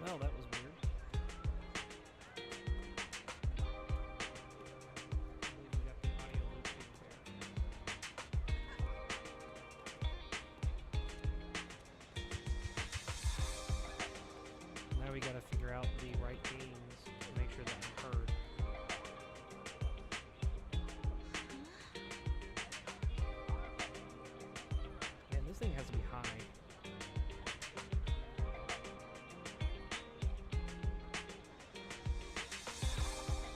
Well, that was weird. I believe we got the audio looping there. Now we gotta figure out the right gains to make sure that I'm heard. Man, this thing has to be high.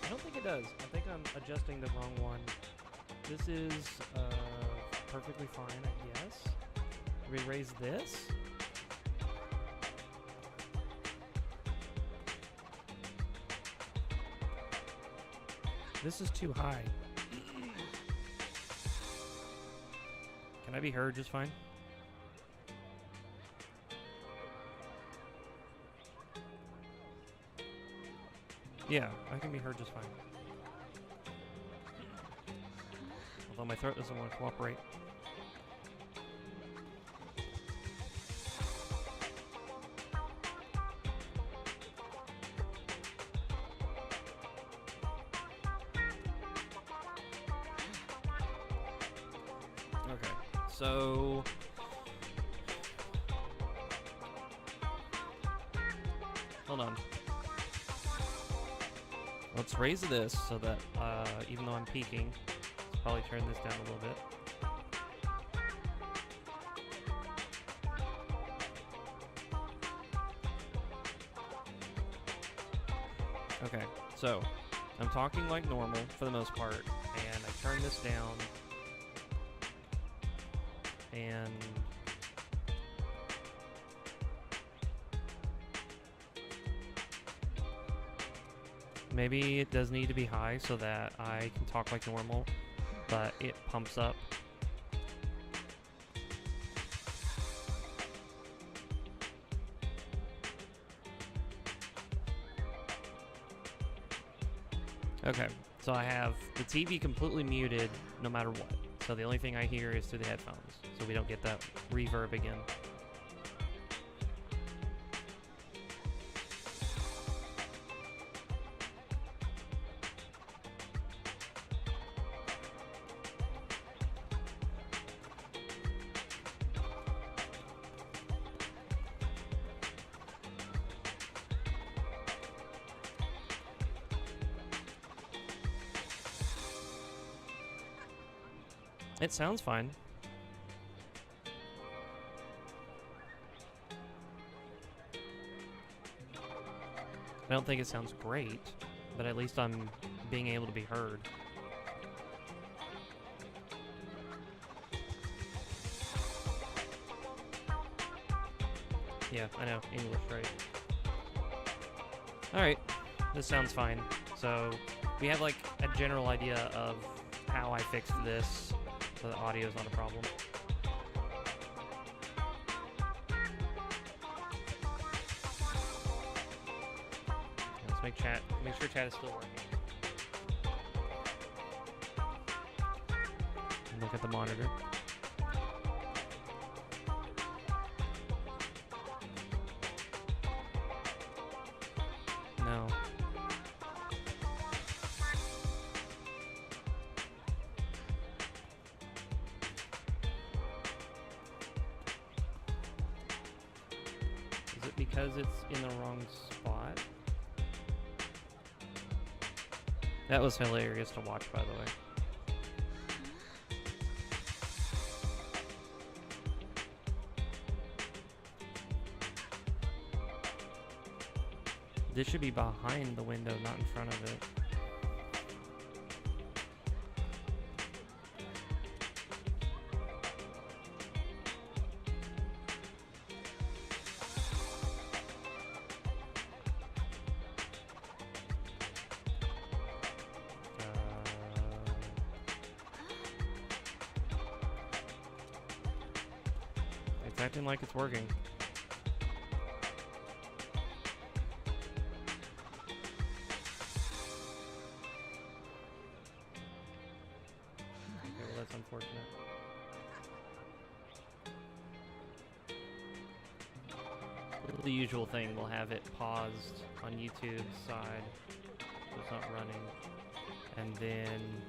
I don't think it does. I think I'm adjusting the wrong one. This is perfectly fine, I guess. We raise this. This is too high. Can I be heard just fine? Yeah, I can be heard just fine. Although my throat doesn't want to cooperate. Okay, so hold on. Let's raise this so that even though I'm peaking, let's probably turn this down a little bit. Okay, so I'm talking like normal for the most part, and I turn this down, and maybe it does need to be high so that I can talk like normal, but it pumps up. Okay, so I have the TV completely muted no matter what. So the only thing I hear is through the headphones, so we don't get that reverb again. It sounds fine. I don't think it sounds great, but at least I'm being able to be heard. Yeah, I know, English, right? Alright, this sounds fine. So, we have like a general idea of how I fixed this, so the audio is not a problem. Let's make sure chat is still working. Look at the monitor. No. Is it because it's in the wrong spot? That was hilarious to watch, by the way. This should be behind the window, not in front of it. It's acting like it's working. That's unfortunate. the usual thing. We'll have it paused on YouTube's side, so it's not running, and then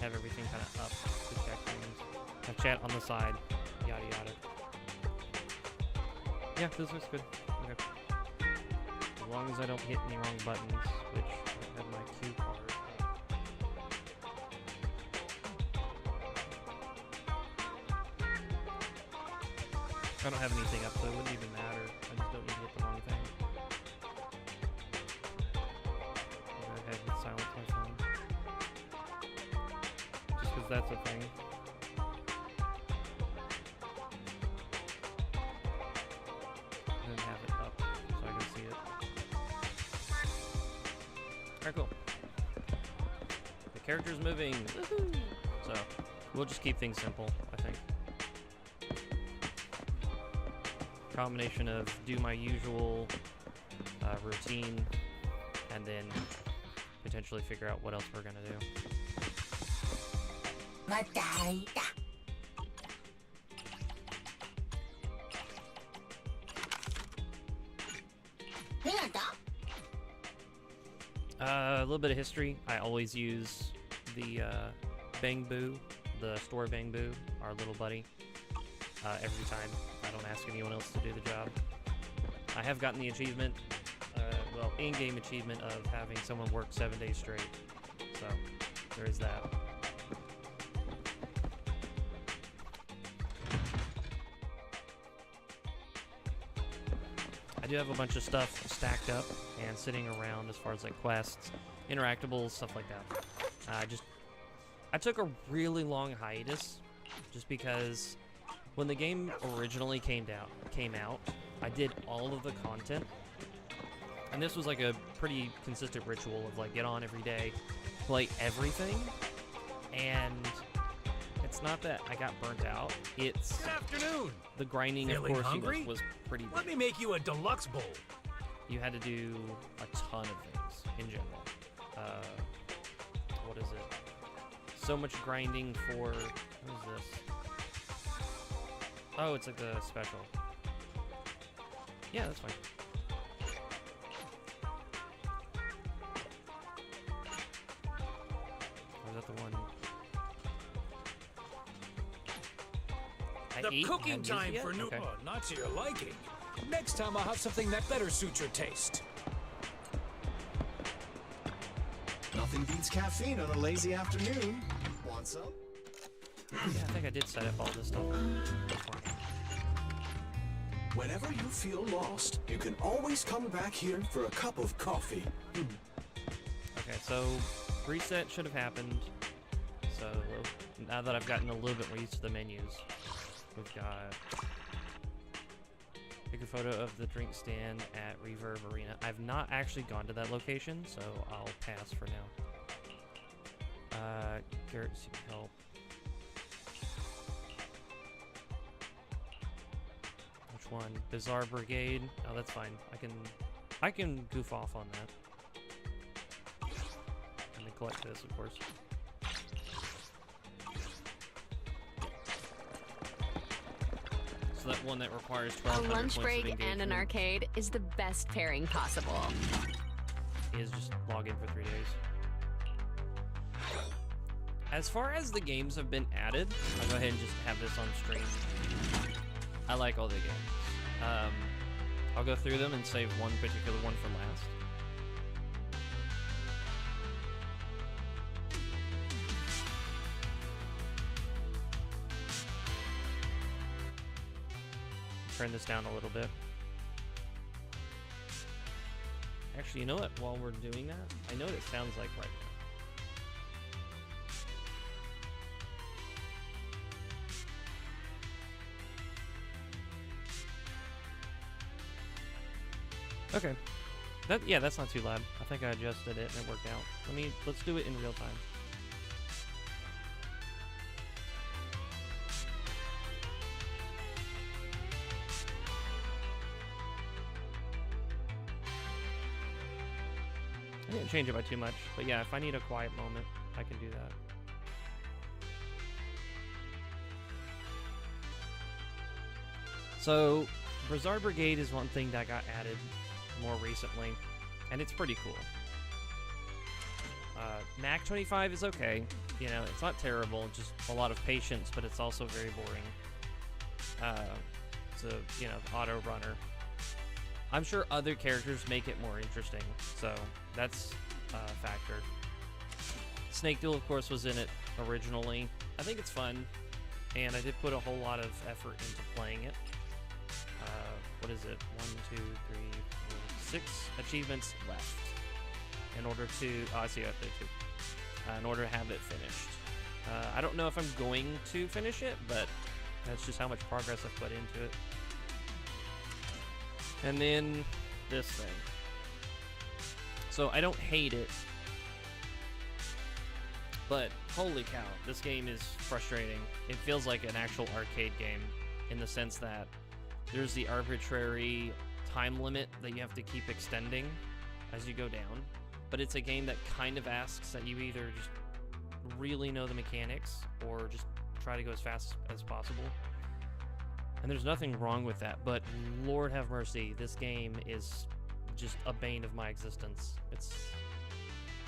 have everything kind of up to check things. Have chat on the side, yada yada. Yeah, this looks good. Okay. As long as I don't hit any wrong buttons, which I have my cue card. I don't have anything up, so it wouldn't even matter. I just don't need to hit the wrong thing. I'll go ahead and silence my phone. Just because that's a thing. And then have it up so I can see it. Alright, cool. The character's moving. Woohoo! So, we'll just keep things simple, I think. Combination of do my usual routine and then potentially figure out what else we're gonna do. A little bit of history. I always use the Bang Boo, the store Bang Boo, our little buddy, every time. I don't ask anyone else to do the job. I have gotten the achievement, well, in-game achievement of having someone work 7 days straight. So, there is that. I do have a bunch of stuff stacked up and sitting around as far as like quests, interactables, stuff like that. I took a really long hiatus just because when the game originally came out, I did all of the content, and this was like a pretty consistent ritual of like get on every day, play everything, and it's not that I got burnt out, it's... Good afternoon! The grinding, Feeling of course, hungry? was pretty big. Let me make you a deluxe bowl. You had to do a ton of things in general. What is it? So much grinding for... What is this? Oh, it's like the special. Yeah, that's fine. Or is that the one? The cooking time for new... Okay. Oh, not to your liking. Next time I'll have something that better suits your taste. Nothing beats caffeine on a lazy afternoon. Want some? Yeah, I think I did set up all this stuff. Whenever you feel lost, you can always come back here for a cup of coffee. Okay, so reset should have happened. So now that I've gotten a little bit more used to the menus, we've got take a photo of the drink stand at Reverb Arena. I've not actually gone to that location, so I'll pass for now. Garrett, seek help. Which one? Bizarre Brigade. Oh, that's fine. I can goof off on that. And then collect this, of course. So that one that requires 1200 A lunch points of break and an engagement arcade is the best pairing possible. is just log in for 3 days. As far as the games have been added, I'll go ahead and just have this on stream. I like all the games. I'll go through them and save one particular one for last. Turn this down a little bit. Actually, you know what? While we're doing that, I know what it sounds like right now. Okay. Yeah, that's not too loud. I think I adjusted it and it worked out. Let's do it in real time. I didn't change it by too much, but yeah, if I need a quiet moment, I can do that. So, Blizzard Brigade is one thing that got added more recently, and it's pretty cool. Mac 25 is okay. You know, it's not terrible, just a lot of patience, but it's also very boring. So, you know, auto runner. I'm sure other characters make it more interesting, so that's a factor. Snake Duel, of course, was in it originally. I think it's fun, and I did put a whole lot of effort into playing it. What is it? 1, 2, 3, 4, 6 achievements left in order to... Oh, I see it there too. In order to have it finished. I don't know if I'm going to finish it, but that's just how much progress I've put into it. And then this thing. So I don't hate it, but holy cow, this game is frustrating. It feels like an actual arcade game in the sense that there's the arbitrary time limit that you have to keep extending as you go down, but it's a game that kind of asks that you either just really know the mechanics or just try to go as fast as possible. And there's nothing wrong with that, but Lord have mercy, this game is just a bane of my existence.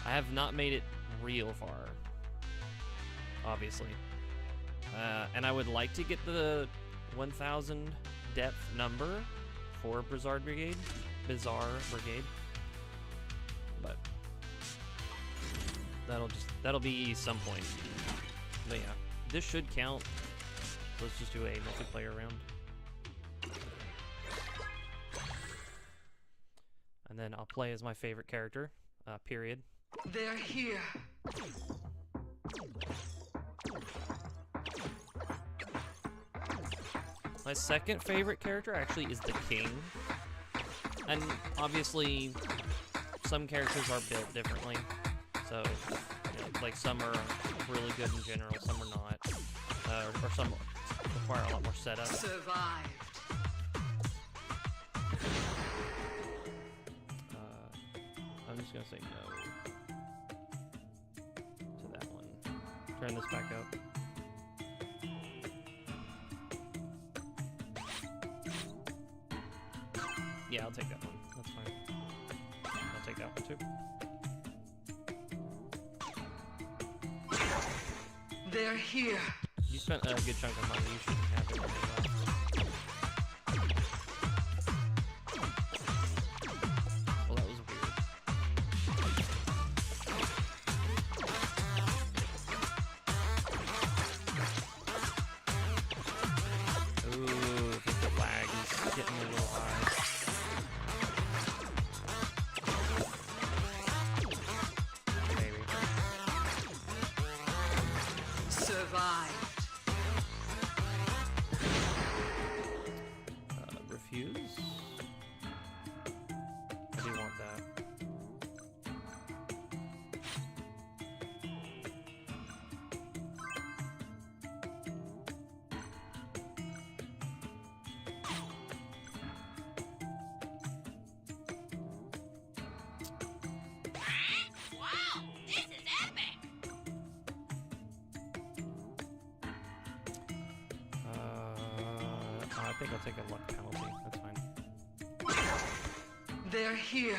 I have not made it real far, obviously. And I would like to get the 1000 depth number for Bizarre Brigade, but that'll be some point. But yeah, this should count. So let's just do a multiplayer round. And then I'll play as my favorite character, period. They're here. My second favorite character actually is the King. And obviously, some characters are built differently. So, you know, like some are really good in general, some are not. Or some require a lot more setup. Survive. I'm just gonna say no to that one. Turn this back up. Yeah, I'll take that one. That's fine. I'll take that one too. They're here. You spent a good chunk of money. You shouldn't have it. Well, that was weird. Ooh, I think the lag is getting a little high. Maybe. Survive. Refuse? I do want that. Wow, this is epic! I think I'll take a luck penalty. That's fine. They're here.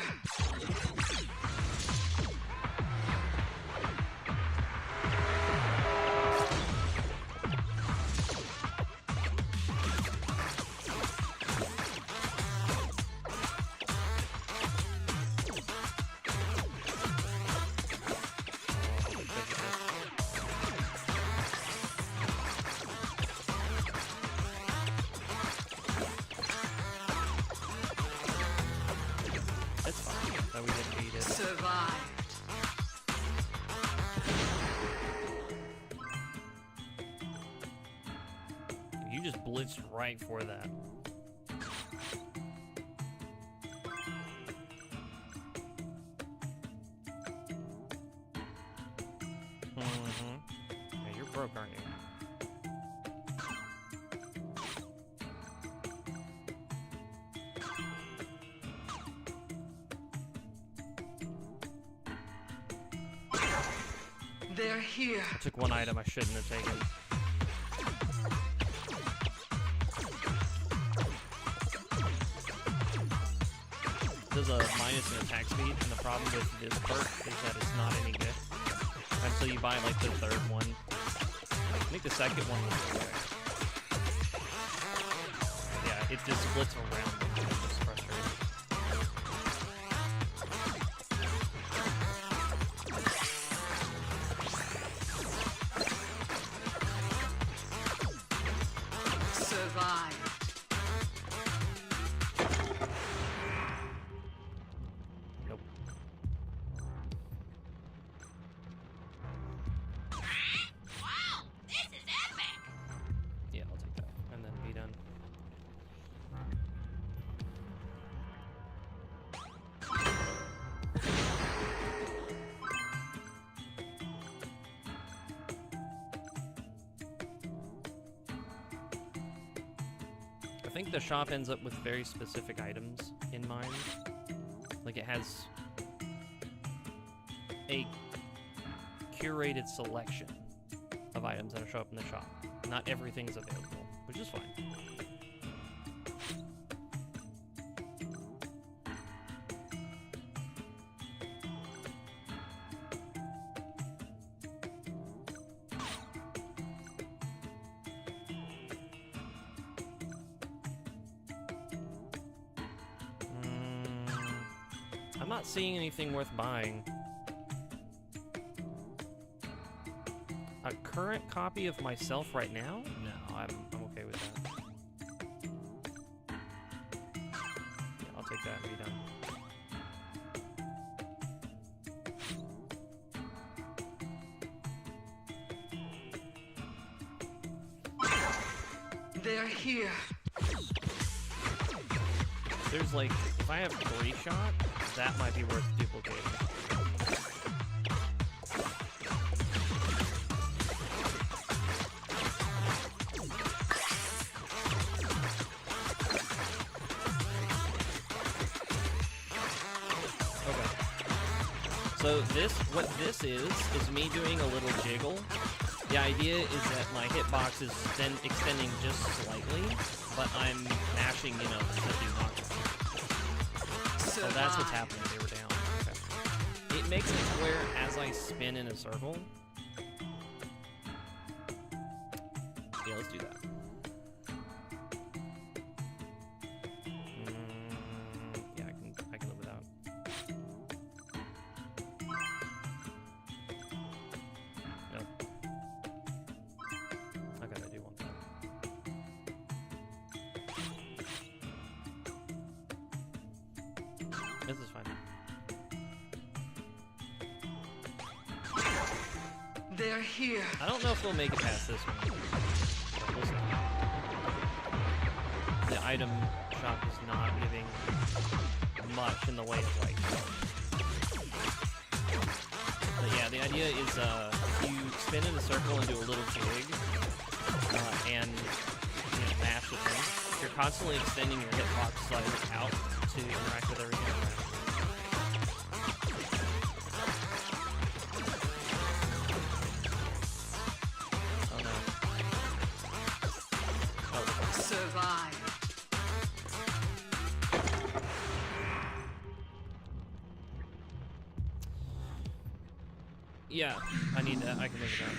It's fine that we didn't beat it. Survive. You just blitzed right for that. Yeah, you're broke, aren't you? They're here. I took one item I shouldn't have taken. does a minus in attack speed, and the problem with this perk is that it's not any good until you buy like the third one. I think the second one was okay. Yeah, it just splits around. It's just frustrating. Survive. Nope. Wow, this is epic! Yeah, I'll take that. And then be done. I think the shop ends up with very specific items in mind. Like it has a curated selection of items that show up in the shop. Not everything's available, which is fine. I'm not seeing anything worth buying. A current copy of myself right now? No, I'm okay with that. Yeah, I'll take that and be done. They're here. There's like, if I have 3 shot, that might be worth duplicating. So what this is me doing a little jiggle. The idea is that my hitbox is extending just slightly, but I'm mashing, you know, the 50 knockdown. So that's what's happening. They were down. Okay. It makes it to where as I spin in a circle. Yeah, let's do that. Yeah, I can live without. Nope. Okay, I do want that. This is fine. They're here. I don't know if we'll make it past this one. But we'll see. The item shop is not giving much in the way of like. But yeah, the idea is you spin in a circle and do a little jig, and you know, mash the thing. You're constantly extending your hitbox slightly out to interact with everything around. Oh no. Oh. Survive. Yeah, I need that. I can make it out.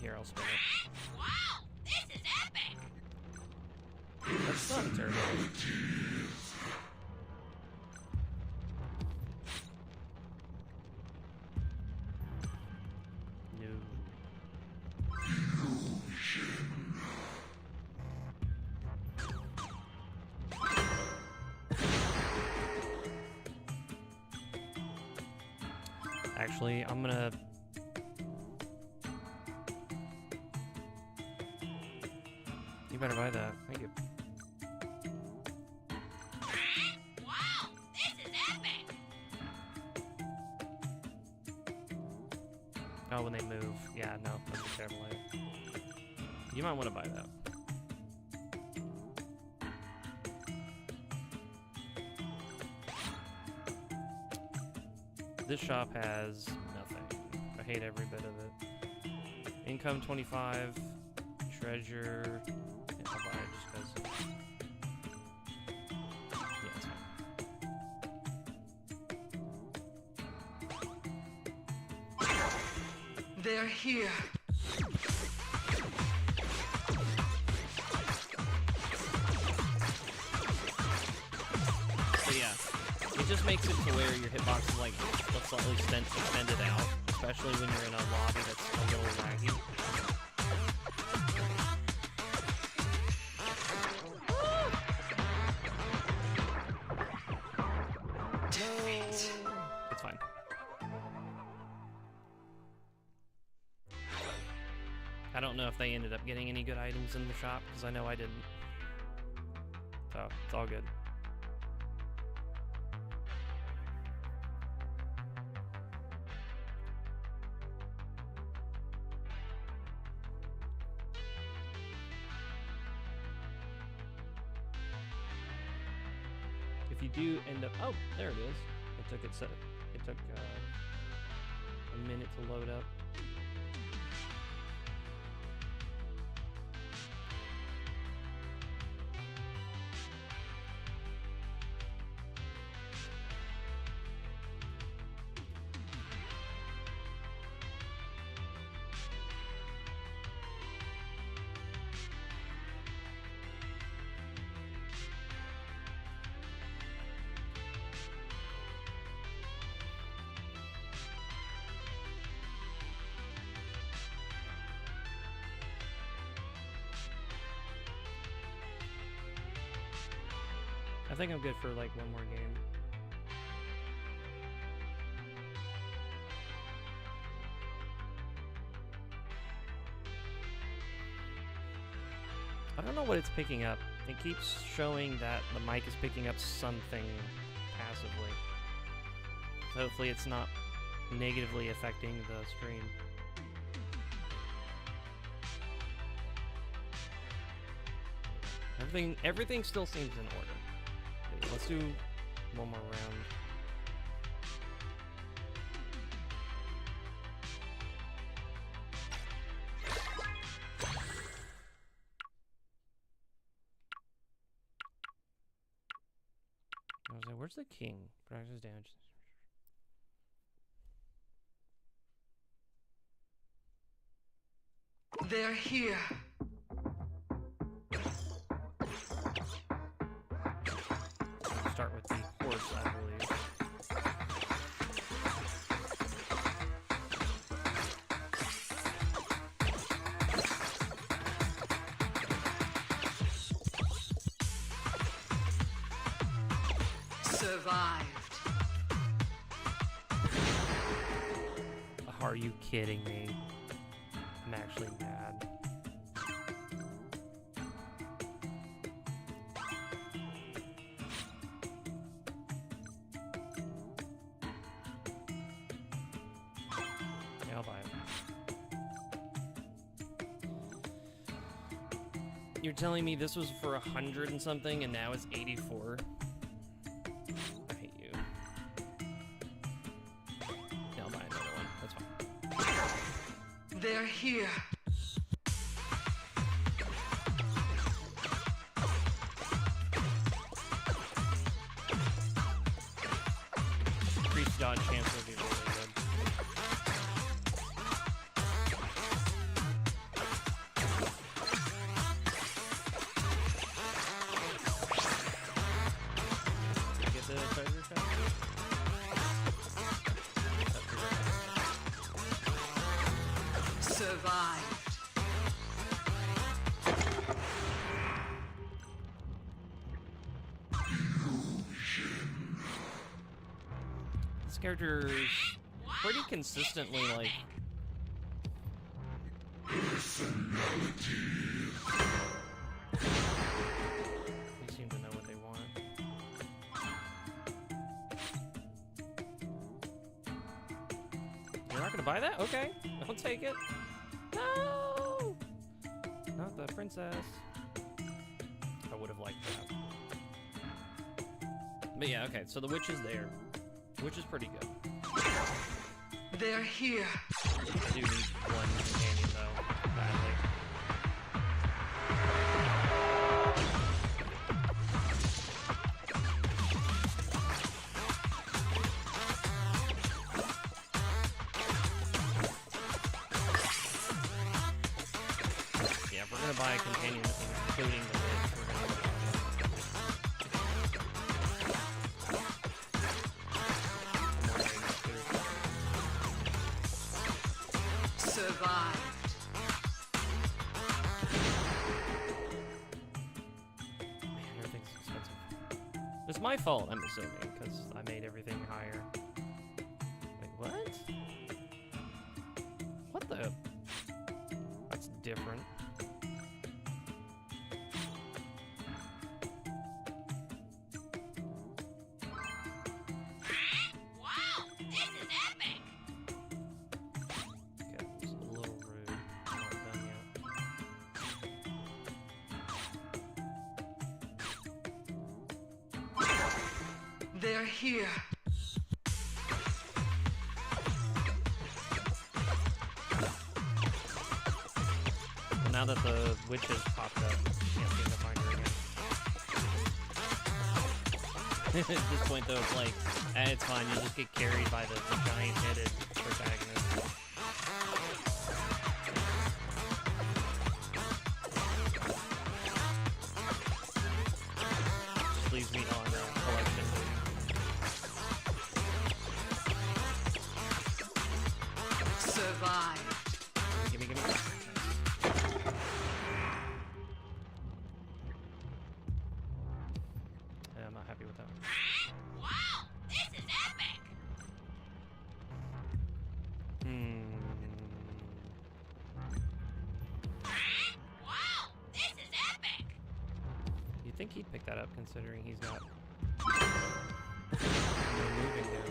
Here, I'll spin it. Wow, this is epic! That's not terrible. No. Actually, I'm gonna... You better buy that. Thank you. Wow, this is epic! Oh, when they move. Yeah, no, that's a terrible idea. You might want to buy that. This shop has nothing. I hate every bit of it. Income 25, treasure. Yeah, I'll buy it just because. Yeah, it's fine. They're here. But yeah, it just makes it to where your hitbox is like slightly extended out, especially when you're in a lobby that's a little laggy. It's fine. I don't know if they ended up getting any good items in the shop, because I know I didn't. So, it's all good. If you do end up, oh, there it is. It took a minute to load up. I think I'm good for like one more game. I don't know what it's picking up. It keeps showing that the mic is picking up something passively. So hopefully it's not negatively affecting the stream. Everything still seems in order. Let's do one more round. I was like, where's the king? Practice damage. They're here. Start with the horse, I believe. Survived. Are you kidding me? I'm actually mad. Yeah, I'll buy it. You're telling me this was for 100 and something and now it's 84? I hate you. Yeah, I'll buy another one. That's fine. They're here. Increased dodge chance would be really good. Did you get the treasure chest? Survived. This character's pretty consistently like they seem to know what they want. You're not gonna buy that? Okay, I'll take it. No! Not the princess. I would have liked that. But yeah, okay, so the witch is there. Which is pretty good. They're here. I do need one companion though, badly. gonna buy a companion, including the witch. We're gonna Survived. Man, everything's expensive. It's my fault, I'm assuming, because I made everything higher. Wait, what? What the? That's different. Wow, this is epic. Okay, it's a little rude. I'm not done yet. They're here. Well, now that the witch has popped up, can't seem to find her again. At this point, though, it's like, it's fine. You just get carried by the giant-headed protagonist. Just leaves me on collection. Survived. Gimme. Yeah, I'm not happy with that one. Wow, this is epic. Wow, this is epic. You'd think he'd pick that up, considering he's got no moving down.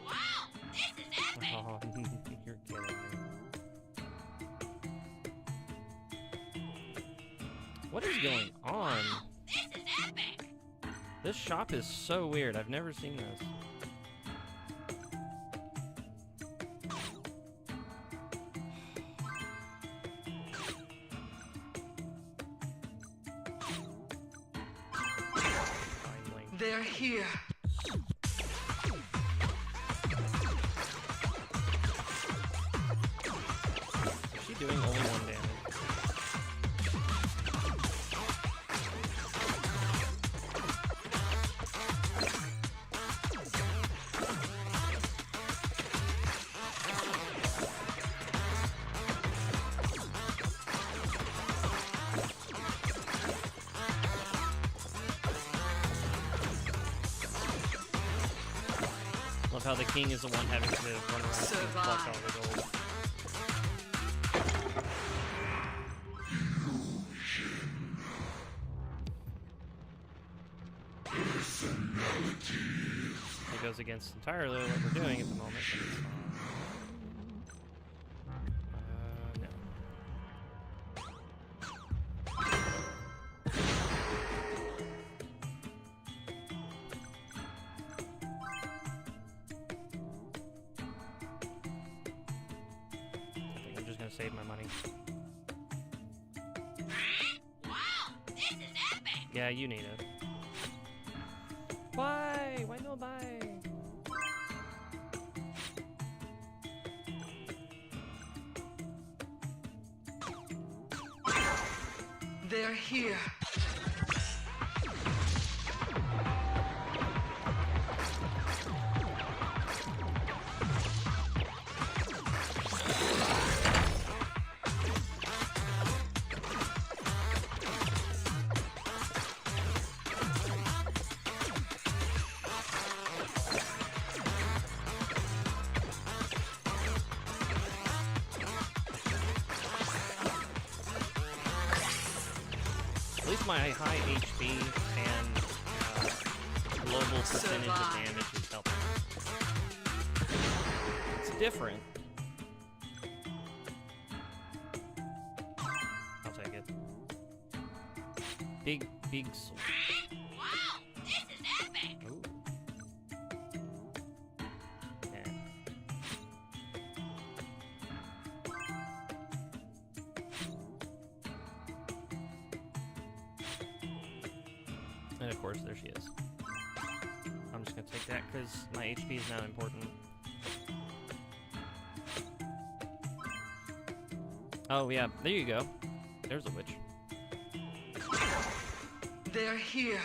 Wow, this is epic. Oh, you're kidding me. What is going on? This is epic. This shop is so weird. I've never seen this. Finally. They're here. Is she doing only one damage? Love how the king is the one having to run around and collect all the gold. It goes against entirely what we're doing at the moment, but it's fine. No. I think I'm just gonna save my money. Wow, this is epic. Yeah, you need it. Why? Why no buy? They're here. At least my high HP and global percentage of damage is helping. It's different. I'll take it. Big sword. Wow, this is epic. Ooh. Yeah. And of course, there she is. I'm just gonna take that because my HP is now important. Oh yeah, there you go. There's a witch. They're here.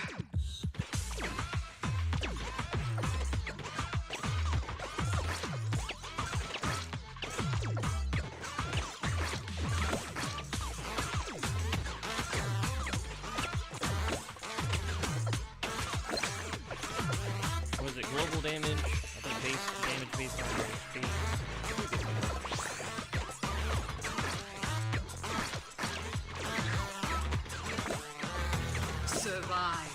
Was it global damage? I think base damage based on your HP. Survive.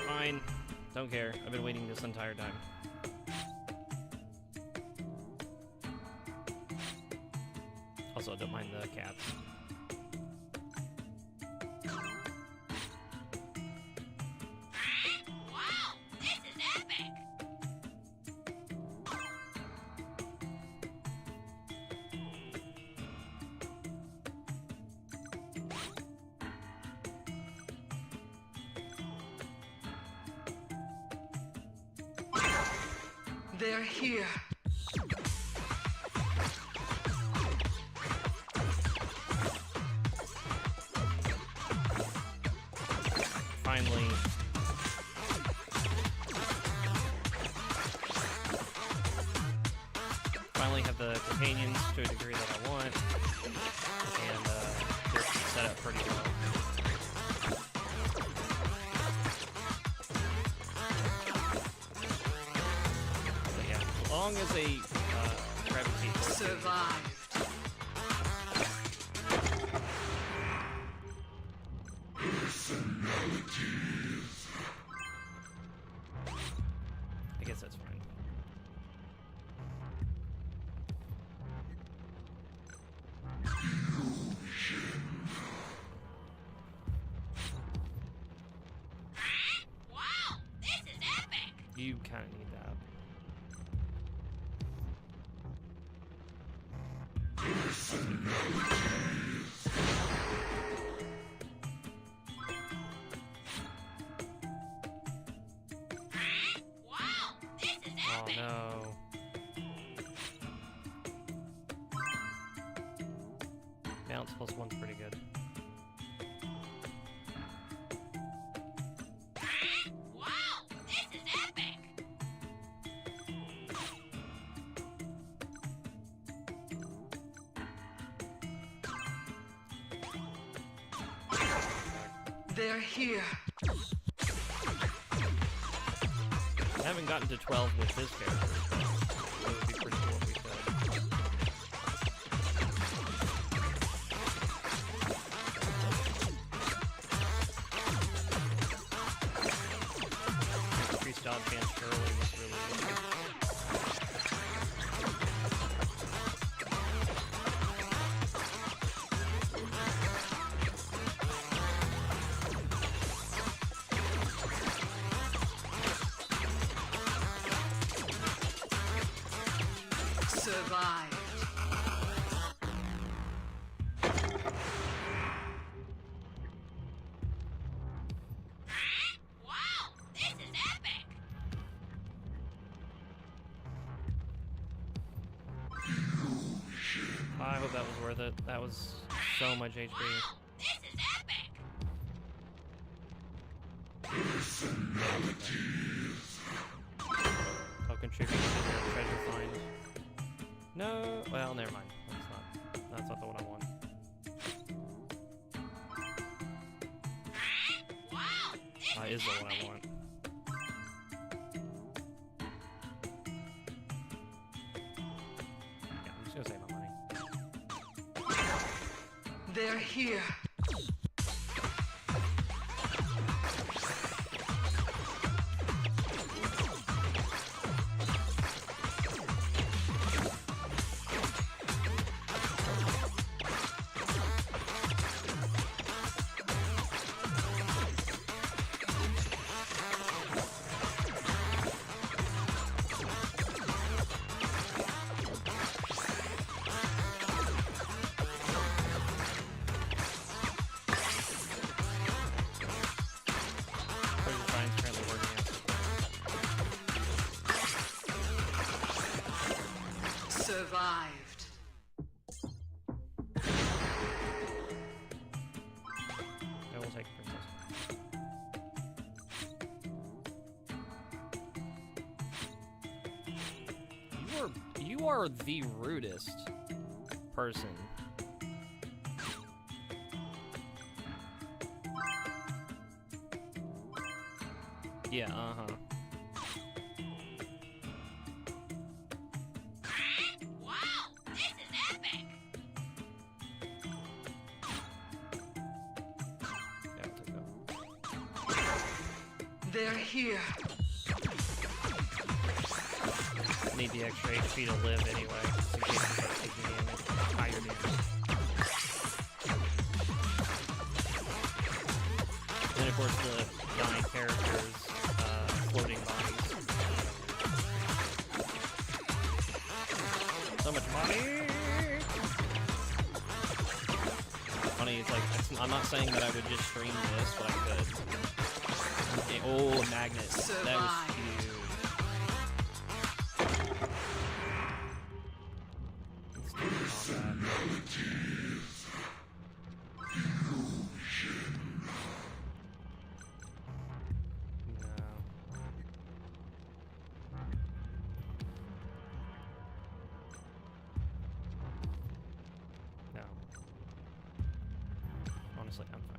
Fine. Don't care. I've been waiting this entire time. Also, don't mind the cats. Wow, this is epic. They're here. Finally. Finally have the companions to a degree that I want. And they're set up pretty well. But yeah, as long as they gravitate towards it. Survived. I guess that's fine. Wow, this is epic. You kind of need that. Wow, this is Oh epic. no. Balance plus one's pretty good. Wow, this is epic. They're here. I haven't gotten to 12 with this character, so it would be pretty cool if we could. Increased dodge chance early was really good. Survived. Wow, this is epic. I hope that was worth it. That was so much HP. Wow, this is epic. I'll contribute to the treasure find. No, well, never mind. That's not the one I want. Wow, this That is is the one I epic. want. Yeah, I'm just gonna save my money. They're here. Survived. I will take princess. You are the rudest person. Yeah, uh-huh. Wow, this is epic. Yeah, I'll take that. They're here. Need the extra HP to live anyway, just in case you start taking damage, higher damage. And of course the dying characters, floating bodies. So much money! Funny, it's like, I'm not saying that I would just stream this, but I could. Oh, a magnet. That was huge. No. Honestly, I'm fine.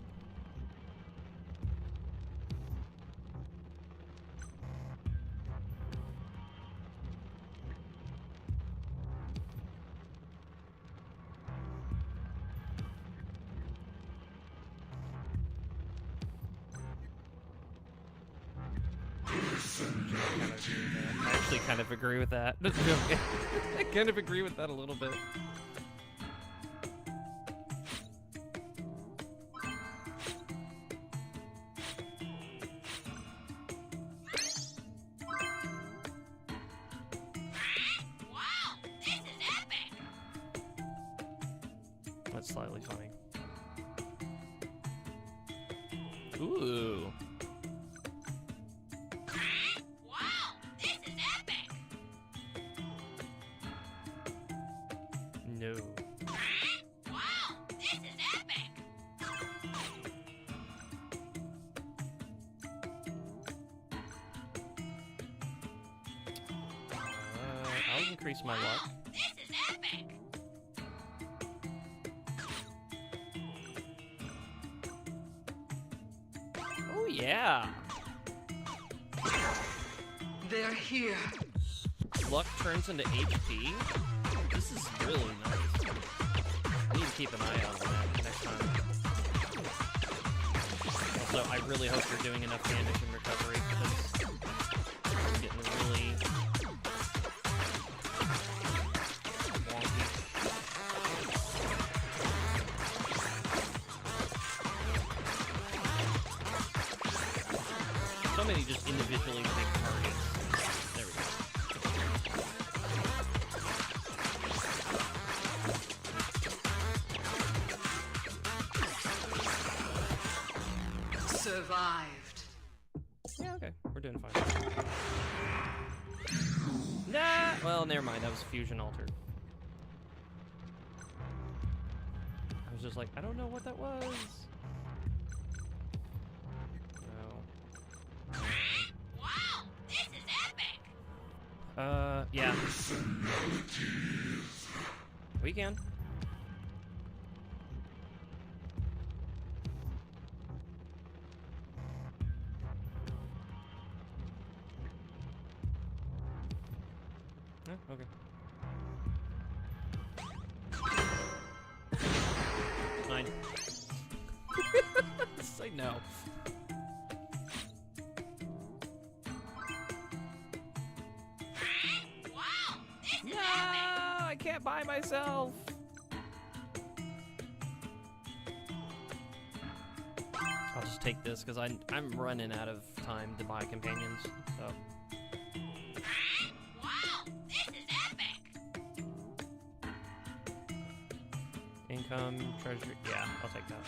I actually kind of agree with that. I kind of agree with that a little bit. Wow, this is epic. That's slightly funny. Ooh. Wow, this is epic. No. Wow, this is epic. I'll increase my luck. This is epic. Oh yeah. They're here. Luck turns into HP. This is really nice. I need to keep an eye out on that next time. Also, I really hope you're doing enough damage in recovery because I'm getting really wonky. So many just individually big targets. There we go. Survived. Yeah, okay. We're doing fine. Nah! Well, never mind. That was fusion altered. I was just like, I don't know what that was. No. Wow, this is epic. Yeah. We can. Yeah, okay. Fine. Say no. Wow, this is No, epic. I can't buy myself. I'll just take this because I'm running out of time to buy companions. So Wow, this is epic. income, treasure. Yeah, I'll take that.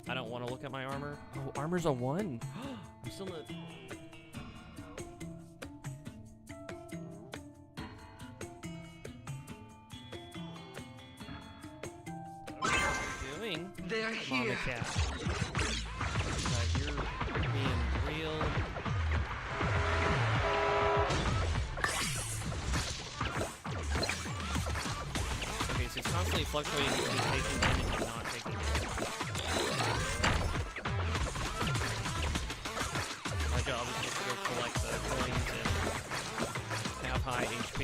I don't want to look at my armor. Oh, armor's a 1. I'm still not. doing, They're Mama here. Cat? You're being real. Okay, so it's constantly fluctuating between taking damage and not taking damage. My job is just to go collect the coins and have high HP.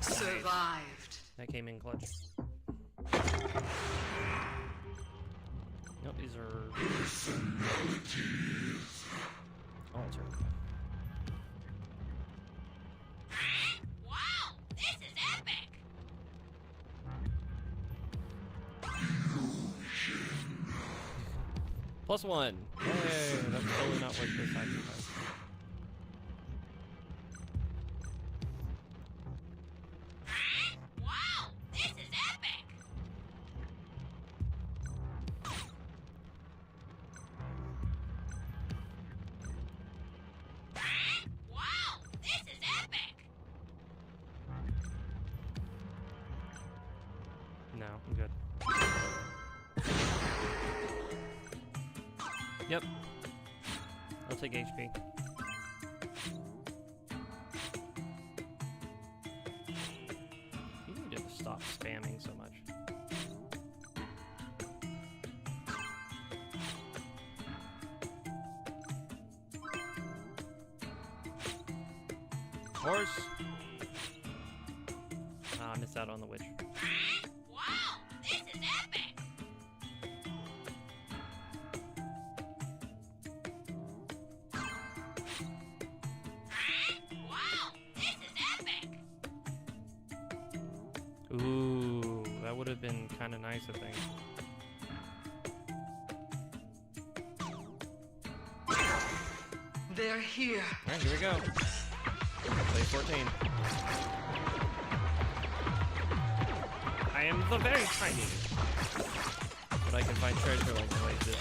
Survived. That came in clutch. Nope, these are altered. Wow, this is epic. +1. Hey, that's totally not what this item does. Wow, this is epic. Wow, this is epic. No, I'm good. Yep. I'll take HP. You need to stop spamming so much. Horse! Ah, I missed out on the witch. Wow, this is epic. Wow, this is epic. Ooh, that would have been kind of nice, I think. They're here. Alright, here we go. Play 14. I am the very tiny. But I can find treasure like the way this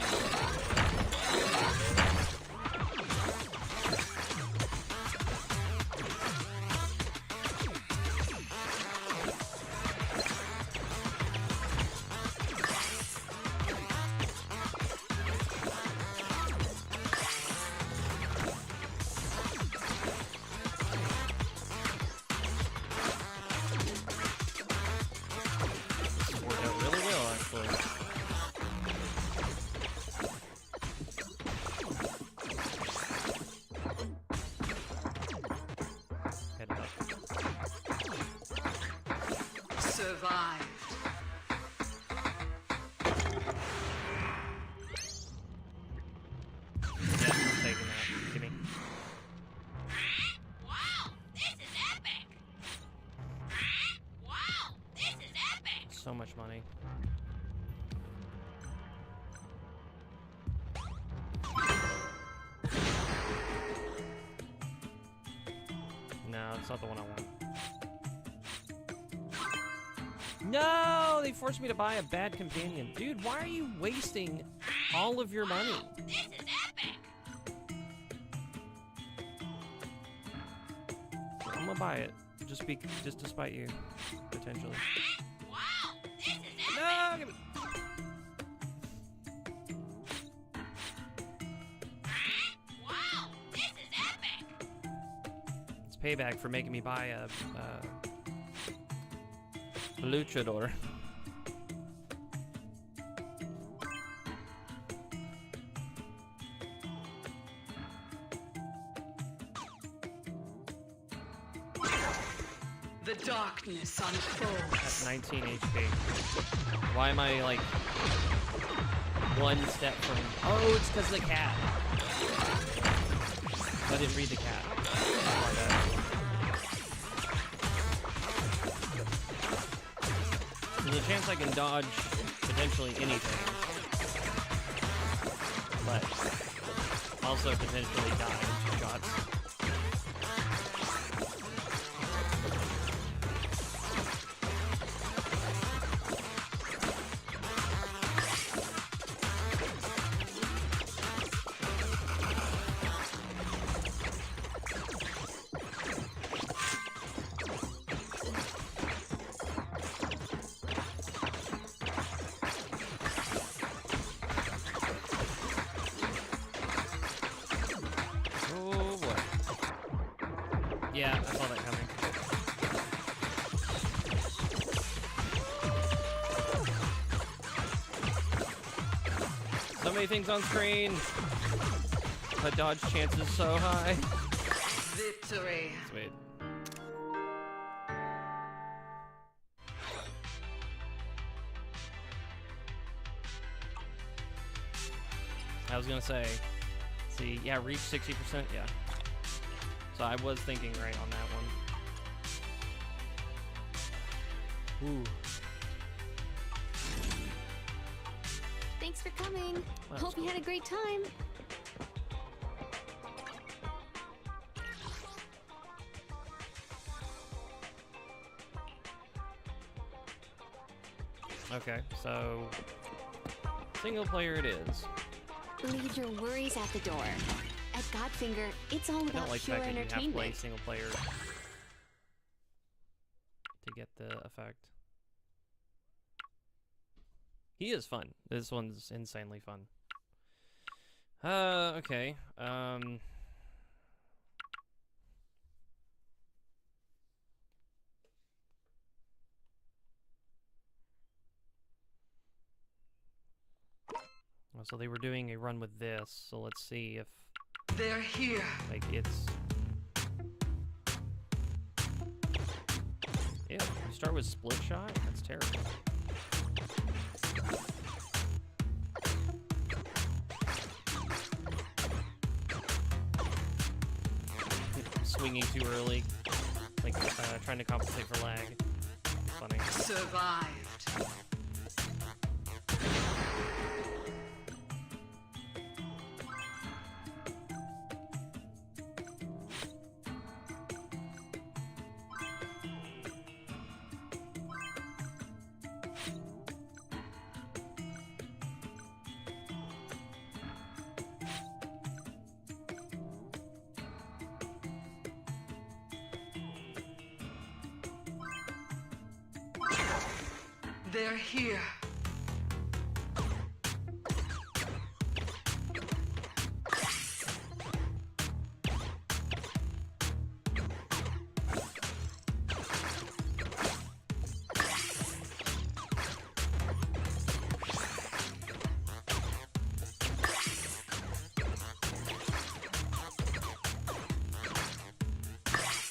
worked out really well, actually. Head up. Survived. Yeah, I'm taking that. Give me. Wow, this is epic. Wow, this is epic. So much money. No, it's not the one I want. No, they forced me to buy a bad companion. Dude, why are you wasting all of your money? This is epic. I'm gonna buy it. Just to spite you, potentially. Wow, this is epic. No, give it. Wow, this is epic. It's payback for making me buy a luchador. The darkness unfolds. At 19 HP. Why am I like one step from? Oh, it's because of the cat. I didn't read the cat. My bad. There's a chance I can dodge potentially anything, but also potentially die in shots. Yeah, I saw that coming. So many things on screen. But dodge chance is so high. Victory. Sweet. I was gonna say, see, yeah, reach 60%, yeah. So I was thinking right on that one. Ooh. Thanks for coming. Well, Hope you had a great time. Okay, so single player it is. Leave your worries at the door. At Godfinger, it's all I about don't like the pure fact that you have to play entertainment. single player to get the effect. He is fun. This one's insanely fun. Okay. Well, so they were doing a run with this, so let's see if, They're here. like, it's... Ew, you start with split shot? That's terrible. Swinging too early, like trying to compensate for lag. Funny. Survived. They're here.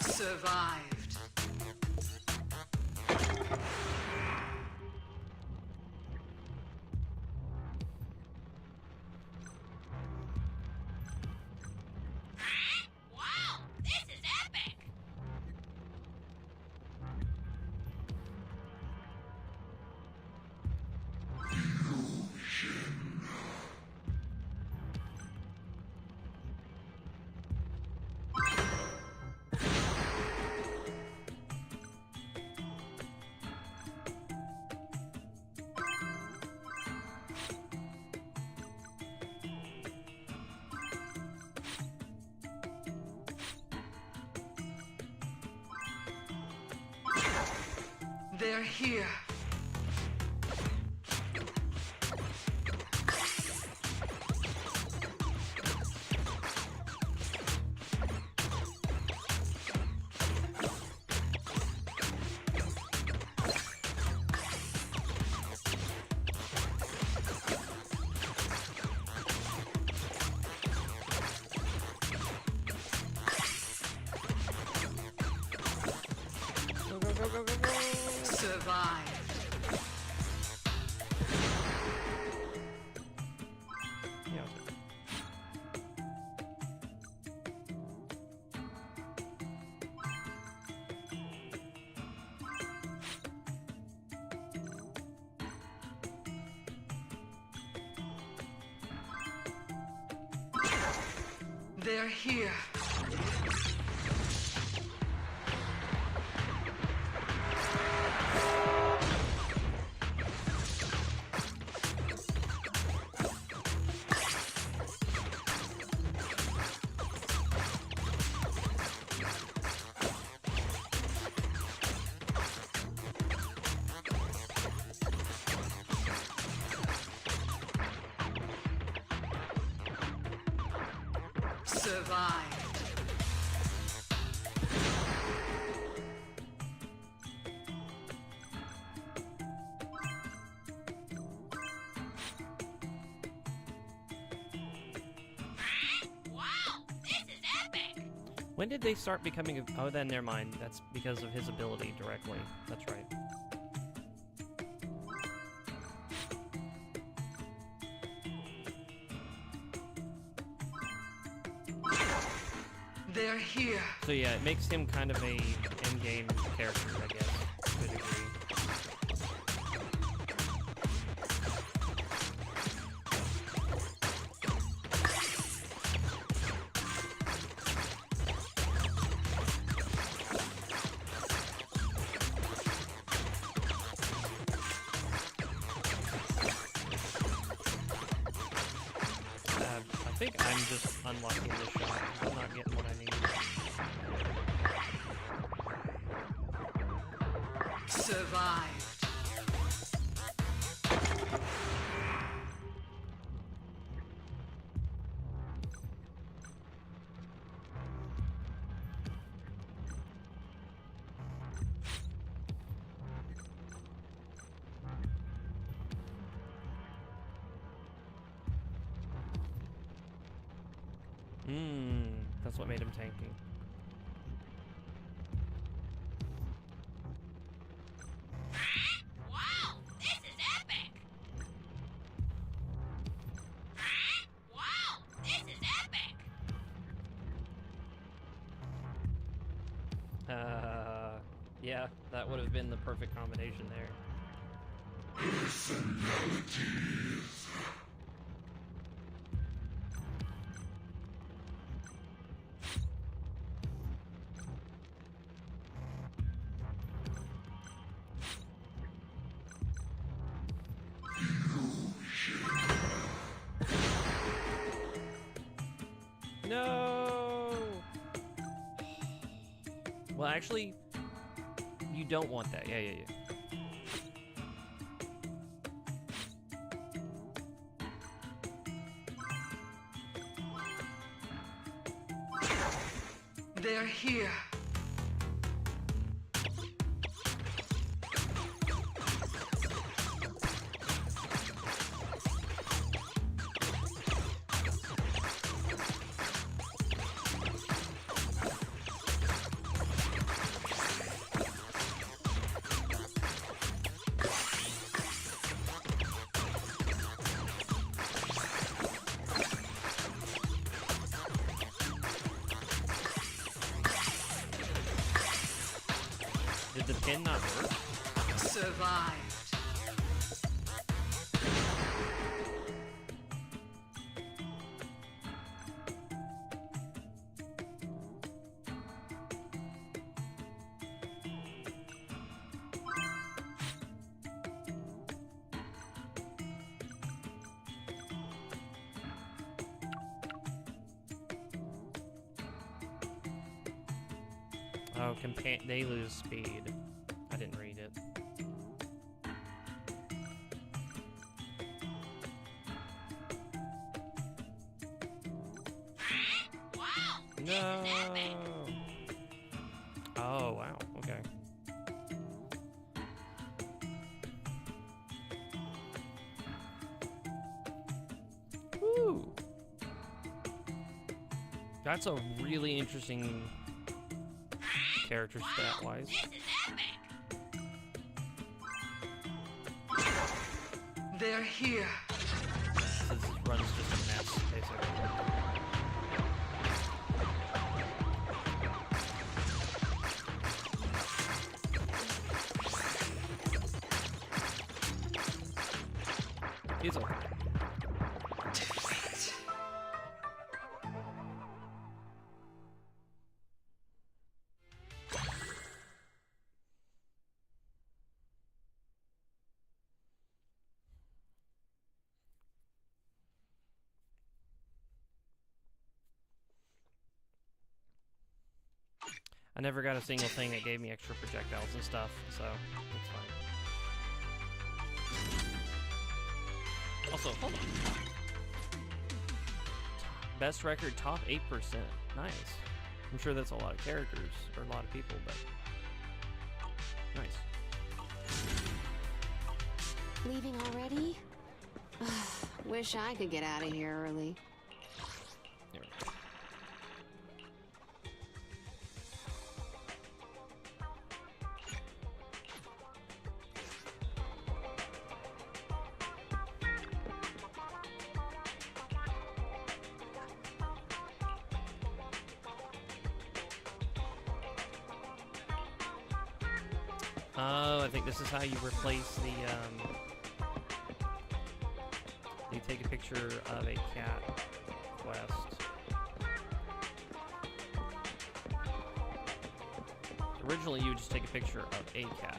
Survived. Wow, this is epic! They're here. Go, go, go, go, go, go! Survived. Yeah, I'll take it. They're here. Survived. When did they start becoming a... Oh, then never mind. That's because of his ability directly. That's right. They're here. So yeah, it makes him kind of a in-game character, I guess, to a degree. I think I'm just unlocking this shot. I'm not getting what I need. Survived. That's what made him tanky. Wow, this is epic! Wow, this is epic! Yeah, that would have been the perfect combination there. No! Well, actually, you don't want that. Yeah. They're here. Did the pin not work? Survived. Oh, they lose speed. I didn't read it. Wow, this No. is epic! Oh, wow. Okay. Woo. That's a really interesting character stat-wise. This is epic! They're here. This run's just a mess, basically. He's okay. Defeat. I never got a single thing that gave me extra projectiles and stuff, so it's fine. Also, hold on. Best record, top 8%. Nice. I'm sure that's a lot of characters, or a lot of people, but nice. Leaving already? Wish I could get out of here early. There we go. Oh, I think this is how you replace the, you take a picture of a cat quest. Originally, you would just take a picture of a cat.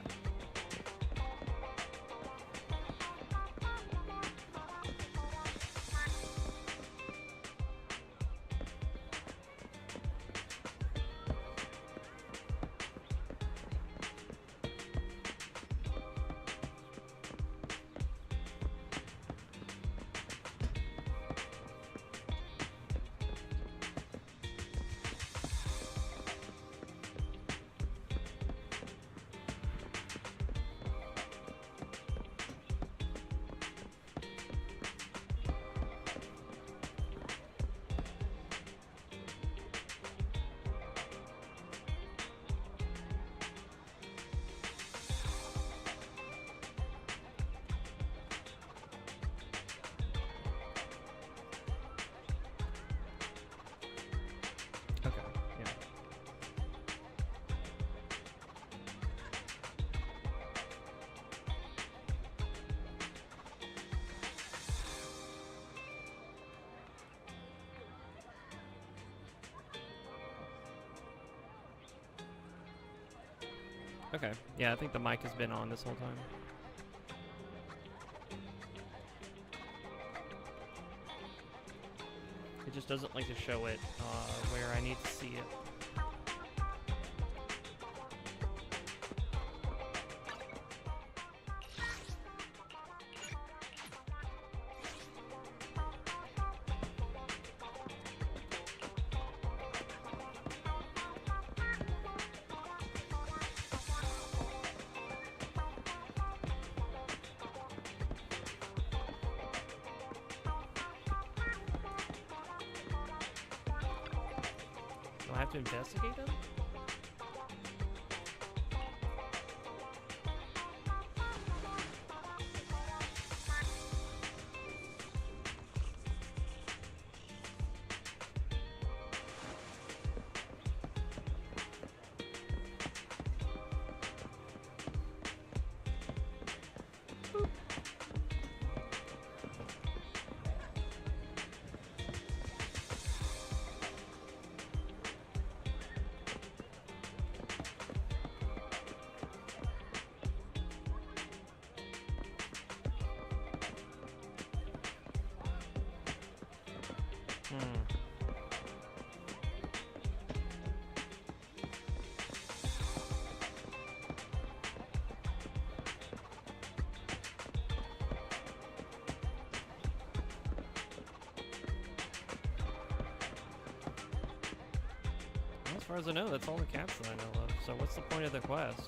Okay, yeah. Okay, yeah, I think the mic has been on this whole time. It just doesn't like to show it where I need to see it. Do I have to investigate them? As far as I know, that's all the cats that I know of. So what's the point of the quest?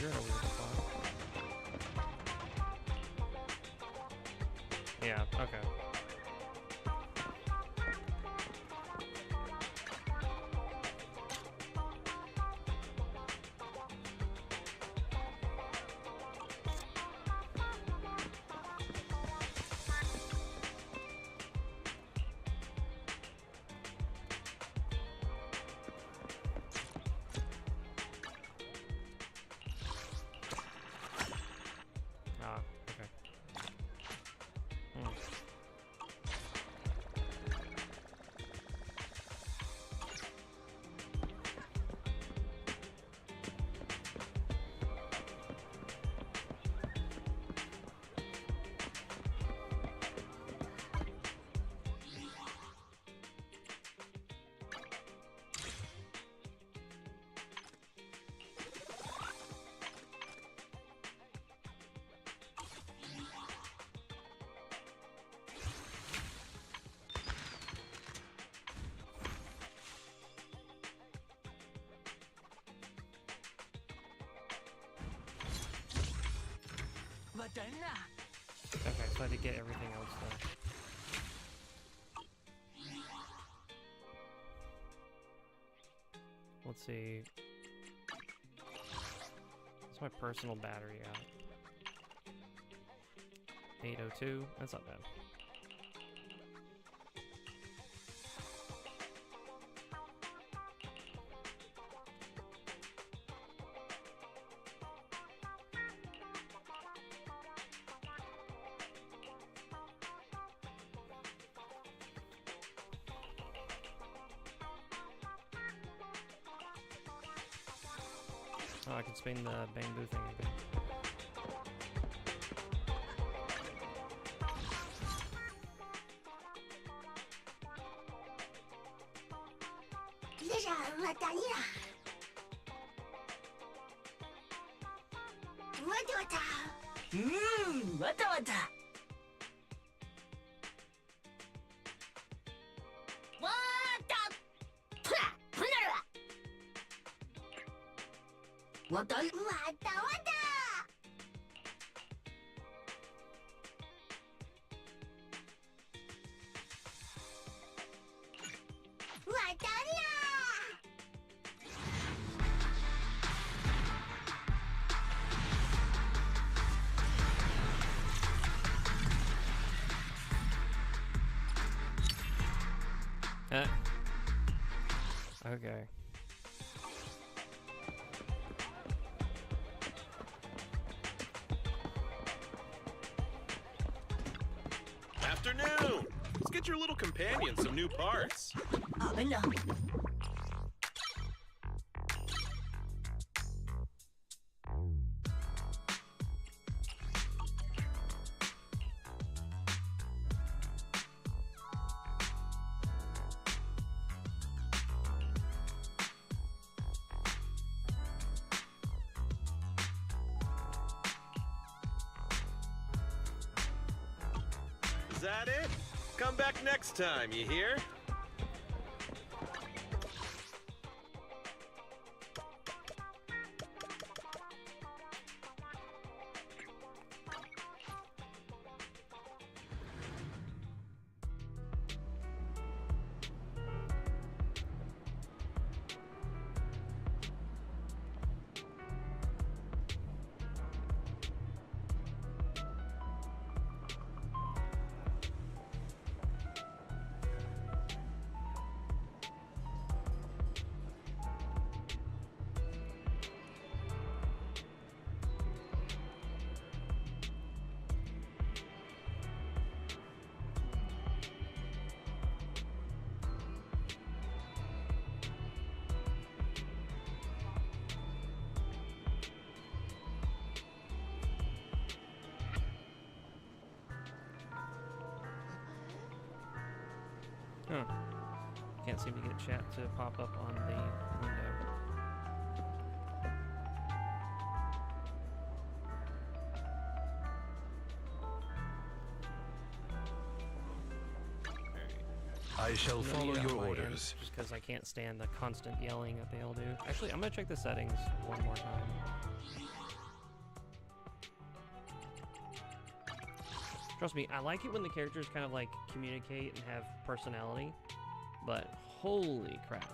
You're in a weird spot. Yeah, okay. Ah, okay. Okay, so I had to get everything else done. Let's see. What's my personal battery at? 802. That's not bad. Oh, I can spin the bamboo thing a bit. Okay. Afternoon! Let's get your little companion some new parts. Is that it? Come back next time, you hear? Huh. Can't seem to get chat to pop up on the window. I shall follow Yeah, your I am, orders. just because I can't stand the constant yelling that they all do. Actually, I'm gonna check the settings one more time. Trust me, I like it when the characters kind of like communicate and have personality, but holy crap,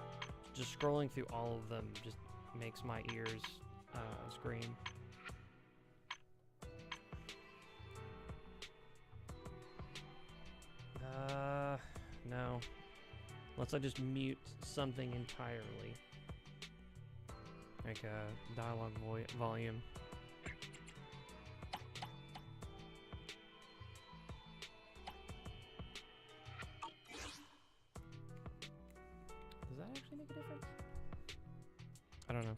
just scrolling through all of them just makes my ears scream. No. Unless I just mute something entirely. Like dialogue volume. Does that actually make a difference? I don't know.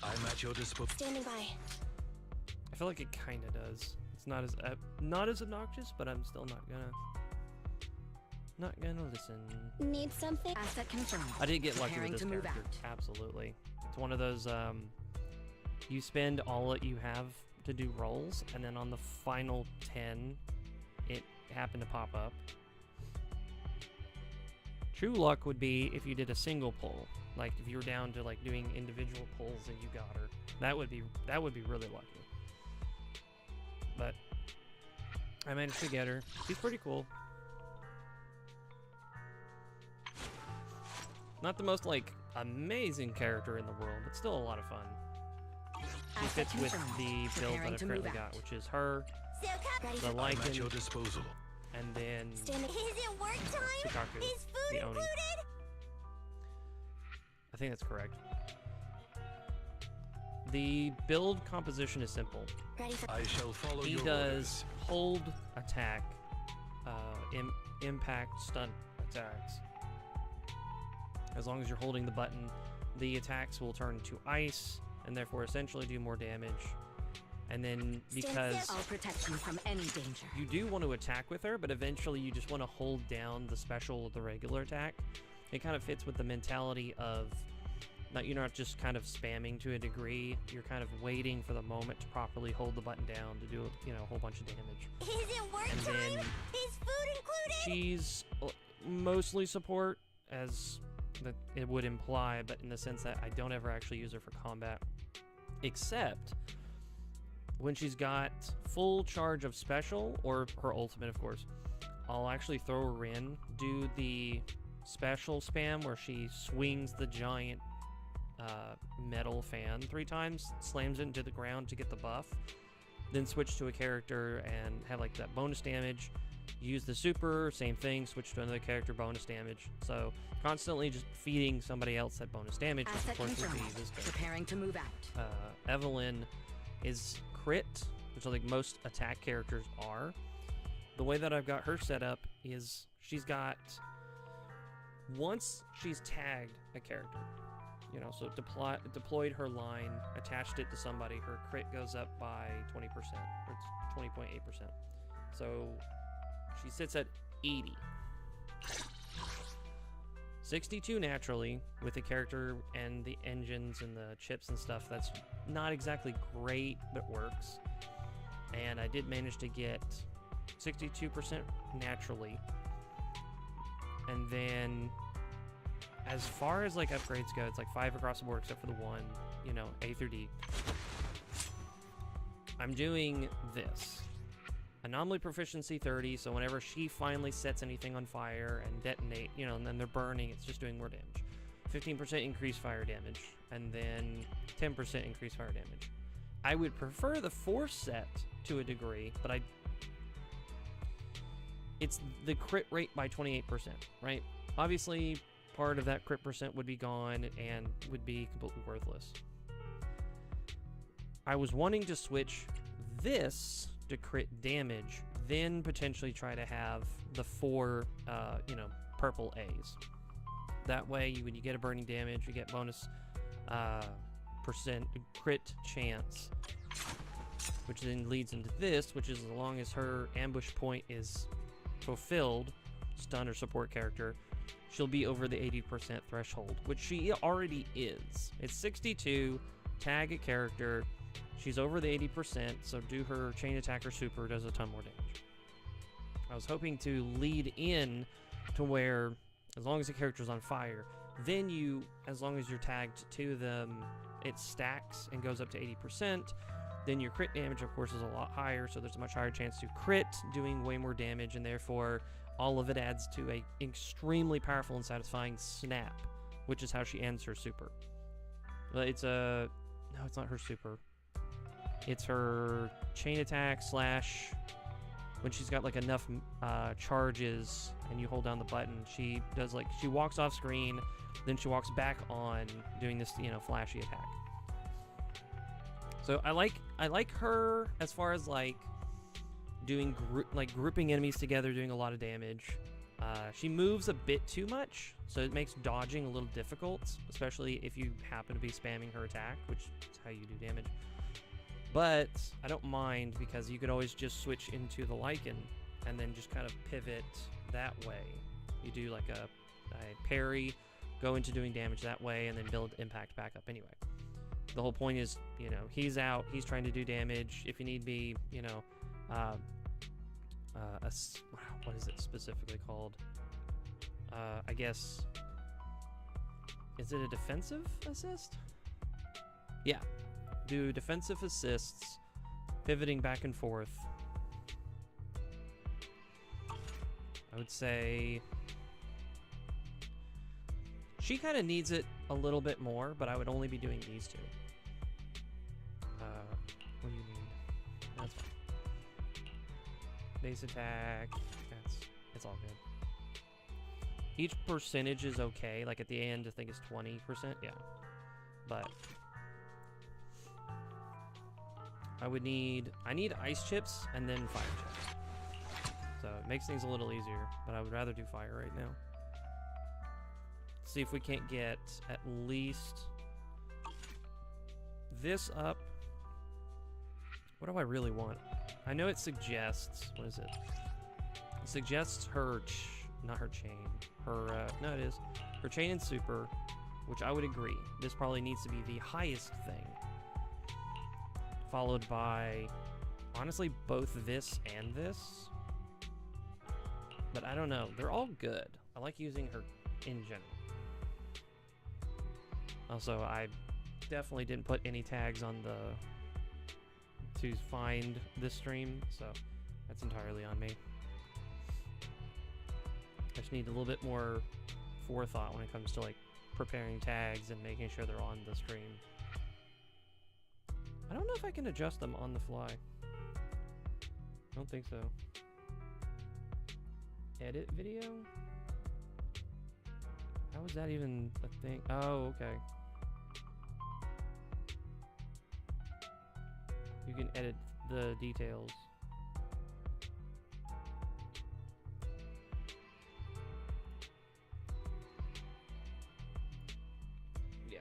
I'm at your disposal. Standing by. I feel like it kind of does. It's not as obnoxious, but I'm still not gonna listen. Need something? Asset confirmed. I did get lucky Preparing with this to move character. out. Absolutely. It's one of those you spend all that you have to do rolls, and then on the final 10 it happened to pop up. True luck would be if you did a single pull. Like if you were down to like doing individual pulls and you got her. That would be really lucky. but I managed to get her. She's pretty cool. Not the most, like, amazing character in the world, but still a lot of fun. She fits with the build that I've currently got, which is her, the I'm at Lycan, your disposal. and then Is it work time? Sukaku, Is food the Oni. included? I think that's correct. The build composition is simple. Ready for I shall follow He your does orders. hold attack, impact, stunt attacks. As long as you're holding the button, the attacks will turn to ice and therefore essentially do more damage. And then because I'll protect you from any danger. you do want to attack with her, but eventually you just want to hold down the special with the regular attack, it kind of fits with the mentality of that you're not just kind of spamming to a degree, you're kind of waiting for the moment to properly hold the button down to do, you know, a whole bunch of damage. Is it work And time? then Is food included? she's mostly support, as that it would imply, but in the sense that I don't ever actually use her for combat, except when she's got full charge of special, or her ultimate, of course. I'll actually throw her in, do the special spam where she swings the giant metal fan 3 times, slams it into the ground to get the buff, then switch to a character and have like that bonus damage. Use the super, same thing, switch to another character, bonus damage. So constantly just feeding somebody else that bonus damage, which of Asset course would be confirmed. this character. Preparing to move out. Evelyn is crit, which I think most attack characters are. The way that I've got her set up is she's got, once she's tagged a character, you know, so deployed her line, attached it to somebody, her crit goes up by 20%, or it's 20.8%. So she sits at 80. 62 naturally with the character and the engines and the chips and stuff. That's not exactly great, but works. And I did manage to get 62% naturally. And then as far as like upgrades go, it's like 5 across the board except for the one, you know, A through D. I'm doing this. Anomaly proficiency 30, so whenever she finally sets anything on fire and detonate, you know, and then they're burning, it's just doing more damage. 15% increased fire damage, and then 10% increased fire damage. I would prefer the force set to a degree, but it's the crit rate by 28%, right? Obviously, part of that crit percent would be gone and would be completely worthless. I was wanting to switch this to crit damage, then potentially try to have the 4, you know, purple A's. That way, when you get a burning damage, you get bonus percent crit chance, which then leads into this, which is as long as her ambush point is fulfilled, stun or support character, she'll be over the 80% threshold, which she already is. It's 62, tag a character, she's over the 80%, so do her chain attack or super, does a ton more damage. I was hoping to lead in to where, as long as the character's on fire, then you, as long as you're tagged to them, it stacks and goes up to 80%. Then your crit damage, of course, is a lot higher, so there's a much higher chance to crit, doing way more damage, and therefore all of it adds to a extremely powerful and satisfying snap, which is how she ends her super. Well, it's a... No, it's not her super. It's her chain attack slash... When she's got like enough charges and you hold down the button, she does like... She walks off screen, then she walks back on doing this, you know, flashy attack. So I like her as far as like doing grouping enemies together, doing a lot of damage. She moves a bit too much, so it makes dodging a little difficult, especially if you happen to be spamming her attack, which is how you do damage. But I don't mind, because you could always just switch into the Lycan and then just kind of pivot that way. You do like a parry, go into doing damage that way, and then build impact back up anyway. The whole point is, you know, he's out, he's trying to do damage. If you need be, you know, what is it specifically called? I guess, is it a defensive assist? Yeah, do defensive assists, pivoting back and forth, I would say she kind of needs it a little bit more, but I would only be doing these two. What do you need? That's fine. Base attack. It's all good. Each percentage is okay. Like at the end, I think it's 20%. Yeah, but I need ice chips and then fire chips. So it makes things a little easier, but I would rather do fire right now. See if we can't get at least this up. What do I really want? I know it suggests, what is it? It suggests her, not her chain. Her, no it is. Her chain and super, which I would agree. This probably needs to be the highest thing. Followed by, honestly, both this and this. But I don't know. They're all good. I like using her in general. Also, I definitely didn't put any tags on the to find this stream, so that's entirely on me. I just need a little bit more forethought when it comes to like preparing tags and making sure they're on the stream. I don't know if I can adjust them on the fly. I don't think so. Edit video? How is that even a thing? Oh, okay. You can edit the details. Yeah.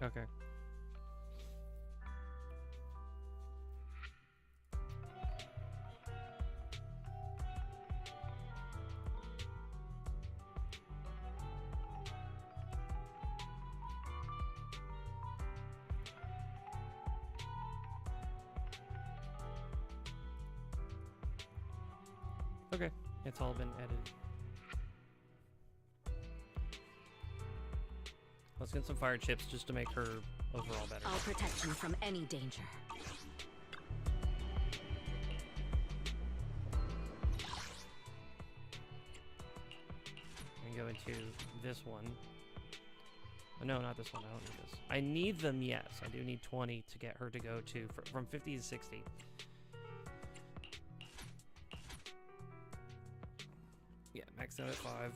Okay. Okay, it's all been edited. Let's get some fire chips just to make her overall better. I'll protect you from any danger. And go into this one. Oh, no, not this one. I don't need this. I need them, yes. I do need 20 to get her to go to from 50 to 60. Yeah, max out at 5.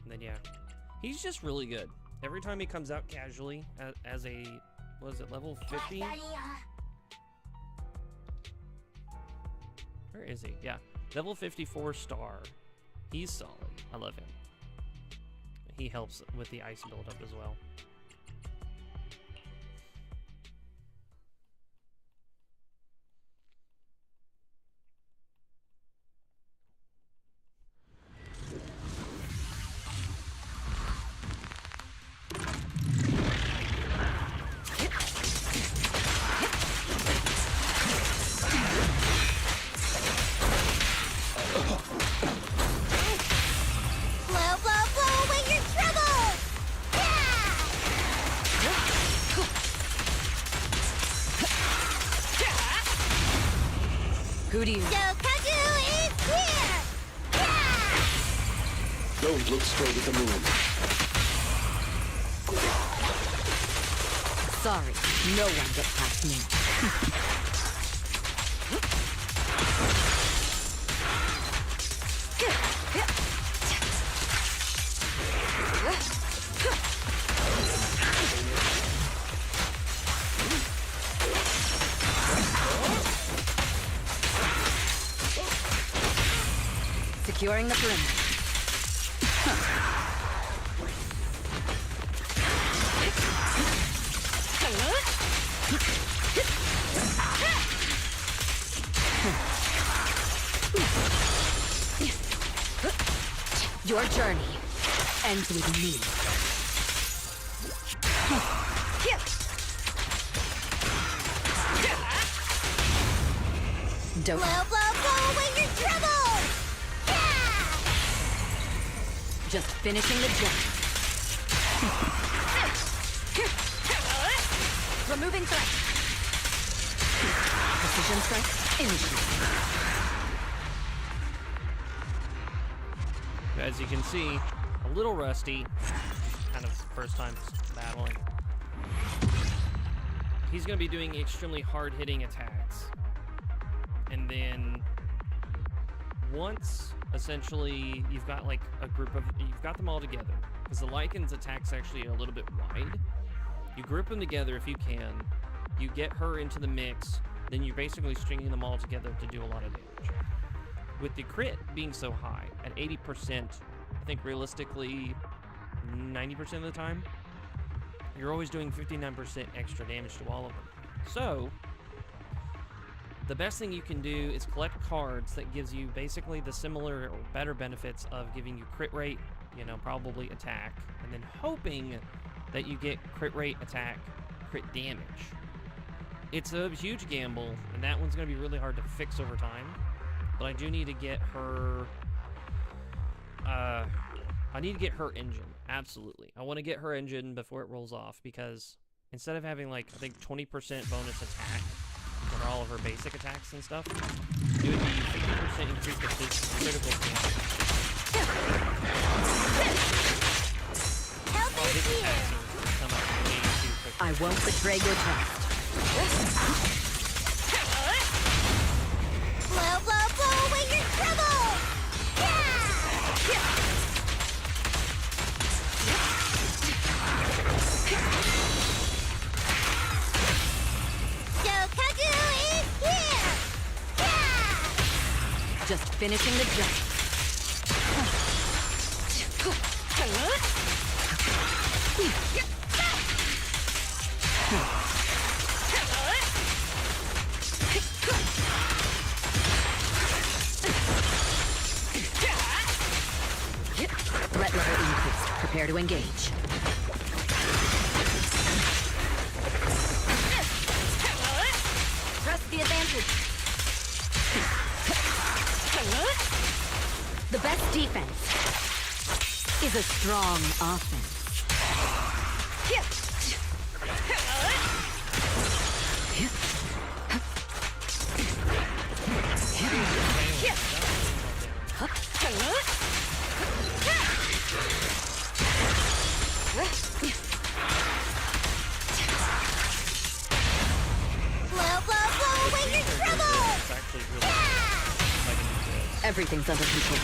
And then, yeah, he's just really good. Every time he comes out casually as a, what is it, level 50? Where is he? Yeah, level 54 star. He's solid. I love him. He helps with the ice buildup as well. Who do you... Kaiju is here! Yeah! Don't look straight at the moon. Sorry, no one gets past me. Securing the perimeter. Your journey ends with me. Don't. Blow, blow, blow away your trouble! Yeah! Just finishing the job. Removing threat. Precision strike. Initiate. As you can see, a little rusty. Kind of first time battling. He's going to be doing extremely hard-hitting attacks. And then once essentially you've got like a group of, you've got them all together, because the Lycan's attack's actually a little bit wide. You group them together if you can, you get her into the mix, then you're basically stringing them all together to do a lot of damage. With the crit being so high, at 80%, I think realistically 90% of the time, you're always doing 59% extra damage to all of them. So the best thing you can do is collect cards that gives you basically the similar or better benefits of giving you crit rate, you know, probably attack, and then hoping that you get crit rate, attack, crit damage. It's a huge gamble, and that one's going to be really hard to fix over time, but I do need to get her, I need to get her engine, absolutely. I want to get her engine before it rolls off, because instead of having like, I think 20% bonus attack, for all of her basic attacks and stuff, it would be 50% increase the critical damage. Help is here! Come out way too quickly. I won't betray your trust. Blow, blow, blow away your trouble! Yeah! Just finishing the job. Threat level increased. Prepare to engage. Press the advantage. The best defense is a strong offense. Blow, blow, blow away your trouble! It's actually really Everything's under control.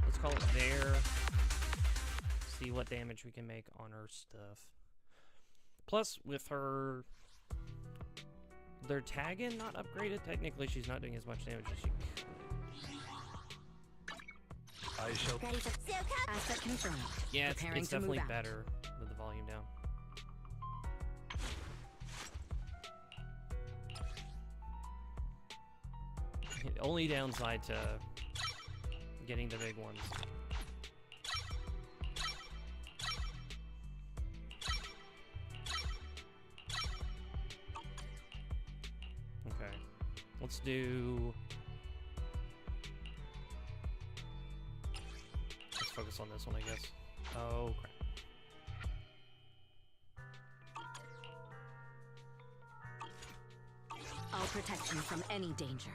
Let's call it there. See what damage we can make on her stuff. Plus, with her, their tagging not upgraded. Technically, she's not doing as much damage as she could. I shall. Ready for Asset confirmed. Yeah, it's Preparing to definitely move out. better with the volume down. Only downside to getting the big ones. Okay, let's do. Let's focus on this one, I guess. Oh crap. I'll protect you from any danger.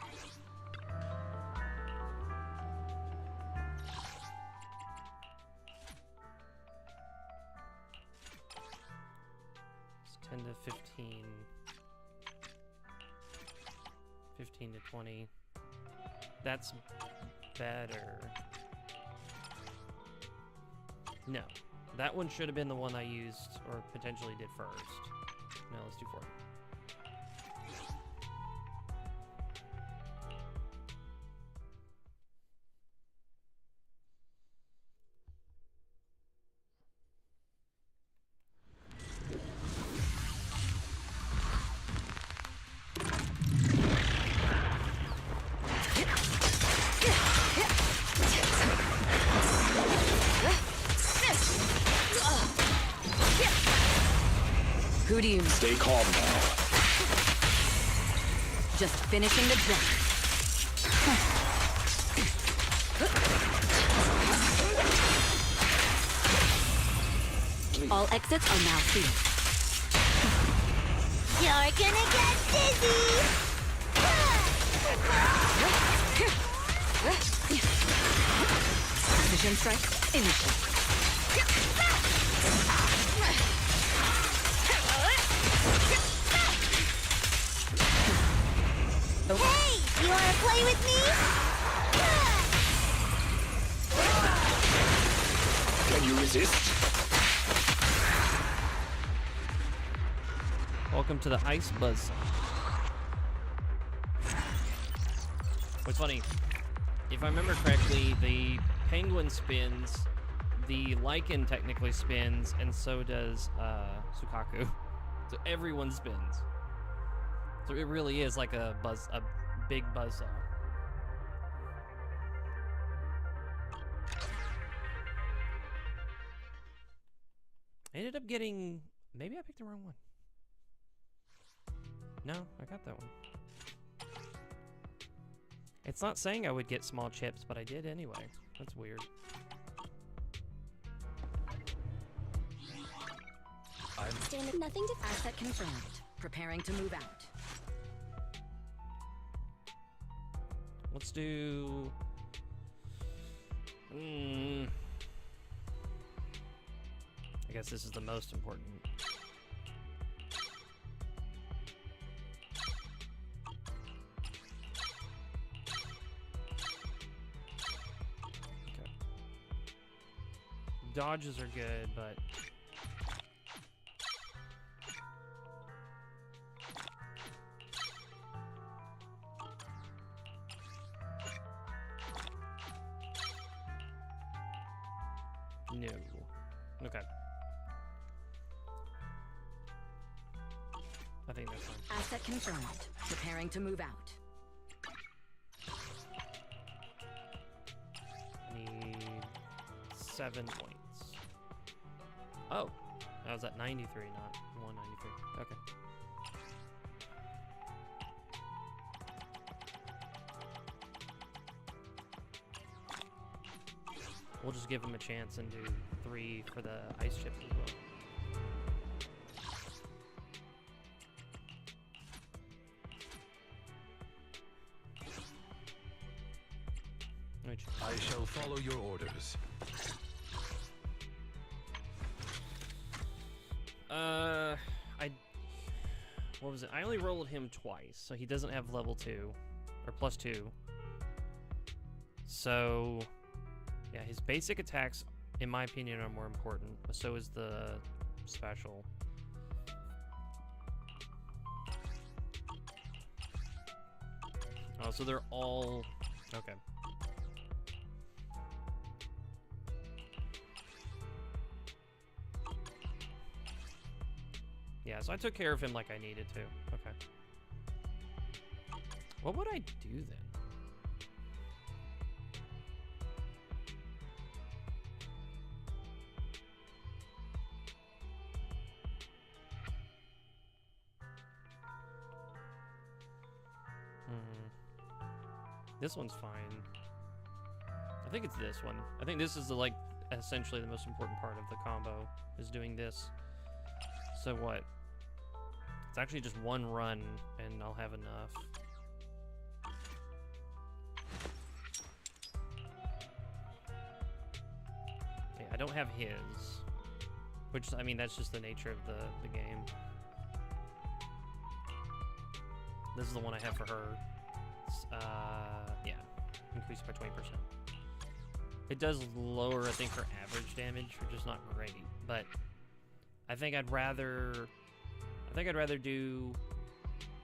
It's 10 to 15. 15 to 20. That's better. No. That one should have been the one I used, or potentially did first. No, let's do 40. Who do you... Stay calm now. Just finishing the job. All exits are now sealed. You're gonna get dizzy! Precision strike, initiate. Hey! You wanna play with me? Can you resist? Welcome to the Ice Buzz. What's funny, if I remember correctly, the penguin spins, the lichen technically spins, and so does Sukaku. So everyone spins. So it really is like a big buzzsaw. I ended up getting, maybe I picked the wrong one. No, I got that one. It's not saying I would get small chips, but I did anyway. That's weird. Stand nothing to Asset confirmed. Preparing to move out. Let's do... I guess this is the most important. Okay. Dodges are good, but... No. Okay. I think that's fine. Asset confirmed. Preparing to move out. I need 7 points. Oh, I was at 93, not 193. Okay. We'll just give him a chance and do 3 for the ice chips as well. I shall follow your orders. What was it? I only rolled him twice, so he doesn't have level 2 or +2. So yeah, his basic attacks, in my opinion, are more important, but so is the special. Oh, so they're all... Okay. Yeah, so I took care of him like I needed to. Okay. What would I do then? This one's fine. I think it's this one. I think this is the, like, essentially the most important part of the combo, is doing this. So what? It's actually just one run, and I'll have enough. Okay, I don't have his. Which, I mean, that's just the nature of the game. This is the one I have for her. Yeah, increased by 20%. It does lower, I think, her average damage, which is not great, but I think I'd rather do,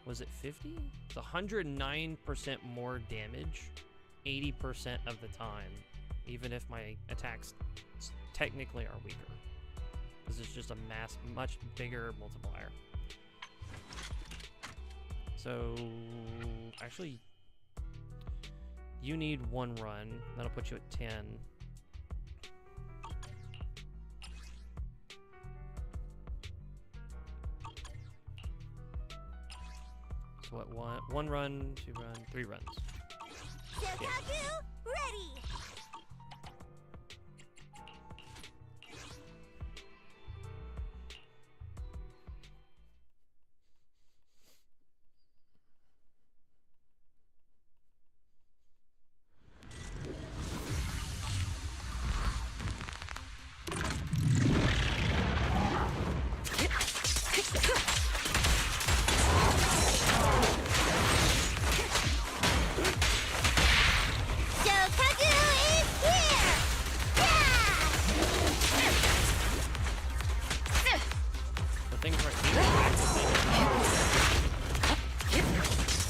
was it 50? It's 109% more damage 80% of the time, even if my attacks technically are weaker. This is just a much bigger multiplier. So, actually, you need 1 run. That'll put you at 10. what, one run, 2 run, 3 runs. Shokaku, ready! Shokaku is here! The thing's right here.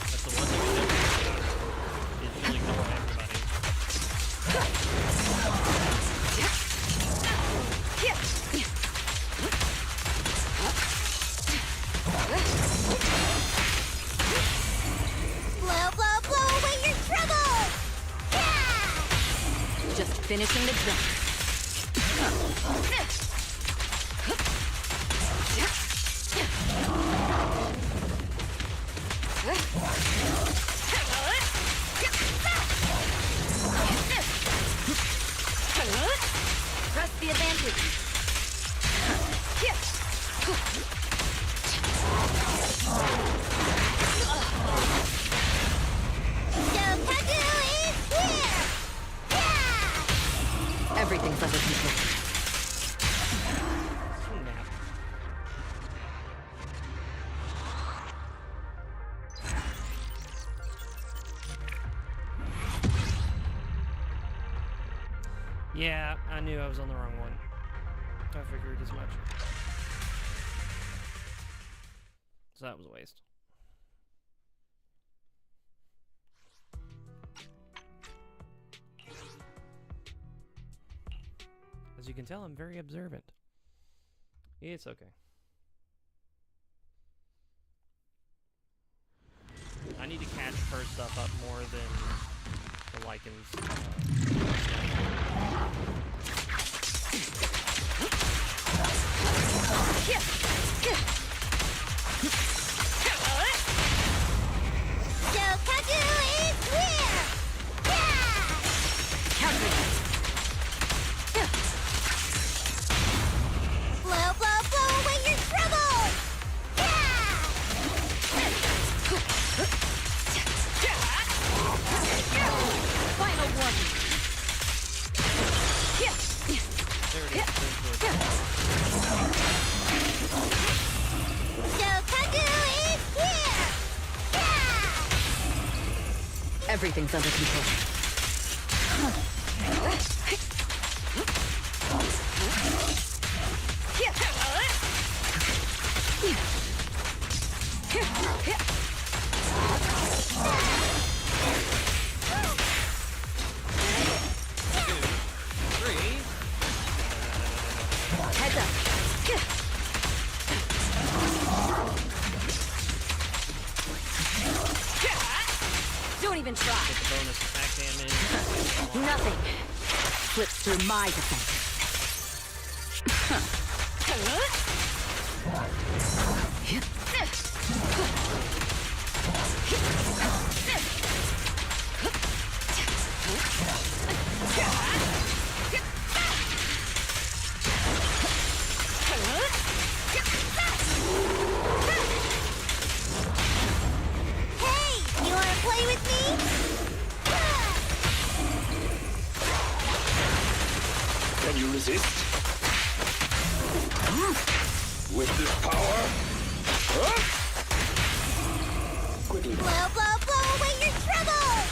That's the one thing we don't do. Is just ignore everybody. Blow, blow, blow away your troubles! Just finishing the jump. Press the advantage. Shokaku is here! Everything's under control. Snap. Yeah, I knew I was on the wrong one. I figured as much. So that was a waste. As you can tell, I'm very observant. It's okay. I need to catch her stuff up more than the lichens. Shokaku is here! Blow, blow, blow away your troubles! Final warning. There it is. Shokaku is here! Everything's under control. Heads up. Don't even try. Get the bonus attack damage. Nothing slips through my defense. Hey, you wanna play with me? Can you resist? With this power? Quickly. Blow, blow, blow away your troubles!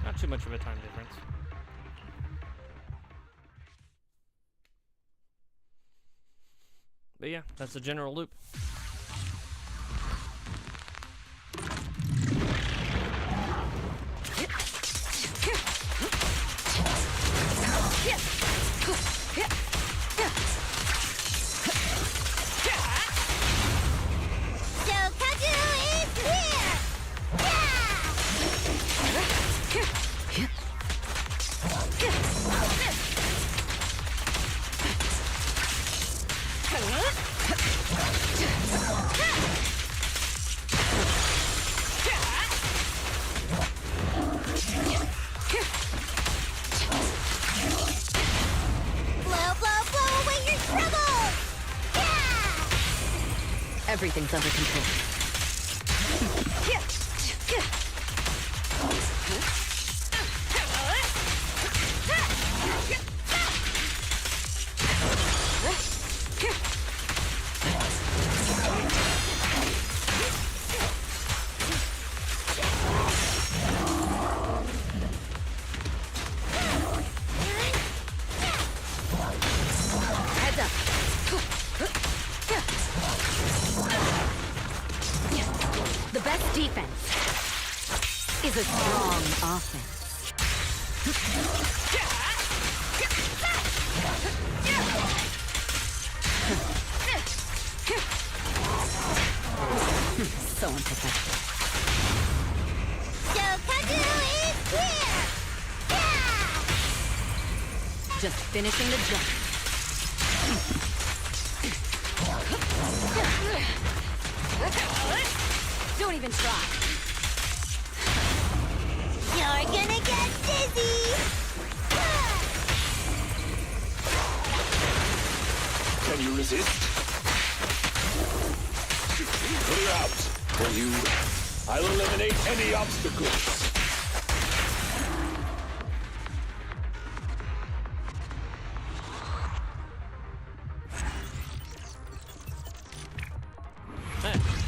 Not too much of a time difference. But yeah, that's the general loop. Shokaku Blow, blow, blow away your troubles! Yeah! Everything's under control. Heads up. The best defense is a strong offense. So unprofessional. So Kazu is here! Yeah! Just finishing the job. Don't even try. You're gonna get dizzy! Can you resist? Clear out. For you, I'll eliminate any obstacles.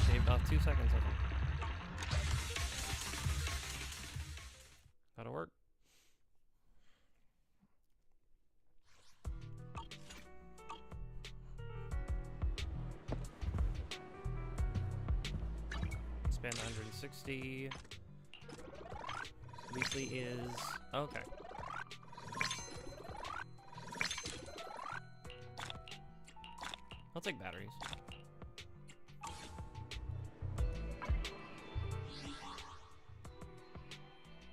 Saved off 2 seconds, I think. That'll work. Spend 160. Weekly is okay. I'll take batteries.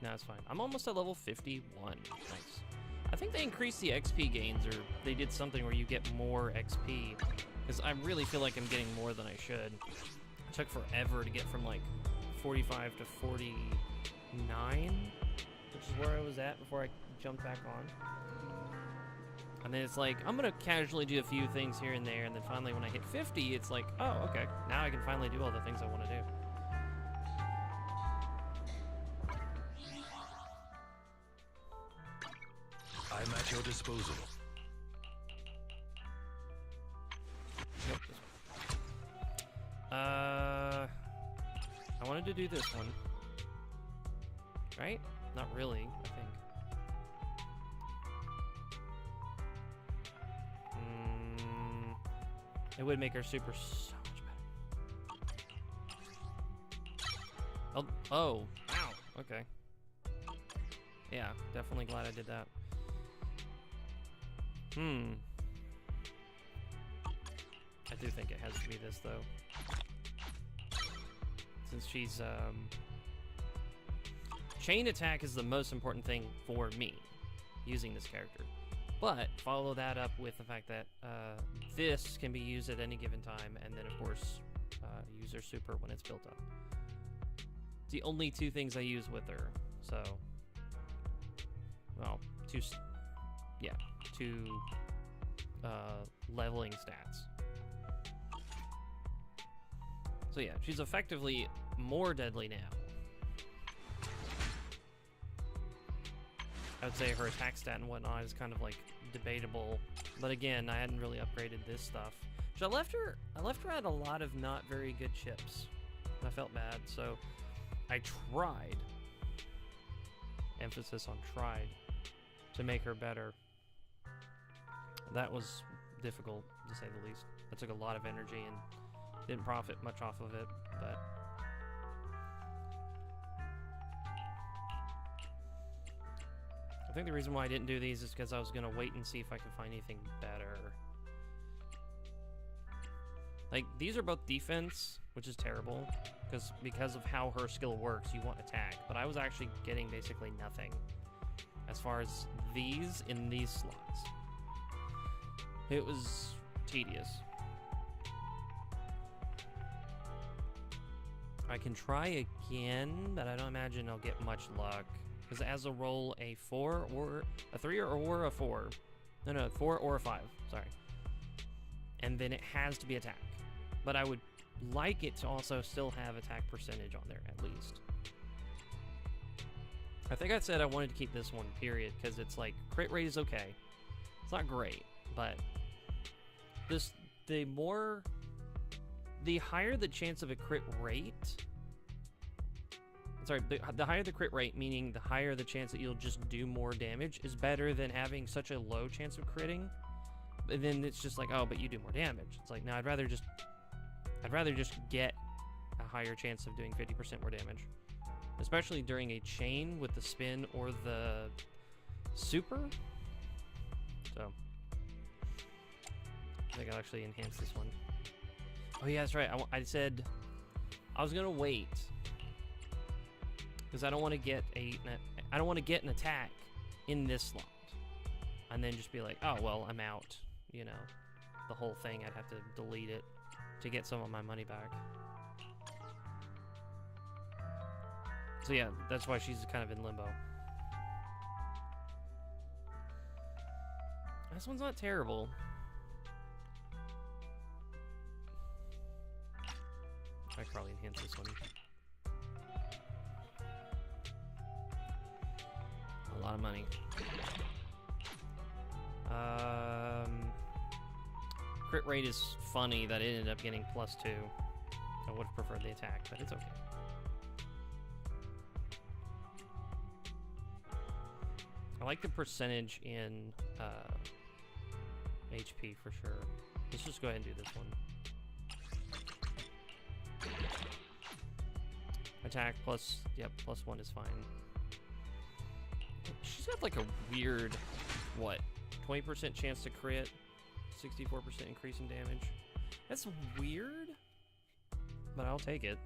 No, it's fine. I'm almost at level 51. Nice. I think they increased the XP gains, or they did something where you get more XP. Because I really feel like I'm getting more than I should. It took forever to get from like 45 to 49, which is where I was at before I jumped back on. And then it's like, I'm gonna casually do a few things here and there, and then finally when I hit 50, it's like, oh, okay, now I can finally do all the things I want to do. I'm at your disposal. Nope, this one. I wanted to do this one. Right? Not really, I think. It would make our super so much better. Oh, wow, okay. Yeah, definitely glad I did that. I do think it has to be this, though. Since she's, chain attack is the most important thing for me, using this character. But, follow that up with the fact that, this can be used at any given time, and then, of course, use her super when it's built up. It's the only two things I use with her, so... Well, two leveling stats. So yeah, she's effectively more deadly now. I would say her attack stat and whatnot is kind of like debatable, but again, I hadn't really upgraded this stuff. So I left her at a lot of not very good chips. I felt bad, so I tried, emphasis on tried, to make her better. That was difficult, to say the least. That took a lot of energy and didn't profit much off of it, but... I think the reason why I didn't do these is because I was going to wait and see if I could find anything better. Like, these are both defense, which is terrible, because of how her skill works, you want attack. But I was actually getting basically nothing as far as these in these slots. It was tedious. I can try again, but I don't imagine I'll get much luck. Because it has to roll a 4 or a 3 or a 4. No, 4 or a 5. Sorry. And then it has to be attack. But I would like it to also still have attack percentage on there, at least. I think I said I wanted to keep this one, period, because it's like, crit rate is okay. It's not great, but the higher the chance of a crit rate, sorry, the higher the crit rate, meaning the higher the chance that you'll just do more damage, is better than having such a low chance of critting. And then it's just like, oh, but you do more damage. It's like, no, I'd rather just get a higher chance of doing 50% more damage. Especially during a chain with the spin or the super. So, I think I'll actually enhance this one. Oh yeah, that's right. I said I was gonna wait because I don't want to get an attack in this slot, and then just be like, oh well, I'm out. You know, the whole thing. I'd have to delete it to get some of my money back. So yeah, that's why she's kind of in limbo. This one's not terrible. I could probably enhance this one. A lot of money. Crit rate is funny that it ended up getting +2. I would have preferred the attack, but it's okay. I like the percentage in HP for sure. Let's just go ahead and do this one. Attack plus, yep, +1 is fine. She's got like a weird, what, 20% chance to crit, 64% increase in damage. That's weird, but I'll take it.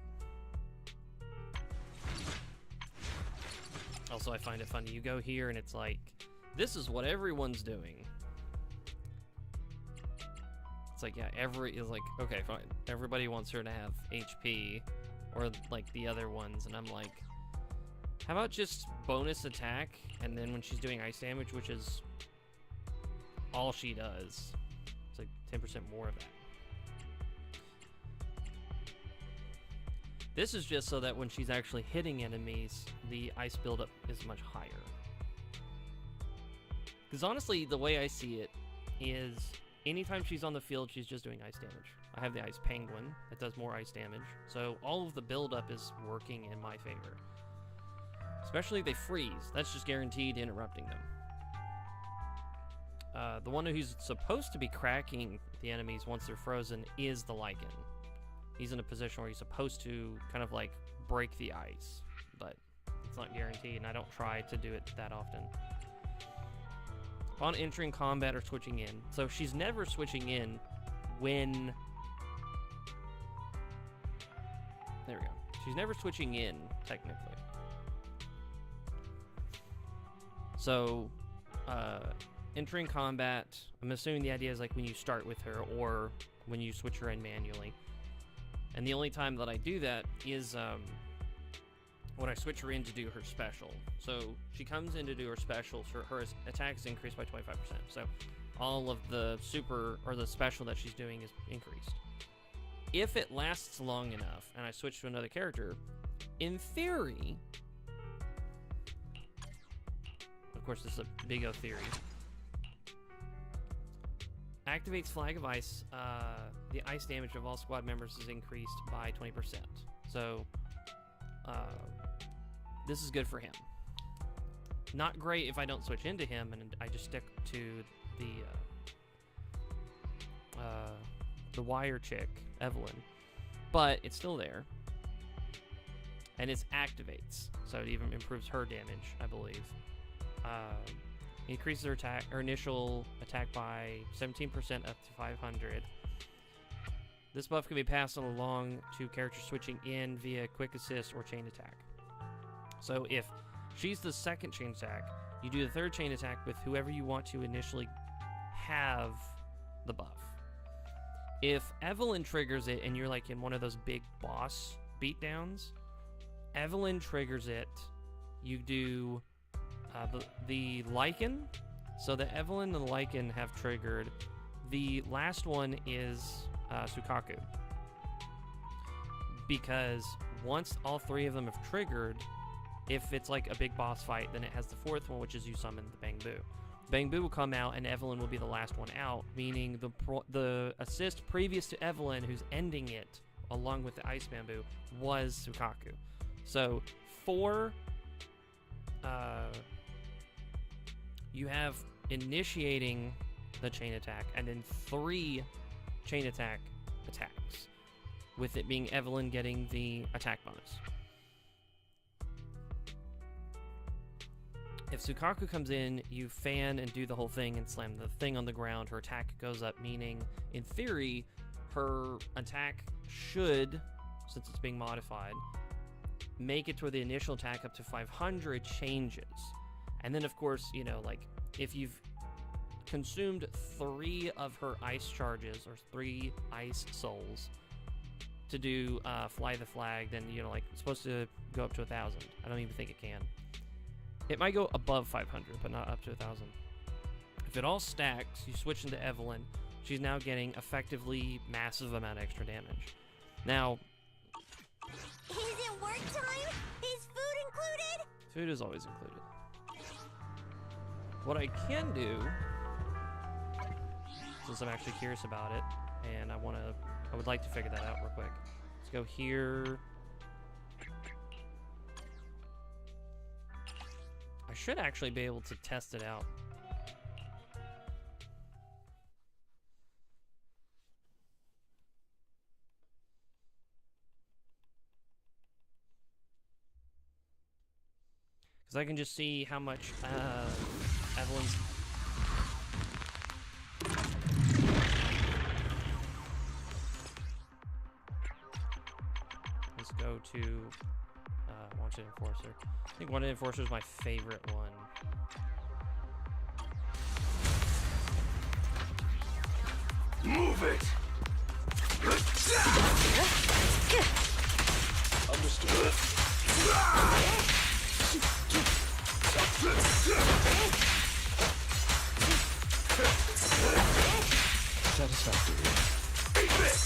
Also, I find it funny. You go here and it's like, this is what everyone's doing. It's like, yeah, it's like, okay, fine. Everybody wants her to have HP, or like the other ones, and I'm like, how about just bonus attack, and then when she's doing ice damage, which is all she does, it's like 10% more of that. This is just so that when she's actually hitting enemies, the ice buildup is much higher. Because honestly, the way I see it is, anytime she's on the field, she's just doing ice damage. I have the ice penguin that does more ice damage, so all of the buildup is working in my favor. Especially if they freeze, that's just guaranteed interrupting them. The one who's supposed to be cracking the enemies once they're frozen is the Lycan. He's in a position where he's supposed to kind of like break the ice, but it's not guaranteed, and I don't try to do it that often. Upon entering combat or switching in. So she's never switching in when... There we go. She's never switching in, technically. So, entering combat, I'm assuming the idea is like when you start with her or when you switch her in manually. And the only time that I do that is when I switch her in to do her special. So she comes in to do her special, so her attack is increased by 25%. So all of the super or the special that she's doing is increased. If it lasts long enough and I switch to another character, in theory, of course this is a big O theory, activates Flag of Ice, the ice damage of all squad members is increased by 20%. So, this is good for him. Not great if I don't switch into him and I just stick to the wire chick, Evelyn. But it's still there. And it activates, so it even improves her damage, I believe. Increases her attack, or initial attack by 17% up to 500. This buff can be passed along to characters switching in via quick assist or chain attack. So if she's the second chain attack, you do the third chain attack with whoever you want to initially have the buff. If Evelyn triggers it and you're like in one of those big boss beatdowns. Evelyn triggers it. You do the Lycan. So the Evelyn and the Lycan have triggered. The last one is Sukaku. Because once all three of them have triggered, if it's like a big boss fight, then it has the fourth one, which is you summon the Bang Boo. Bang Boo will come out, and Evelyn will be the last one out, meaning the assist previous to Evelyn, who's ending it, along with the Ice Bamboo, was Sukaku. So, 4, you have initiating the chain attack, and then 3 chain attack attacks, with it being Evelyn getting the attack bonus. If Sukaku comes in, you fan and do the whole thing and slam the thing on the ground, her attack goes up, meaning, in theory, her attack should, since it's being modified, make it to where the initial attack up to 500 changes. And then, of course, you know, like, if you've consumed 3 of her ice charges, or 3 ice souls, to do Fly the Flag, then, you know, like, it's supposed to go up to 1,000. I don't even think it can. It might go above 500, but not up to 1,000. If it all stacks, you switch into Evelyn. She's now getting effectively massive amount of extra damage. Now, Is it work time? Is food included? food is always included. What I can do, since I'm actually curious about it, and I would like to figure that out real quick. Let's go here. I should actually be able to test it out. Because I can just see how much Evelyn's... Let's go to Wanted Enforcer. I think Wanted Enforcer is my favorite one. Move it! Understood. Satisfactory. Eat this!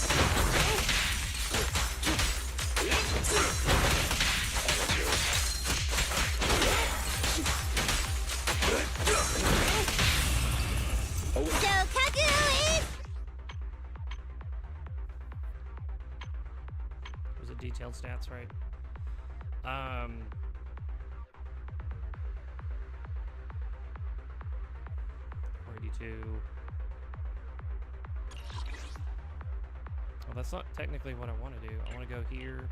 Sukaku is... Was it detailed stats, right? 42. Well, that's not technically what I want to do. I want to go here.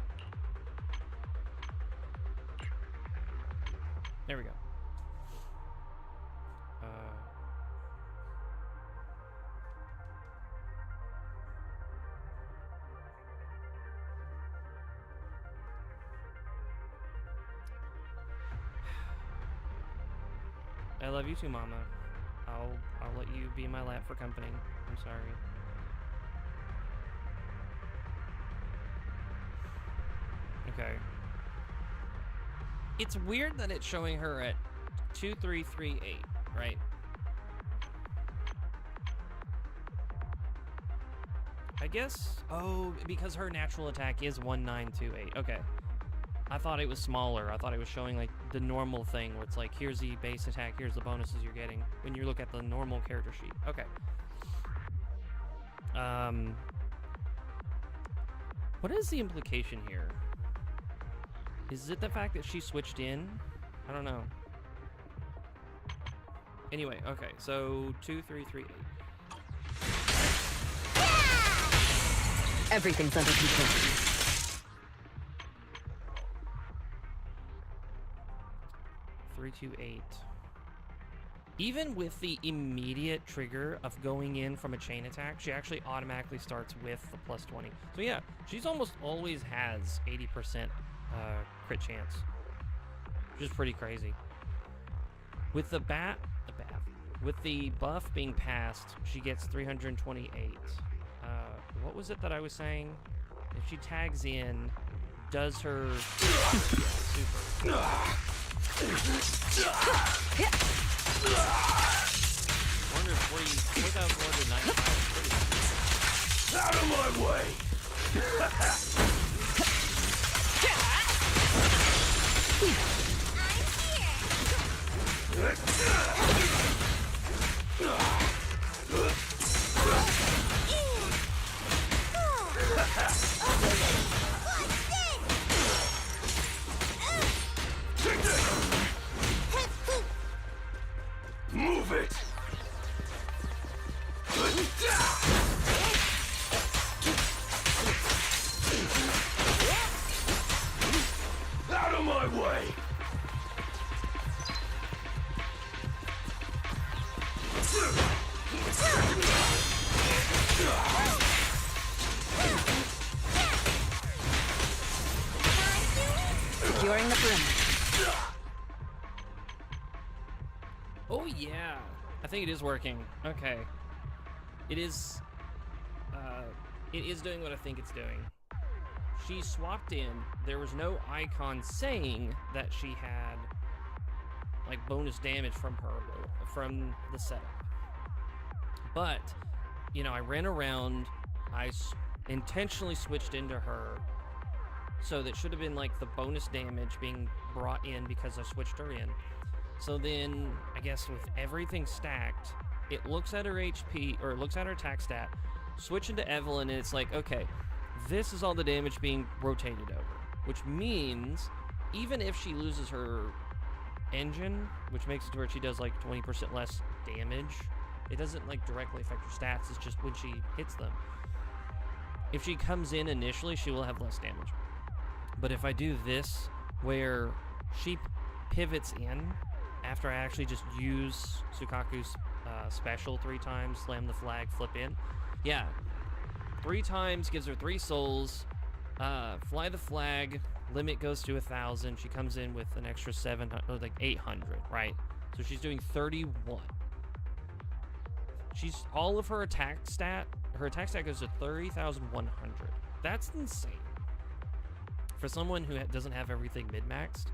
There we go. I love you too, Mama. I'll let you be in my lap for company. I'm sorry. Okay. It's weird that it's showing her at 2338, right? I guess. Oh, because her natural attack is 1928. Okay. I thought it was smaller. I thought it was showing like the normal thing where it's like, here's the base attack, here's the bonuses you're getting when you look at the normal character sheet. Okay. What is the implication here? Is it the fact that she switched in? I don't know. Anyway, okay, so 2338. Everything's under control. 328. Even with the immediate trigger of going in from a chain attack, she actually automatically starts with the plus 20. So yeah, she's almost always has 80% crit chance, which is pretty crazy. With the with the buff being passed, she gets 328. What was it that I was saying? If she tags in, does her super. Wonder 4,495 is pretty. Out of my way! Move it! Out of my way! Securing the perimeter. Oh yeah, I think it is working. Okay, it is doing what I think it's doing. She swapped in. There was no icon saying that she had like bonus damage from the setup. But you know, I ran around. I intentionally switched into her, so that should have been like the bonus damage being brought in because I switched her in. So then, I guess with everything stacked, it looks at her HP, or it looks at her attack stat, switch into Evelyn, and it's like, okay, this is all the damage being rotated over. Which means, even if she loses her engine, which makes it to where she does like 20% less damage, it doesn't like directly affect her stats, it's just when she hits them. If she comes in initially, she will have less damage. But if I do this, where she pivots in, after I actually just use Sukaku's special 3 times, slam the flag, flip in. Yeah, 3 times gives her 3 souls. Fly the flag, limit goes to 1,000. She comes in with an extra 700, or like 800, right? So she's doing 31. She's all of her attack stat. Her attack stat goes to 30,100. That's insane for someone who doesn't have everything mid-maxed.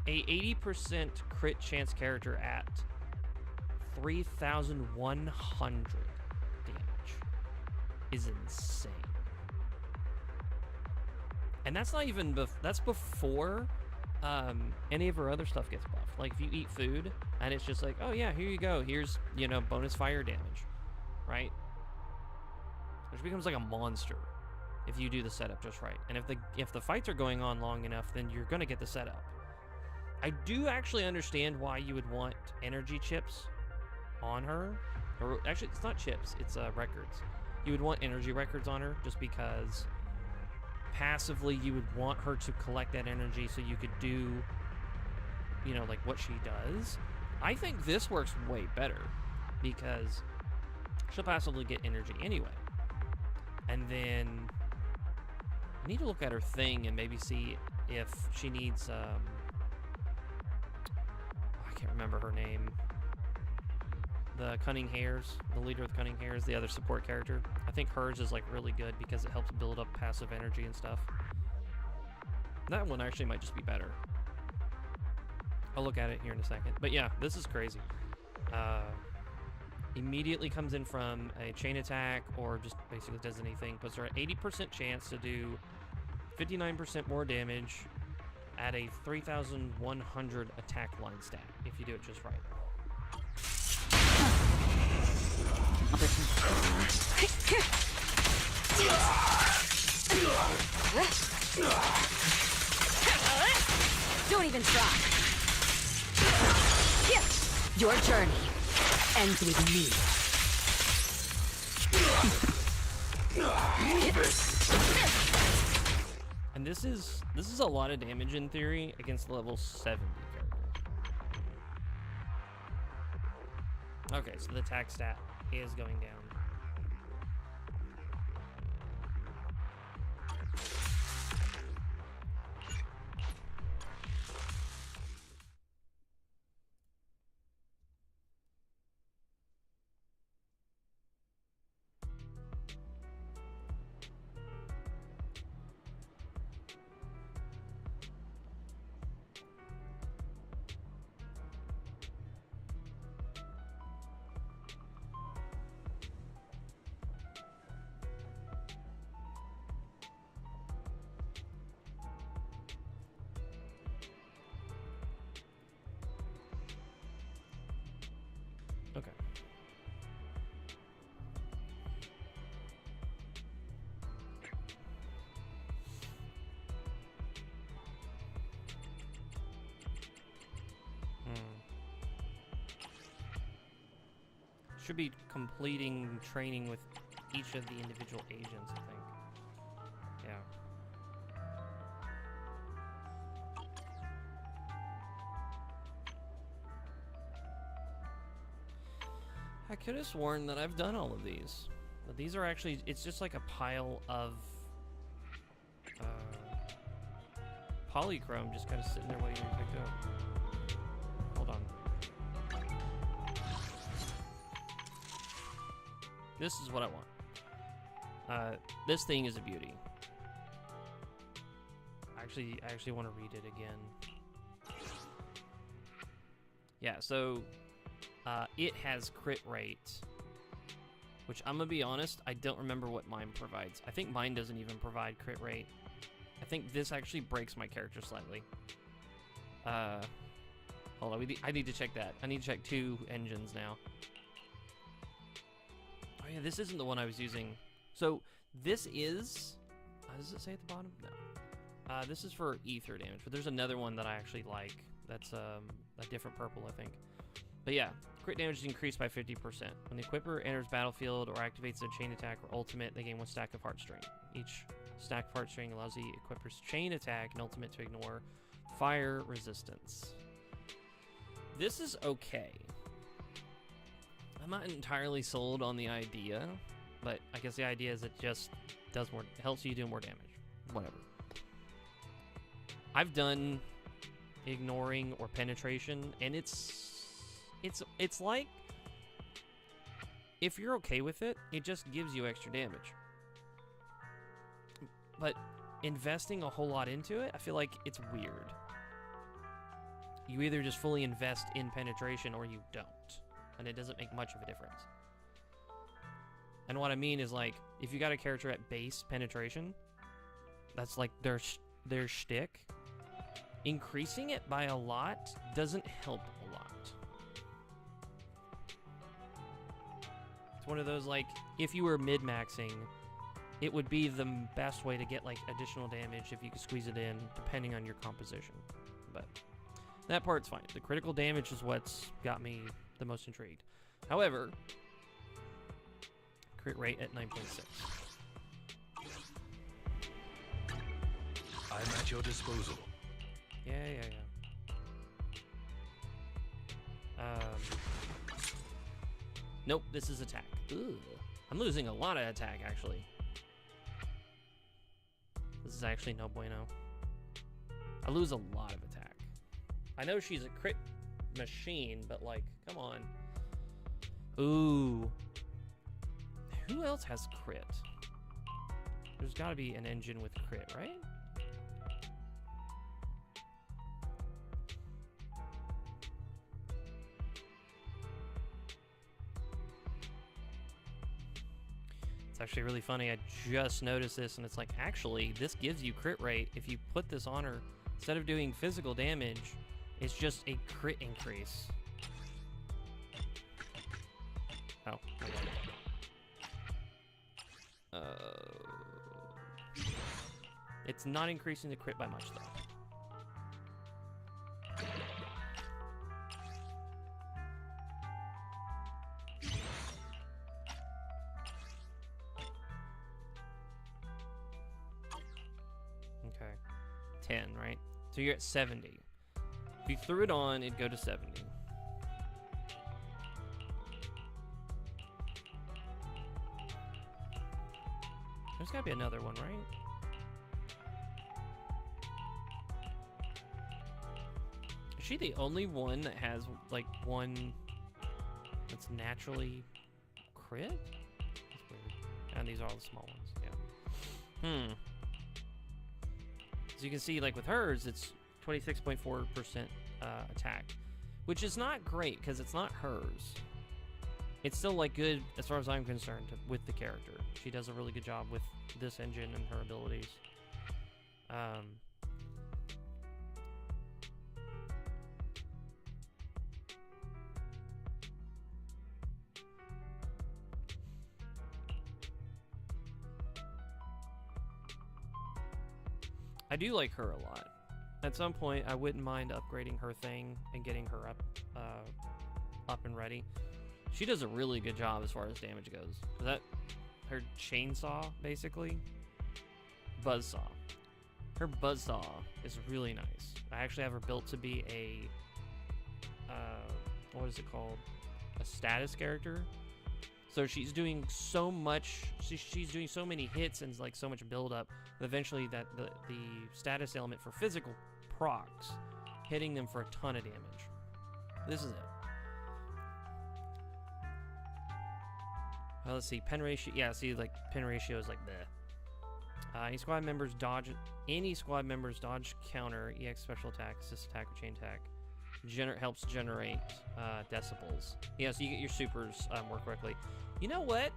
A 80% crit chance character at 3,100 damage is insane. And that's not even that's before any of her other stuff gets buffed. Like if you eat food and it's just like, oh yeah, here you go, here's, you know, bonus fire damage, right? Which becomes like a monster if you do the setup just right. And if the fights are going on long enough, then you're gonna get the setup. I do actually understand why you would want energy chips on her. Or actually, it's not chips, it's records. You would want energy records on her just because passively you would want her to collect that energy so you could do, you know, like what she does. I think this works way better because she'll passively get energy anyway. And then I need to look at her thing and maybe see if she needs I can't remember her name. The Cunning Hares, the leader of the Cunning Hares, the other support character. I think hers is like really good because it helps build up passive energy and stuff. That one actually might just be better. I'll look at it here in a second. But yeah, this is crazy. Immediately comes in from a chain attack or just basically does anything. Puts her at 80% chance to do 59% more damage at a 3,100 attack line stat if you do it just right. Don't even try. Your journey ends with me. And this is a lot of damage in theory against level 70 character. Okay, so the attack stat is going down. Should be completing training with each of the individual agents, I think. Yeah. I could have sworn that I've done all of these. But these are actually, it's just like a pile of polychrome just kind of sitting there waiting to be picked up. Hold on. This is what I want. This thing is a beauty. I actually want to read it again. Yeah, so it has crit rate, which I'm gonna be honest, I don't remember what mine provides. I think mine doesn't even provide crit rate. I think this actually breaks my character slightly. Hold on, I need to check that. I need to check 2 engines now. Oh yeah, this isn't the one I was using. So this is, does it say at the bottom? No. This is for ether damage, but there's another one that I actually like. That's a different purple, I think. But yeah, crit damage is increased by 50%. When the equipper enters battlefield or activates a chain attack or ultimate, they gain 1 stack of heartstring. Each stack of heartstring allows the equipper's chain attack and ultimate to ignore fire resistance. This is okay. I'm not entirely sold on the idea, but I guess the idea is it just does more, helps you do more damage. Whatever. I've done ignoring or penetration, and it's like, if you're okay with it, it just gives you extra damage. But investing a whole lot into it, I feel like it's weird. You either just fully invest in penetration or you don't, and it doesn't make much of a difference. And what I mean is, like, if you got a character at base penetration, that's like their shtick, increasing it by a lot doesn't help a lot. It's one of those, like, if you were mid-maxing, it would be the best way to get, like, additional damage if you could squeeze it in, depending on your composition. But that part's fine. The critical damage is what's got me the most intrigued. However, crit rate at 9.6. I'm at your disposal. Yeah. Nope, this is attack. Ugh. I'm losing a lot of attack, actually. This is actually no bueno. I lose a lot of attack. I know she's a crit machine, but, like, come on. Ooh. Who else has crit? There's got to be an engine with crit, right? It's actually really funny. I just noticed this, and it's like, actually, this gives you crit rate. If you put this on her, instead of doing physical damage, it's just a crit increase. Oh, it's not increasing the crit by much, though. Okay. 10, right? So you're at 70. If you threw it on, it'd go to 70. There's gotta be another one, right? Is she the only one that has, like, one that's naturally crit? That's weird. And these are all the small ones, yeah. As you can see, like, with hers, it's 26.4% attack, which is not great because it's not hers. It's still, like, good as far as I'm concerned with the character. She does a really good job with this engine and her abilities. I do like her a lot. At some point, I wouldn't mind upgrading her thing and getting her up and ready. She does a really good job as far as damage goes. Is that her chainsaw, basically? Buzzsaw. Her buzzsaw is really nice. I actually have her built to be a, what is it called? A status character. So she's doing so much, she's doing so many hits and like so much build up, that eventually that the status element for physical procs, hitting them for a ton of damage. This is it. Let's see, pen ratio. Yeah, see, like pen ratio is like bleh. Any squad members dodge counter, EX special attack, assist attack, or chain attack. Helps generate decibels. Yeah, so you get your supers more quickly. You know what?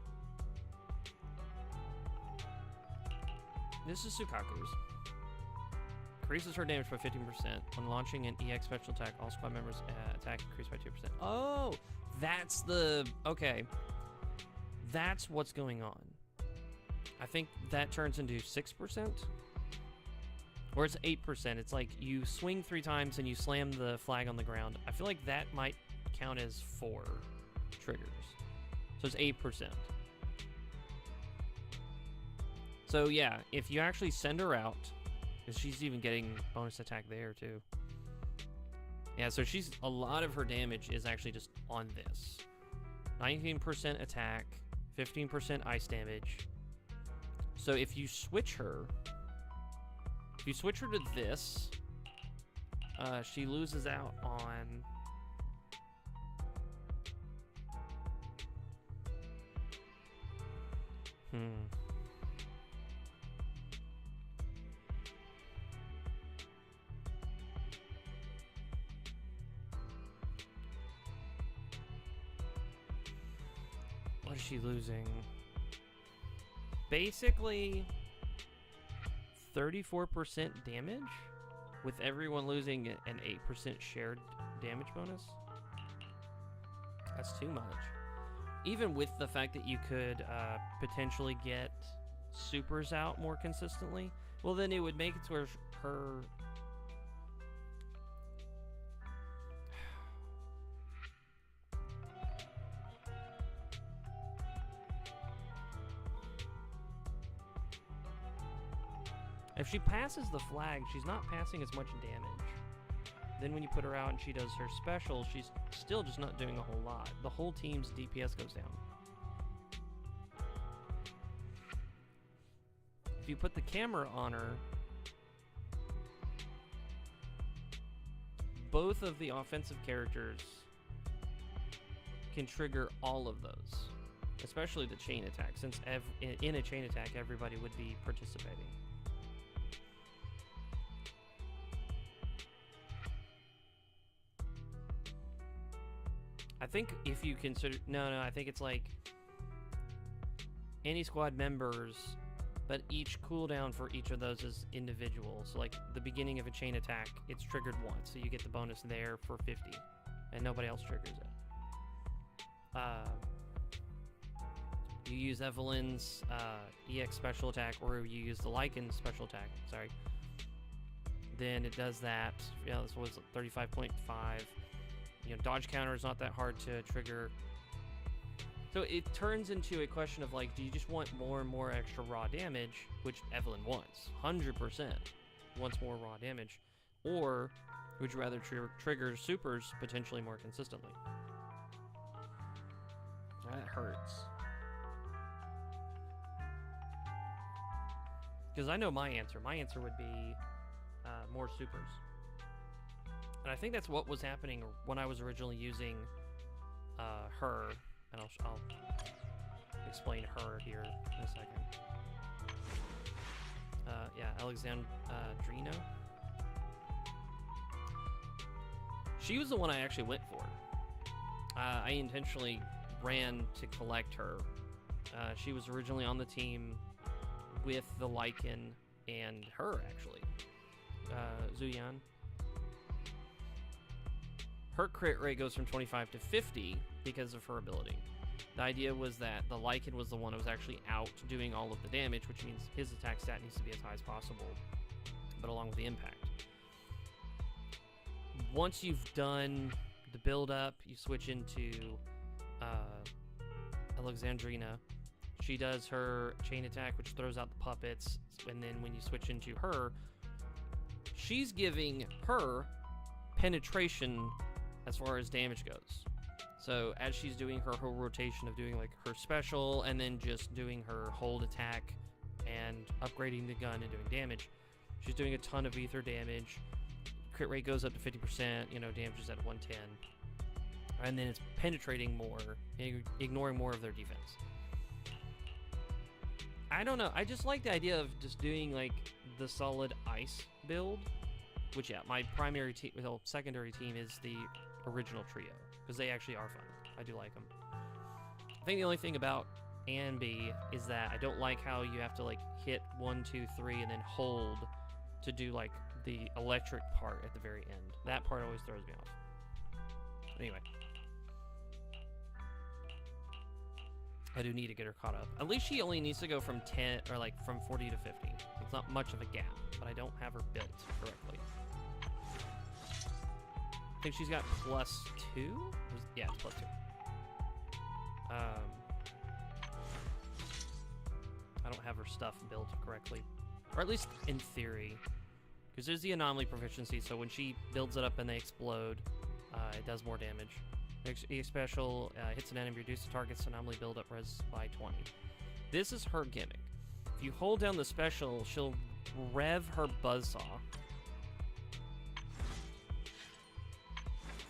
This is Sukaku's. Increases her damage by 15%. When launching an EX special attack, all squad members attack increase by 2%. Oh, that's the... Okay. That's what's going on. I think that turns into 6%. Or it's 8%. It's like you swing 3 times and you slam the flag on the ground. I feel like that might count as 4 triggers. So it's 8%. So yeah, if you actually send her out, because she's even getting bonus attack there too. Yeah, so she's, a lot of her damage is actually just on this. 19% attack, 15% ice damage. So if you switch her to this, she loses out on... What is she losing? Basically 34% damage, with everyone losing an 8% shared damage bonus. That's too much. Even with the fact that you could potentially get supers out more consistently, well then it would make it to where her... If she passes the flag, she's not passing as much damage. Then when you put her out and she does her special, she's still just not doing a whole lot. The whole team's DPS goes down. If you put the camera on her, both of the offensive characters can trigger all of those, especially the chain attack, since in a chain attack, everybody would be participating. I think if you consider... No, I think it's like any squad members, but each cooldown for each of those is individual. So like the beginning of a chain attack, it's triggered once, so you get the bonus there for 50, and nobody else triggers it. You use Evelyn's EX special attack, or you use the Lycan's special attack, sorry. Then it does that. Yeah, this was 35.5. You know, dodge counter is not that hard to trigger. So it turns into a question of like, do you just want more and more extra raw damage, which Evelyn wants, 100% wants more raw damage, or would you rather trigger supers potentially more consistently? That hurts. Because I know my answer. My answer would be more supers. And I think that's what was happening when I was originally using her. And I'll explain her here in a second. Yeah, Alexandrino. She was the one I actually went for. I intentionally ran to collect her. She was originally on the team with the Lycan and her, actually. Zuyan. Her crit rate goes from 25 to 50 because of her ability. The idea was that the Lycan was the one who was actually out doing all of the damage, which means his attack stat needs to be as high as possible, but along with the impact. Once you've done the build up, you switch into Alexandrina. She does her chain attack, which throws out the puppets, and then when you switch into her, she's giving her penetration as far as damage goes. So as she's doing her whole rotation of doing like her special and then just doing her hold attack and upgrading the gun and doing damage, she's doing a ton of ether damage. Crit rate goes up to 50%, you know, damage is at 110. And then it's penetrating more, ignoring more of their defense. I don't know, I just like the idea of just doing like the solid ice build, which yeah, my primary team, well, secondary team is the original trio, because they actually are fun. I do like them. I think the only thing about Anby is that I don't like how you have to like hit 1, 2, 3 and then hold to do like the electric part at the very end. That part always throws me off. Anyway. I do need to get her caught up. At least she only needs to go from 10, or like from 40 to 50. It's not much of a gap, but I don't have her built correctly. I think she's got +2? Yeah, it's +2. I don't have her stuff built correctly. Or at least in theory. Because there's the anomaly proficiency, so when she builds it up and they explode, it does more damage. EX special hits an enemy, reduces the target's anomaly build-up res by 20. This is her gimmick. If you hold down the special, she'll rev her buzzsaw.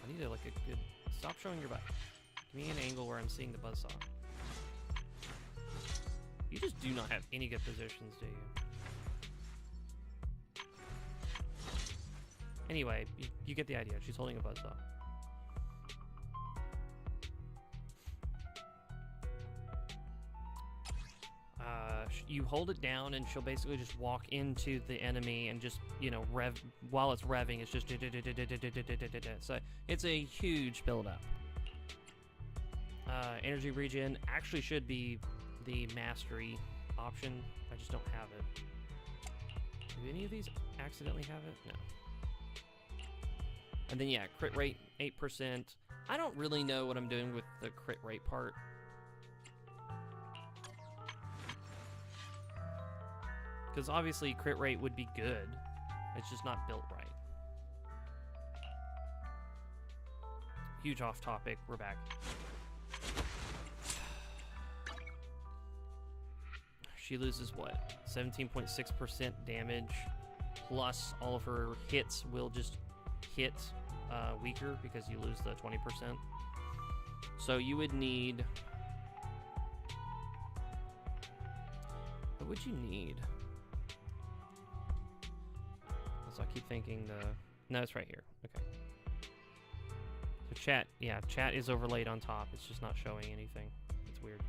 I need to like a good... Stop showing your butt. Give me an angle where I'm seeing the buzzsaw. You just do not have any good positions, do you? Anyway, you get the idea. She's holding a buzzsaw. You hold it down and she'll basically just walk into the enemy and just, you know, rev while it's revving. It's just so it's a huge build up. Energy regen actually should be the mastery option. I just don't have it. Do any of these accidentally have it? No. And then yeah, crit rate 8%. I don't really know what I'm doing with the crit rate part. Because obviously crit rate would be good. It's just not built right. Huge off topic. We're back. She loses what? 17.6% damage. Plus all of her hits will just hit weaker because you lose the 20%. So you would need... What would you need? So I keep thinking the... No, it's right here. Okay. So chat, yeah, chat is overlaid on top. It's just not showing anything. It's weird.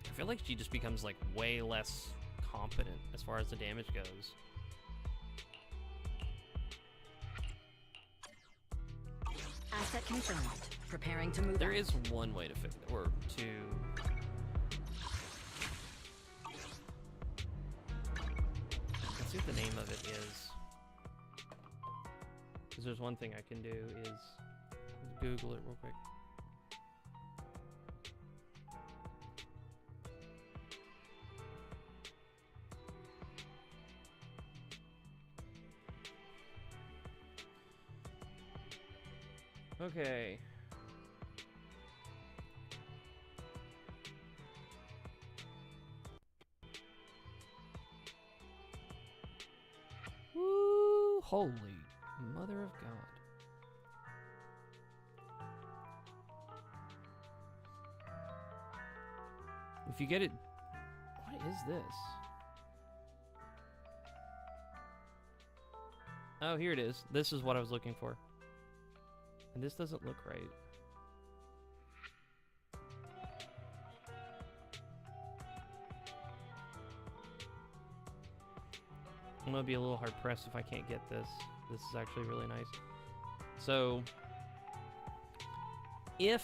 I feel like she just becomes like way less competent as far as the damage goes. Asset confirmed. Preparing to move. There on. is one way to fix it, or to... Let's see what the name of it is. Because there's one thing I can do is Google it real quick. Okay. Woo! Holy mother of God. If you get it... What is this? Oh, here it is. This is what I was looking for. And this doesn't look right. I'm gonna be a little hard pressed if I can't get this. This is actually really nice. So, if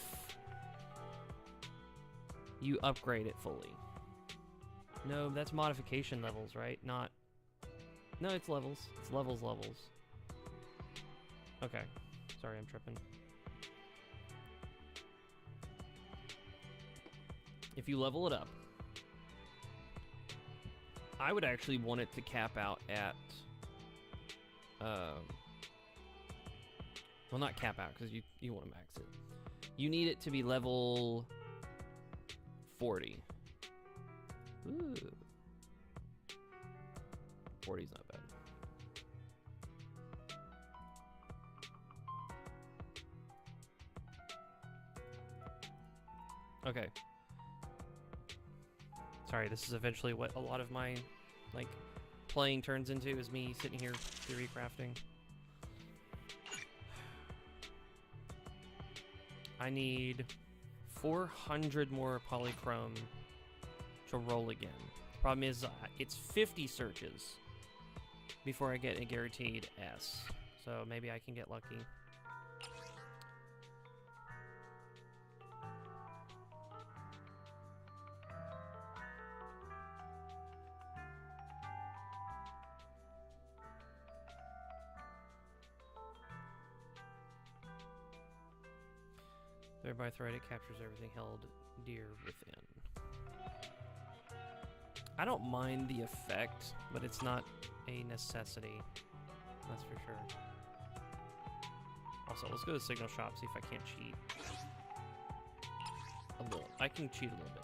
you upgrade it fully. No, that's modification levels, right? Not... No, it's levels. It's levels. Okay. Sorry, I'm tripping. If you level it up, I would actually want it to cap out at, well, not cap out, because you want to max it. You need it to be level 40. Ooh. 40's not bad. Okay. Sorry, this is eventually what a lot of my, like, playing turns into, is me sitting here theory crafting. I need 400 more polychrome to roll again. Problem is, it's 50 searches before I get a guaranteed S. So maybe I can get lucky. Thereby thread, it captures everything held dear within. I don't mind the effect, but it's not a necessity. That's for sure. Also, let's go to the signal shop, see if I can't cheat. A little. I can cheat a little bit, yeah.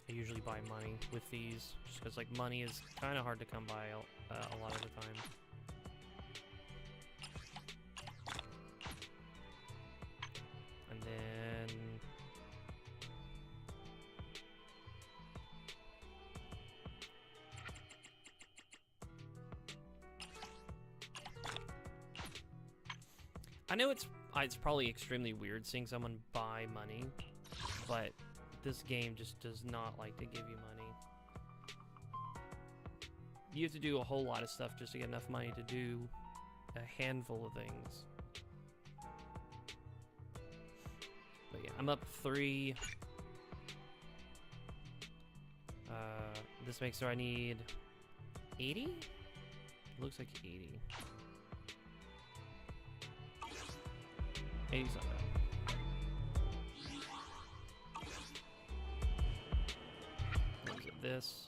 I usually buy money with these, just because, like, money is kind of hard to come by a lot of the time. And then... I know it's probably extremely weird seeing someone buy money, but this game just does not like to give you money. You have to do a whole lot of stuff just to get enough money to do a handful of things. But yeah, I'm up 3. This makes so I need 80? Looks like 80. 80's not bad. What is it? This.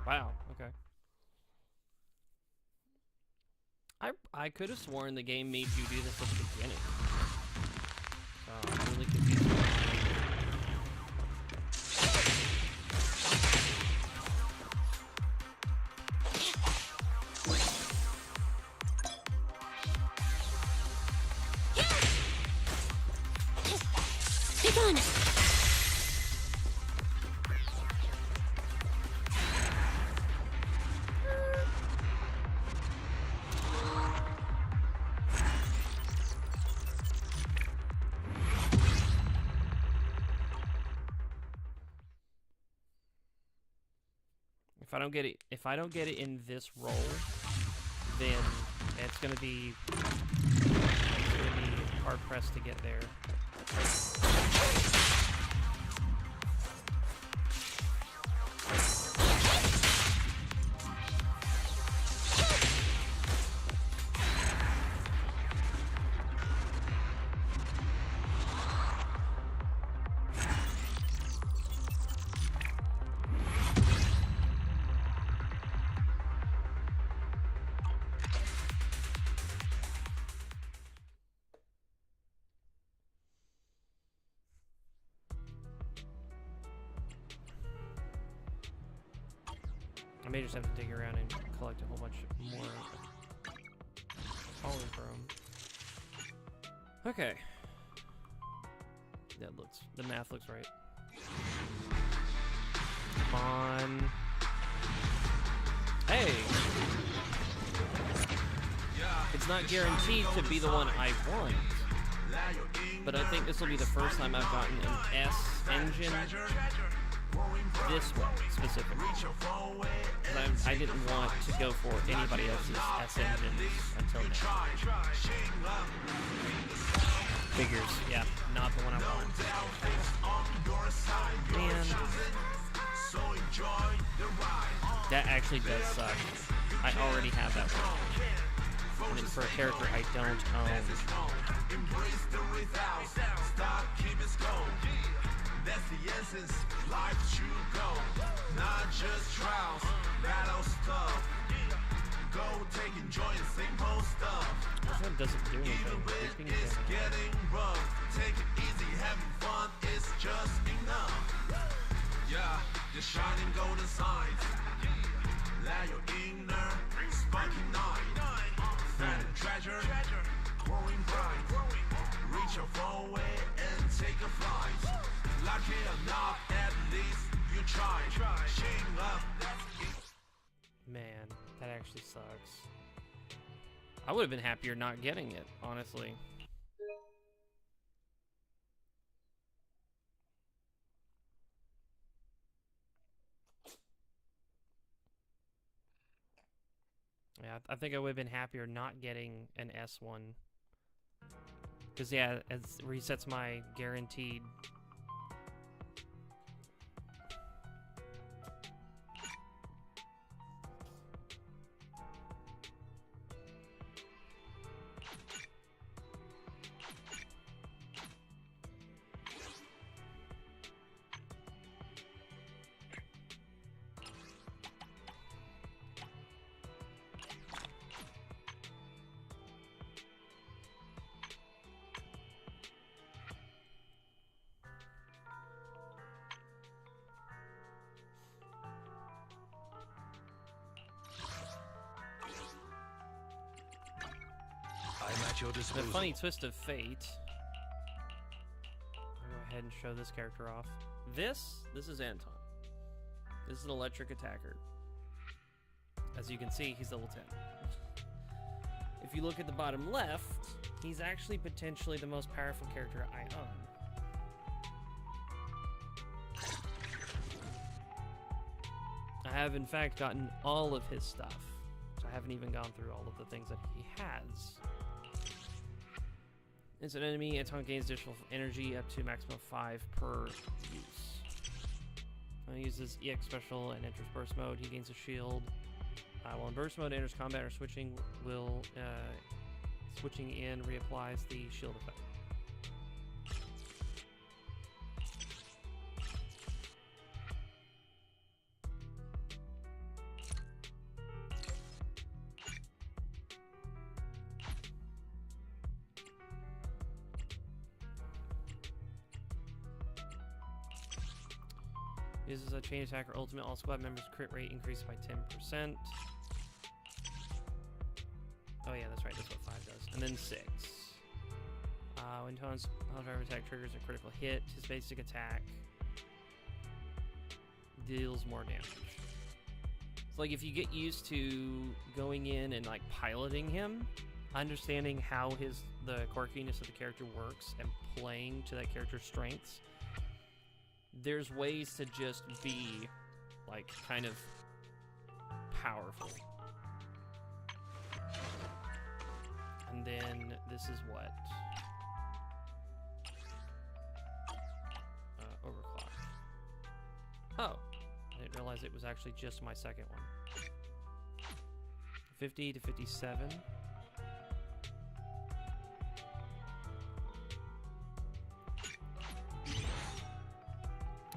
Wow, okay. I could have sworn the game made you do this at the beginning. So I'm really confused. Be gone! If I don't get it in this roll, then it's gonna be hard pressed to get there. I may just have to dig around and collect a whole bunch more polychrome. Okay. That looks, the math looks right. Come on. Hey! It's not guaranteed to be the one I want, but I think this will be the first time I've gotten an S engine this way, specifically. Because I didn't want to go for anybody else's S engine until now. Figures, yeah, not the one I want. Man. That actually does suck. I already have that one. And it's for a character I don't own. That's the essence, life should go. Not just trials, battle stuff. Go take enjoy the simple stuff. This one doesn't do anything. Even it's getting rough. Take it easy, having fun is just enough. Yeah, the shining golden signs. Let your inner sparking night. Find a treasure, growing bright. Reach your far away and take a flight. Lucky or not, at least you try. Shing up. Man, that actually sucks. I would have been happier not getting it, honestly. Yeah, I think I would have been happier not getting an S1. Because, yeah, it resets my guaranteed. The funny twist of fate. I'll go ahead and show this character off. This is Anton. This is an electric attacker. As you can see, he's level 10. If you look at the bottom left, he's actually potentially the most powerful character I own. I have in fact gotten all of his stuff. So I haven't even gone through all of the things that he has. It's an enemy, Anton gains additional energy up to maximum 5 per use. He uses EX special and enters burst mode. He gains a shield. While in burst mode, enters combat or switching will switching in reapplies the shield effect. Uses a chain attack or ultimate. All squad members' crit rate increased by 10%. Oh yeah, that's right. That's what 5 does. And then 6. When Ton's driver attack triggers a critical hit, his basic attack deals more damage. It's like if you get used to going in and like piloting him, understanding how the quirkiness of the character works, and playing to that character's strengths. There's ways to just be, like, kind of powerful. And then this is what? Overclock. Oh, I didn't realize it was actually just my second one. 50 to 57.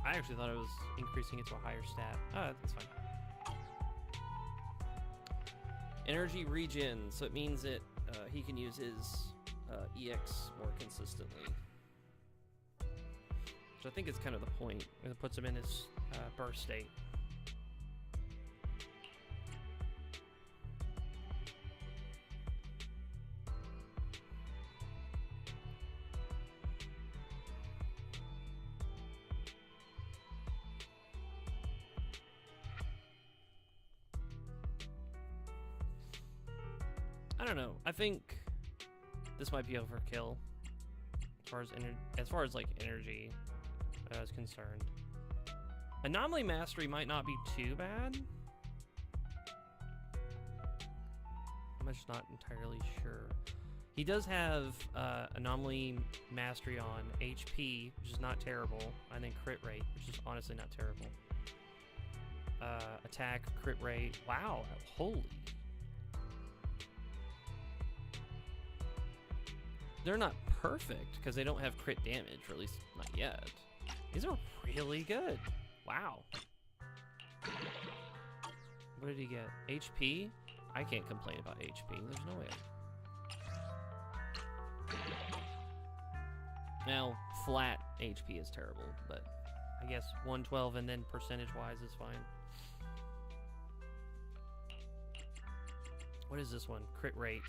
I actually thought it was increasing it to a higher stat. Oh, that's fine. Energy regen, so it means that he can use his EX more consistently. Which I think is kind of the point. It puts him in his burst state. I don't know. I think this might be overkill as far as like energy is concerned. Anomaly Mastery might not be too bad. I'm just not entirely sure. He does have Anomaly Mastery on HP, which is not terrible. I think crit rate, which is honestly not terrible. Attack, crit rate. Wow, holy. They're not perfect because they don't have crit damage, or at least not yet. These are really good. Wow. What did he get? HP? I can't complain about HP. There's no way. Now, flat HP is terrible, but I guess 112 and then percentage-wise is fine. What is this one? Crit rate.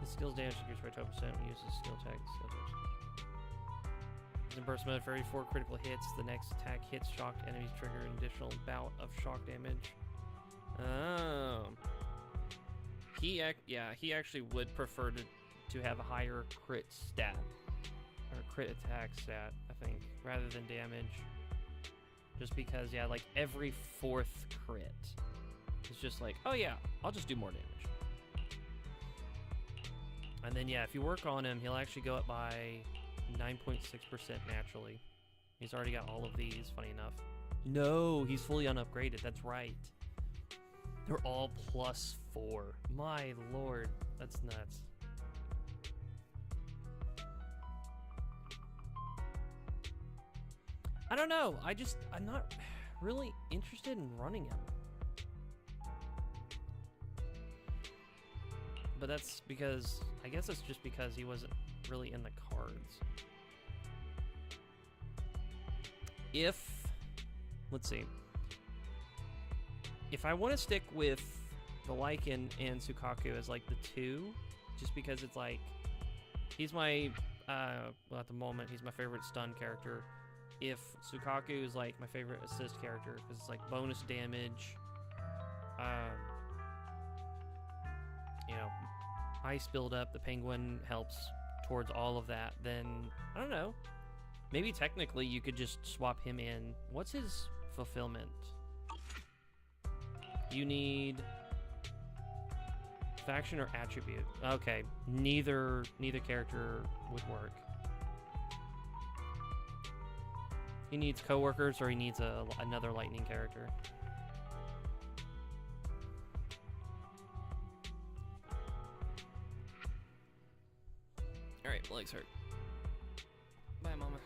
The skill's damage increased by 12% when you use the skill tag. In burst mode, for every 4 critical hits, the next attack hits shocked enemies, trigger an additional bout of shock damage. Oh. He actually would prefer to have a higher crit stat, or crit attack stat, I think, rather than damage. Just because, yeah, like every 4th crit is just like, oh yeah, I'll just do more damage. And then, yeah, if you work on him, he'll actually go up by 9.6% naturally. He's already got all of these, funny enough. No, he's fully unupgraded, that's right. They're all +4. My lord, that's nuts. I don't know, I'm not really interested in running him. But that's because, I guess it's just because he wasn't really in the cards. Let's see. If I want to stick with the Lycan and Sukaku as like the 2, just because it's like, he's my, well at the moment, he's my favorite stun character. If Sukaku is like my favorite assist character, because it's like bonus damage, you know, ice buildup, the penguin helps towards all of that, then, I don't know, maybe technically you could just swap him in. What's his fulfillment? You need faction or attribute. Okay, neither character would work. He needs coworkers or he needs another lightning character. Alright, my legs hurt. Bye, mama.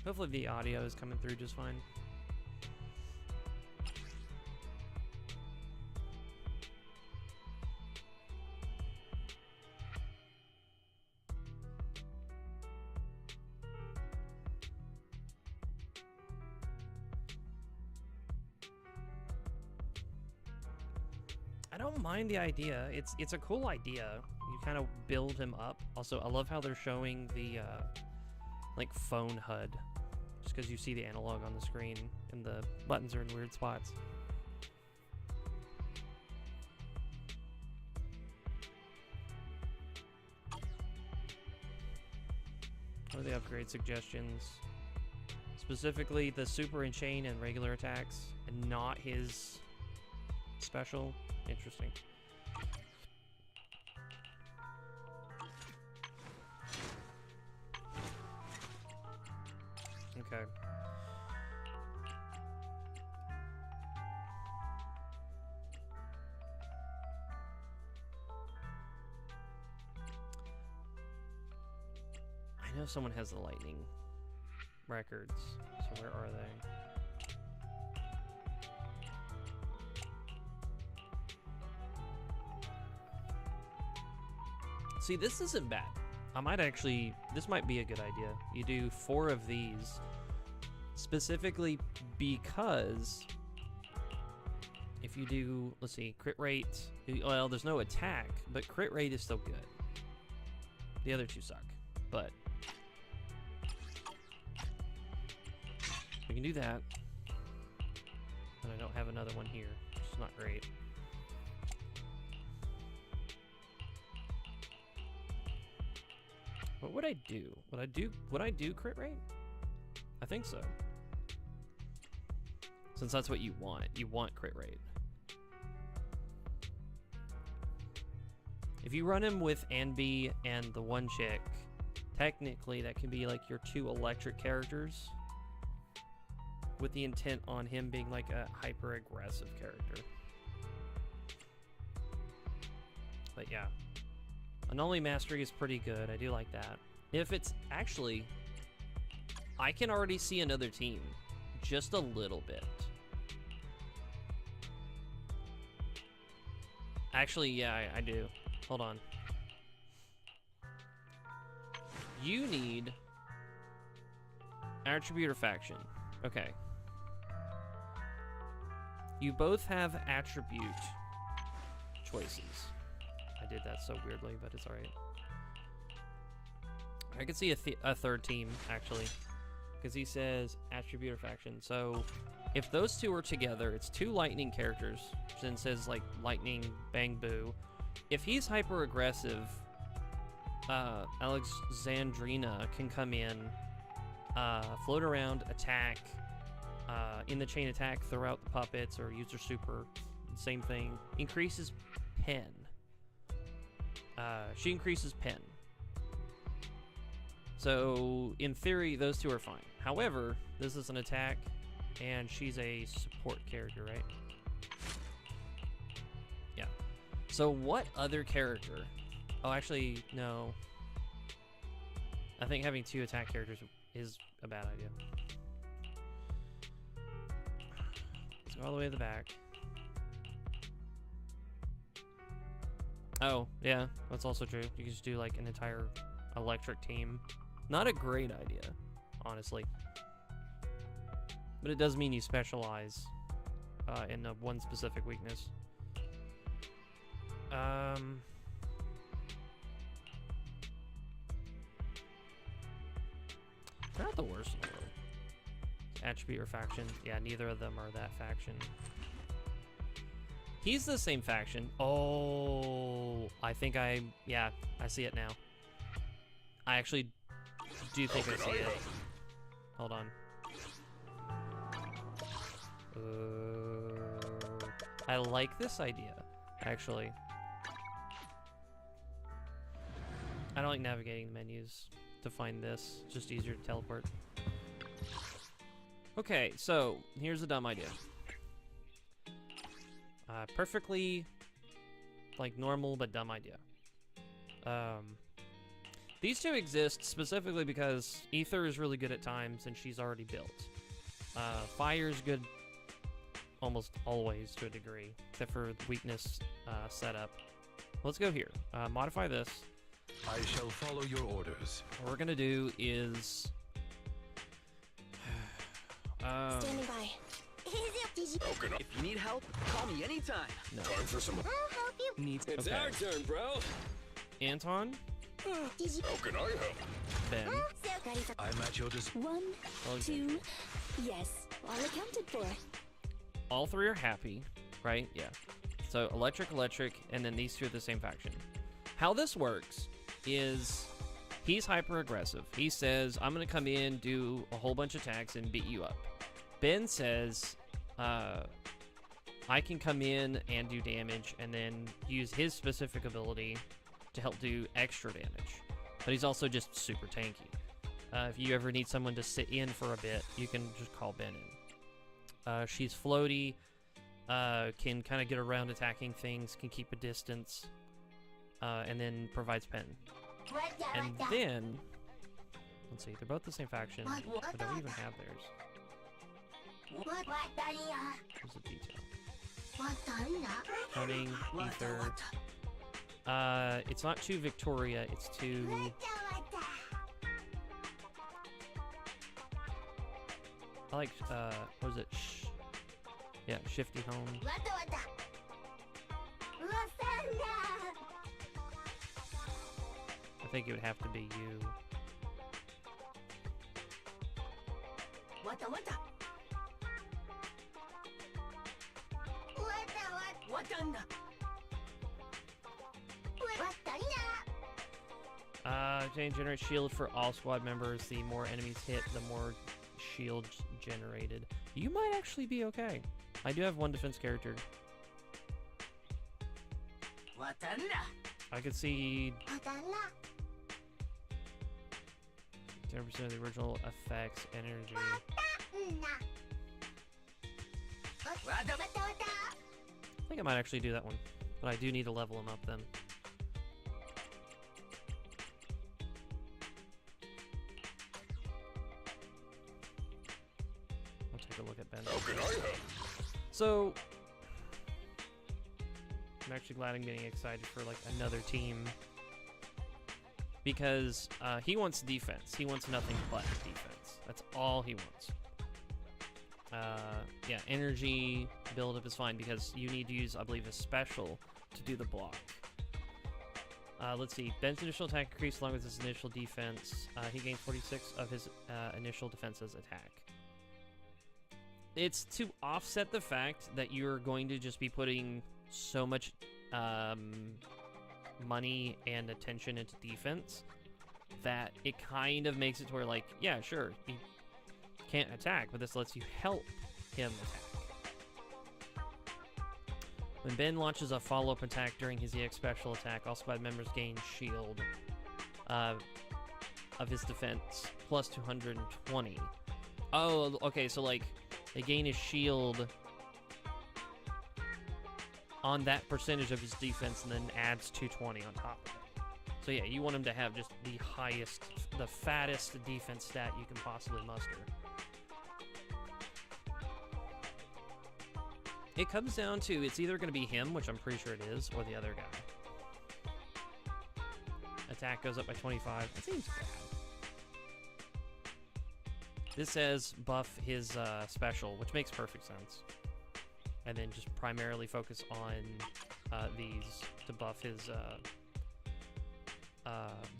Hopefully the audio is coming through just fine. I don't mind the idea. It's a cool idea. You kind of build him up. Also, I love how they're showing the like phone HUD, just because you see the analog on the screen and the buttons are in weird spots. What are the upgrade suggestions? Specifically the super and chain and regular attacks, and not his special. Interesting. Okay. I know someone has the lightning records, so where are they? See, this isn't bad. This might be a good idea. You do 4 of these, specifically because if you do, let's see, crit rate, well, there's no attack, but crit rate is still good. The other two suck, but we can do that. And I don't have another one here, which is not great. What would I do? Would I do crit rate? I think so. Since that's what you want. You want crit rate. If you run him with Anby and the one chick, technically that can be like your two electric characters, with the intent on him being like a hyper aggressive character. But yeah, Anomaly Mastery is pretty good. I do like that. If it's actually, I can already see another team, just a little bit. Actually, yeah, I do. Hold on. You need attribute or faction. Okay. You both have attribute choices. I did that so weirdly, but it's alright. I could see a third team, actually. Because he says attribute or faction. So, if those two are together, it's two lightning characters. Which then says, like, lightning, bang, boo. If he's hyper-aggressive, Alexandrina can come in, float around, attack, in the chain attack, throw out the puppets, or use her super. Same thing. Increases pen. She increases pen. So, in theory, those two are fine. However, this is an attack, and she's a support character, right? Yeah. So, what other character? Oh, actually, no. I think having two attack characters is a bad idea. Let's go all the way to the back. Oh, yeah, that's also true. You can just do, like, an entire electric team. Not a great idea, honestly. But it does mean you specialize in one specific weakness. They're not the worst in the world. Attribute or faction. Yeah, neither of them are that faction. He's the same faction. Oh, I think yeah, I see it now. I actually do think I see it. Hold on. I like this idea, actually. I don't like navigating the menus to find this. It's just easier to teleport. Okay, so here's a dumb idea. Perfectly, like, normal but dumb idea. These two exist specifically because Ether is really good at times and she's already built. Fire's good almost always to a degree, except for weakness setup. Let's go here. Modify this. I shall follow your orders. What we're gonna do is Standing by. If you need help, call me anytime. no. Time for some. I'll help you. It's Okay. our turn, bro. Anton, How can I help? Ben, So ready for I'm at your disposal. 1, Alexandra. 2, yes, all accounted for. all three are happy, right? Yeah. So electric, and then these two are the same faction. How this works is he's hyper aggressive. He says, I'm gonna come in, do a whole bunch of attacks, and beat you up. Ben says, I can come in and do damage, and then use his specific ability to help do extra damage. But he's also just super tanky. If you ever need someone to sit in for a bit, you can just call Ben in. She's floaty, can kind of get around attacking things, can keep a distance, and then provides pen. And then, let's see, they're both the same faction, but I don't even have theirs. There's a detail. Cunning, Ether. It's not to Victoria, it's to... I like, what is it? Yeah, Shifty Home. I think it would have to be you. Generate shield for all squad members. The more enemies hit, the more shield generated. You might actually be okay. I do have one defense character. I could see 10% of the original effects energy. I think I might actually do that one, but I do need to level him up then. I'll take a look at Ben. So, I'm actually glad I'm getting excited for like another team because he wants defense. He wants nothing but defense. That's all he wants. Yeah, energy buildup is fine because you need to use, I believe, a special to do the block. Let's see. Ben's initial attack increased along with his initial defense. He gained 46 of his initial defense's attack. It's to offset the fact that you're going to just be putting so much money and attention into defense that it kind of makes it to where, like, yeah, sure, he can't attack, but this lets you help him attack. When Ben launches a follow-up attack during his EX special attack, all squad members gain shield of his defense plus 220. Oh, okay, so like they gain his shield on that percentage of his defense and then adds 220 on top of it. So yeah, you want him to have just the highest, the fattest defense stat you can possibly muster. It comes down to, it's either going to be him, which I'm pretty sure it is, or the other guy. Attack goes up by 25. That seems bad. This says buff his special, which makes perfect sense. And then just primarily focus on these to buff his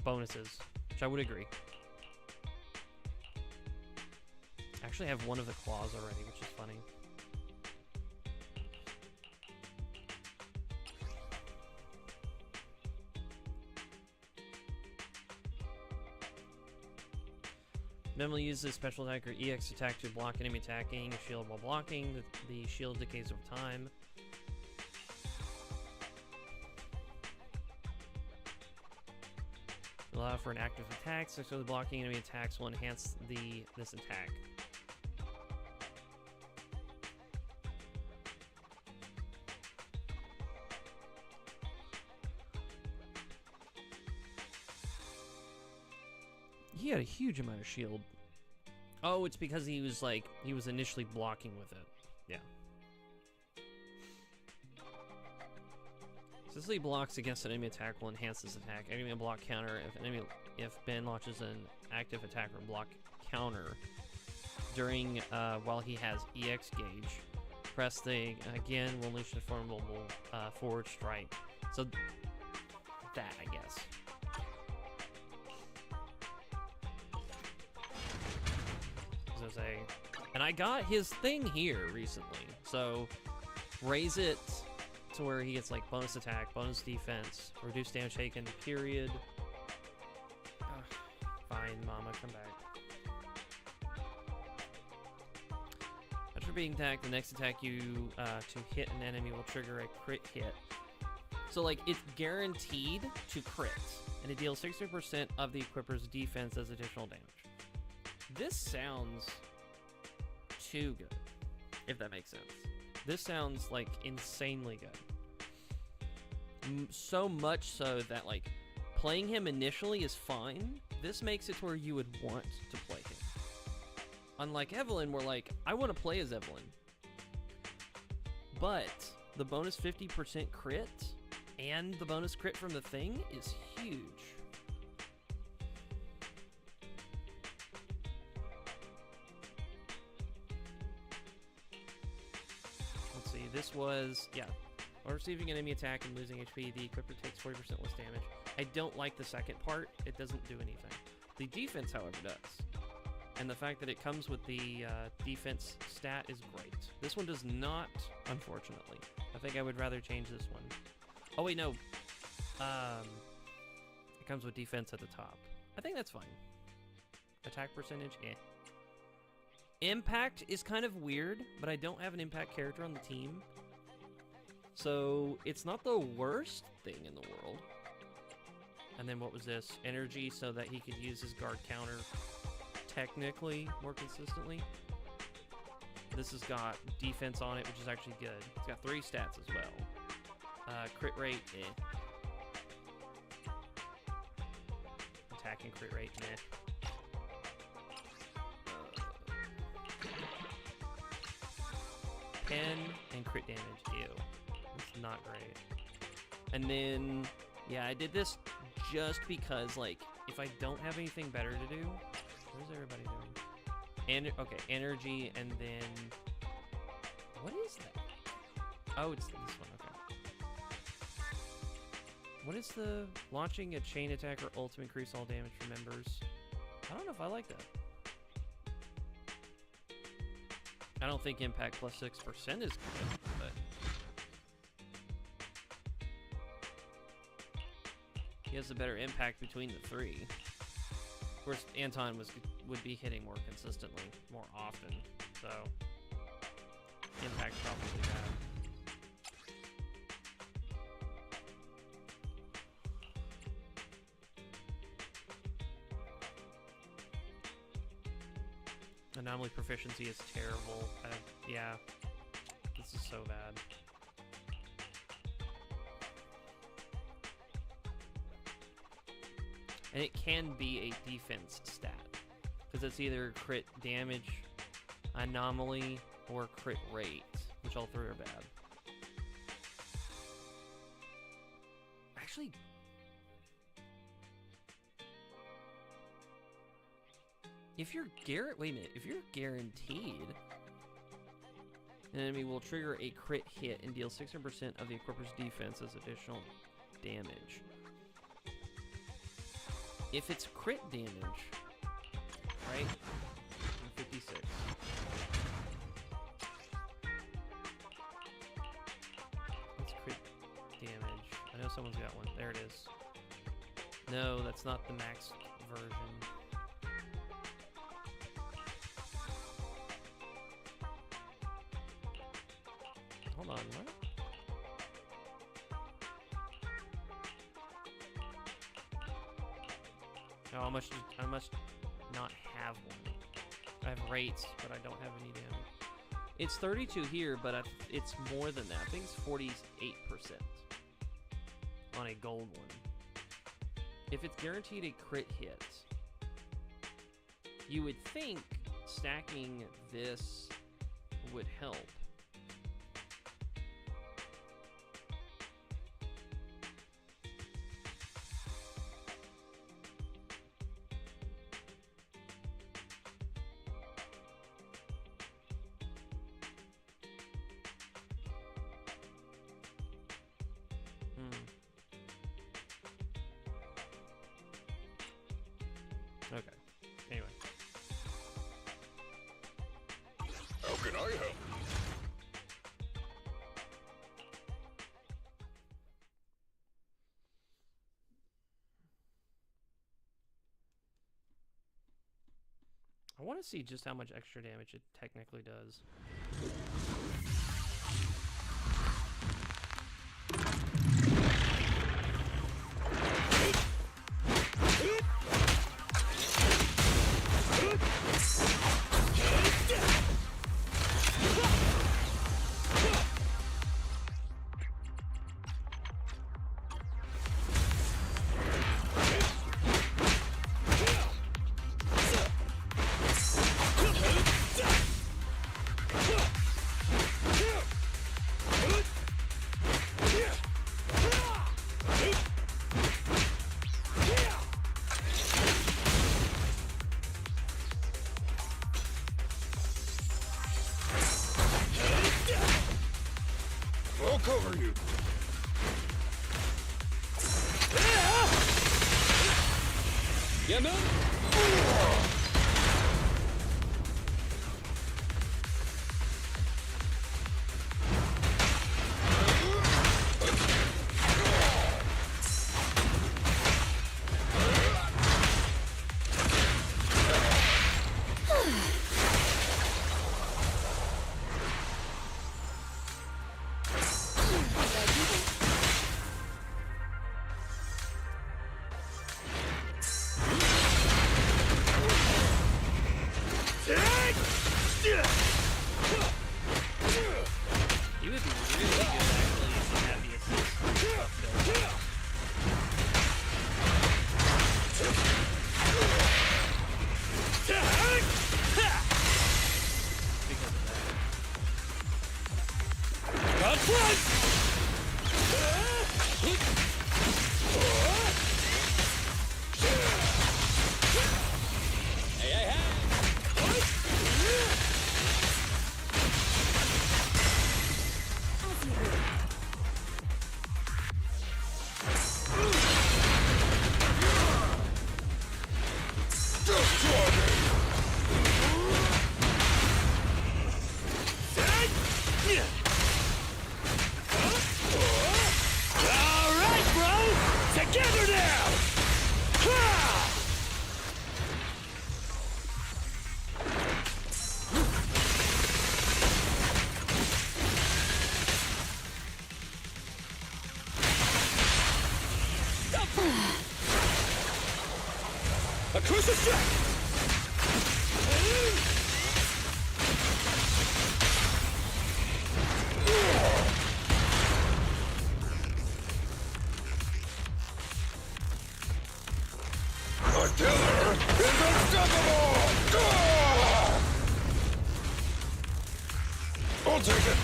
bonuses, which I would agree. I actually have one of the claws already, which is funny. Normally use this special attack or EX attack to block enemy attacking, shield while blocking. The shield decays over time. Allow for an active attack, successfully blocking enemy attacks will enhance this attack. He had a huge amount of shield. Oh, it's because he was initially blocking with it. Yeah. Successfully blocks against an enemy attack will enhance this attack. Enemy block counter if Ben launches an active attack or block counter during while he has EX gauge. Press the again will unleash a formidable forward strike. So that, I guess. And I got his thing here recently, so raise it to where he gets like bonus attack, bonus defense, reduced damage taken, period. Fine, mama, come back. After being attacked, the next attack you to hit an enemy will trigger a crit hit. So like it's guaranteed to crit, and it deals 60% of the equipper's defense as additional damage. This sounds too good, if that makes sense. This sounds like insanely good. So much so that like playing him initially is fine. This makes it to where you would want to play him. Unlike Evelyn, where like I want to play as Evelyn, but the bonus 50% crit and the bonus crit from the thing is huge. This was, yeah, while receiving an enemy attack and losing HP, the equipper takes 40% less damage. I don't like the second part. It doesn't do anything. The defense, however, does. And the fact that it comes with the defense stat is great. This one does not, unfortunately. I think I would rather change this one. Oh, wait, no. It comes with defense at the top. I think that's fine. Attack percentage, eh. Impact is kind of weird, but I don't have an impact character on the team. So, it's not the worst thing in the world. And then what was this? Energy, so that he could use his guard counter technically more consistently. This has got defense on it, which is actually good. It's got 3 stats as well. Crit rate, eh. Attack and crit rate, meh. Pen and crit damage, ew. It's not great. And then, yeah, I did this just because, like, if I don't have anything better to do, what is everybody doing? Okay, energy, and then, what is that? Oh, it's this one, okay. What is the launching a chain attack or ultimate increase all damage for members? I don't know if I like that. I don't think impact plus 6% is good, but he has a better impact between the 3. Of course, Anton would be hitting more consistently, more often, so impact probably bad. Anomaly proficiency is terrible. Yeah, this is so bad. And it can be a defense stat, because it's either crit damage, anomaly, or crit rate, which all 3 are bad. Actually, if you're wait a minute, if you're guaranteed, an enemy will trigger a crit hit and deal 600% of the equipper's defense as additional damage. If it's crit damage, right? 56. What's crit damage? I know someone's got one. There it is. No, that's not the max version. Hold on, what? No, I must not have one. I have rates, but I don't have any damage. It's 32 here, but it's more than that. I think it's 48% on a gold one. If it's guaranteed a crit hit, you would think stacking this would help. Okay. Anyway. How can I help? I want to see just how much extra damage it technically does. He would be really good actually if he had the assist stuff built. Because of I'll take it.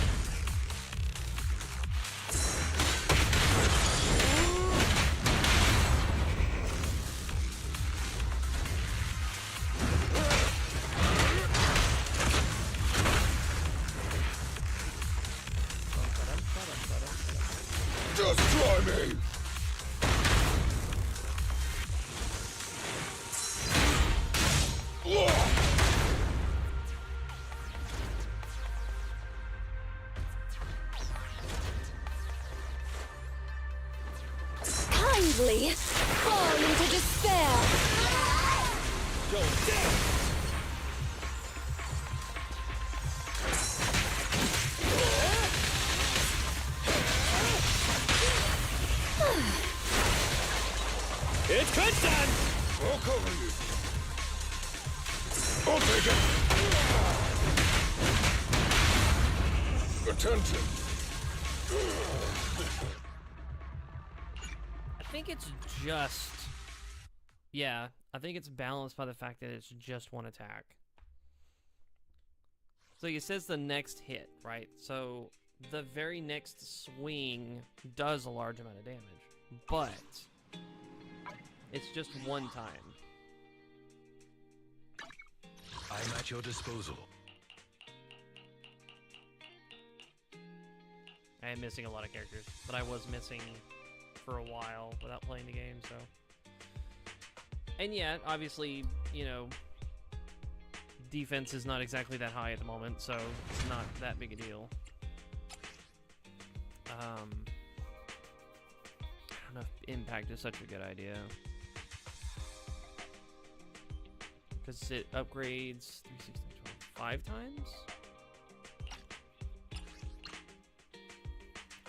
Just try me. Kindly fall into despair. Go down. It's crunch time! I'll cover you. I'll take it. Attention. I think it's just... Yeah, I think it's balanced by the fact that it's just one attack. So it says the next hit, right? So the very next swing does a large amount of damage, but it's just one time. I'm at your disposal. I am missing a lot of characters, but I was missing for a while without playing the game, so... And yeah, obviously, you know, defense is not exactly that high at the moment, so it's not that big a deal. I don't know if impact is such a good idea. Because it upgrades 5 times?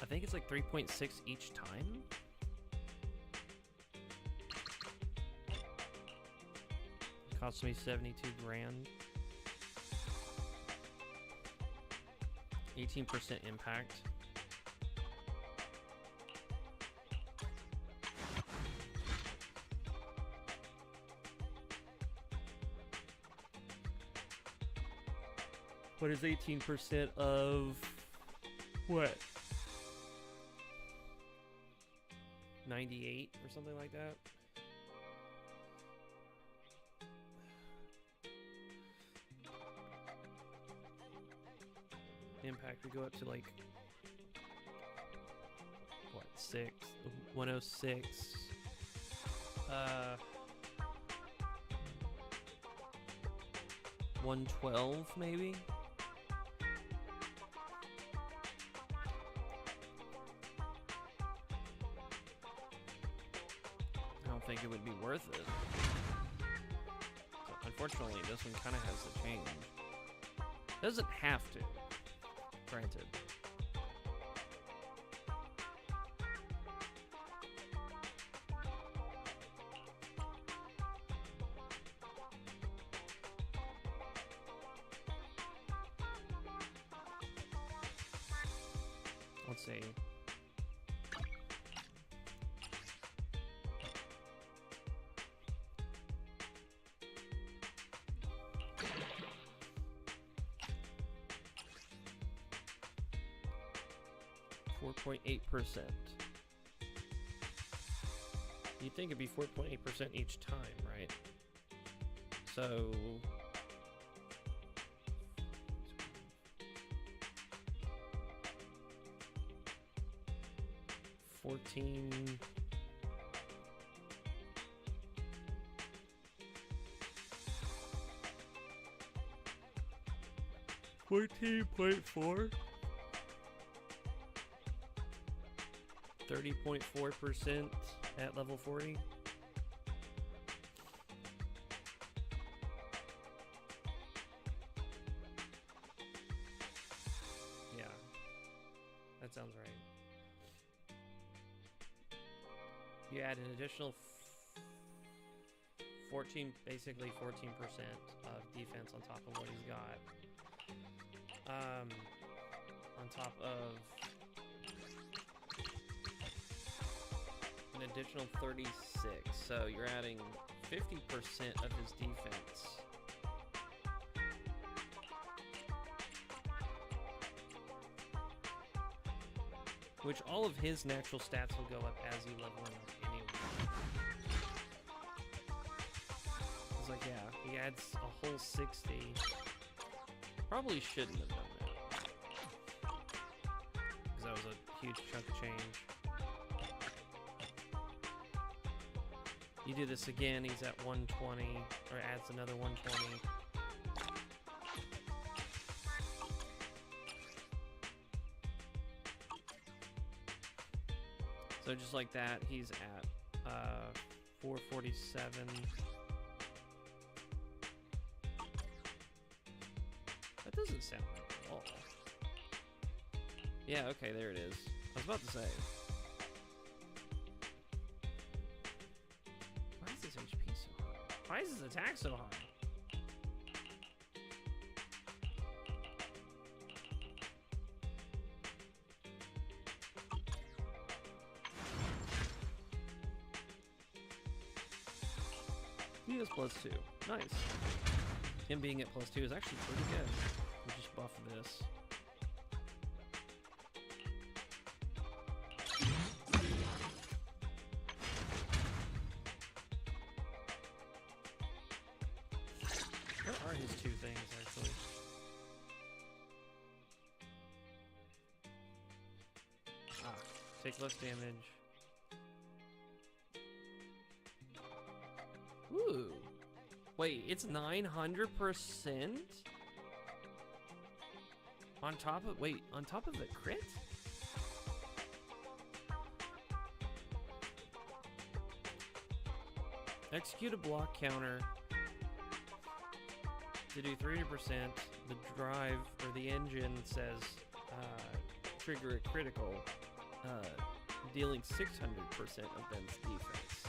I think it's like 3.6 each time? Cost me 72 grand. 18% impact. What is 18% of what? 98 or something like that? Impact would go up to like what, 106. 112 maybe. I don't think it would be worth it. So unfortunately, this one kind of has to change. Doesn't have to, granted. Let's see. .8%. You'd think it'd be 4.8% each time, right? So 14. 14.4. 30.4% at level 40. Yeah, that sounds right. You add an additional basically 14% of defense on top of what he's got. On top of an additional 36, so you're adding 50% of his defense. Which all of his natural stats will go up as you level him up anyway. It's like, yeah, he adds a whole 60. Probably shouldn't have done that. Because that was a huge chunk of change. You do this again, he's at 120, or adds another 120. So just like that, he's at 447. That doesn't sound right at all. Yeah, okay, there it is. I was about to say. Why is his HP so high? Why is his attack so high? He is +2. Nice. Him being at +2 is actually pretty good. We'll just buff this. What are his two things, actually? Ah, take less damage. Ooh. Wait, it's 900%? On top of, wait, on top of the crit? Execute a block counter to do 300%. The drive, or the engine says, trigger a critical, dealing 600% of Ben's defense.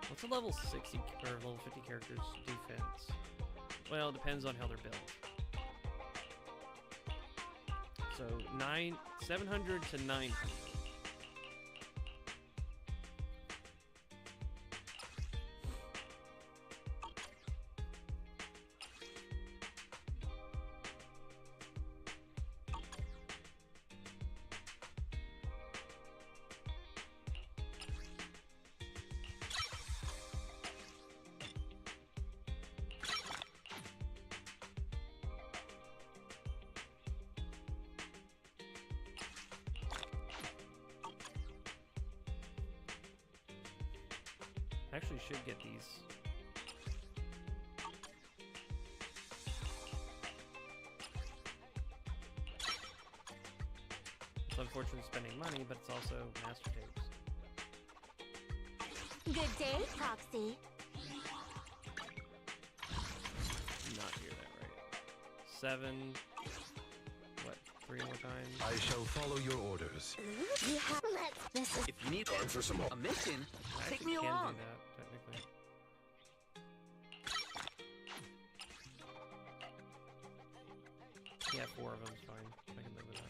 What's a level 60 or level 50 character's defense? Well, it depends on how they're built. So 700 to 900. actually should get these. It's unfortunate spending money, but it's also master tapes. Good day, Proxy. Not hear that right. 7. What? 3 more times? I shall follow your orders. You have this is If you need Time for some more. a mission, I take actually me can along. do that, technically. Yeah, 4 of them's fine. I can live with that.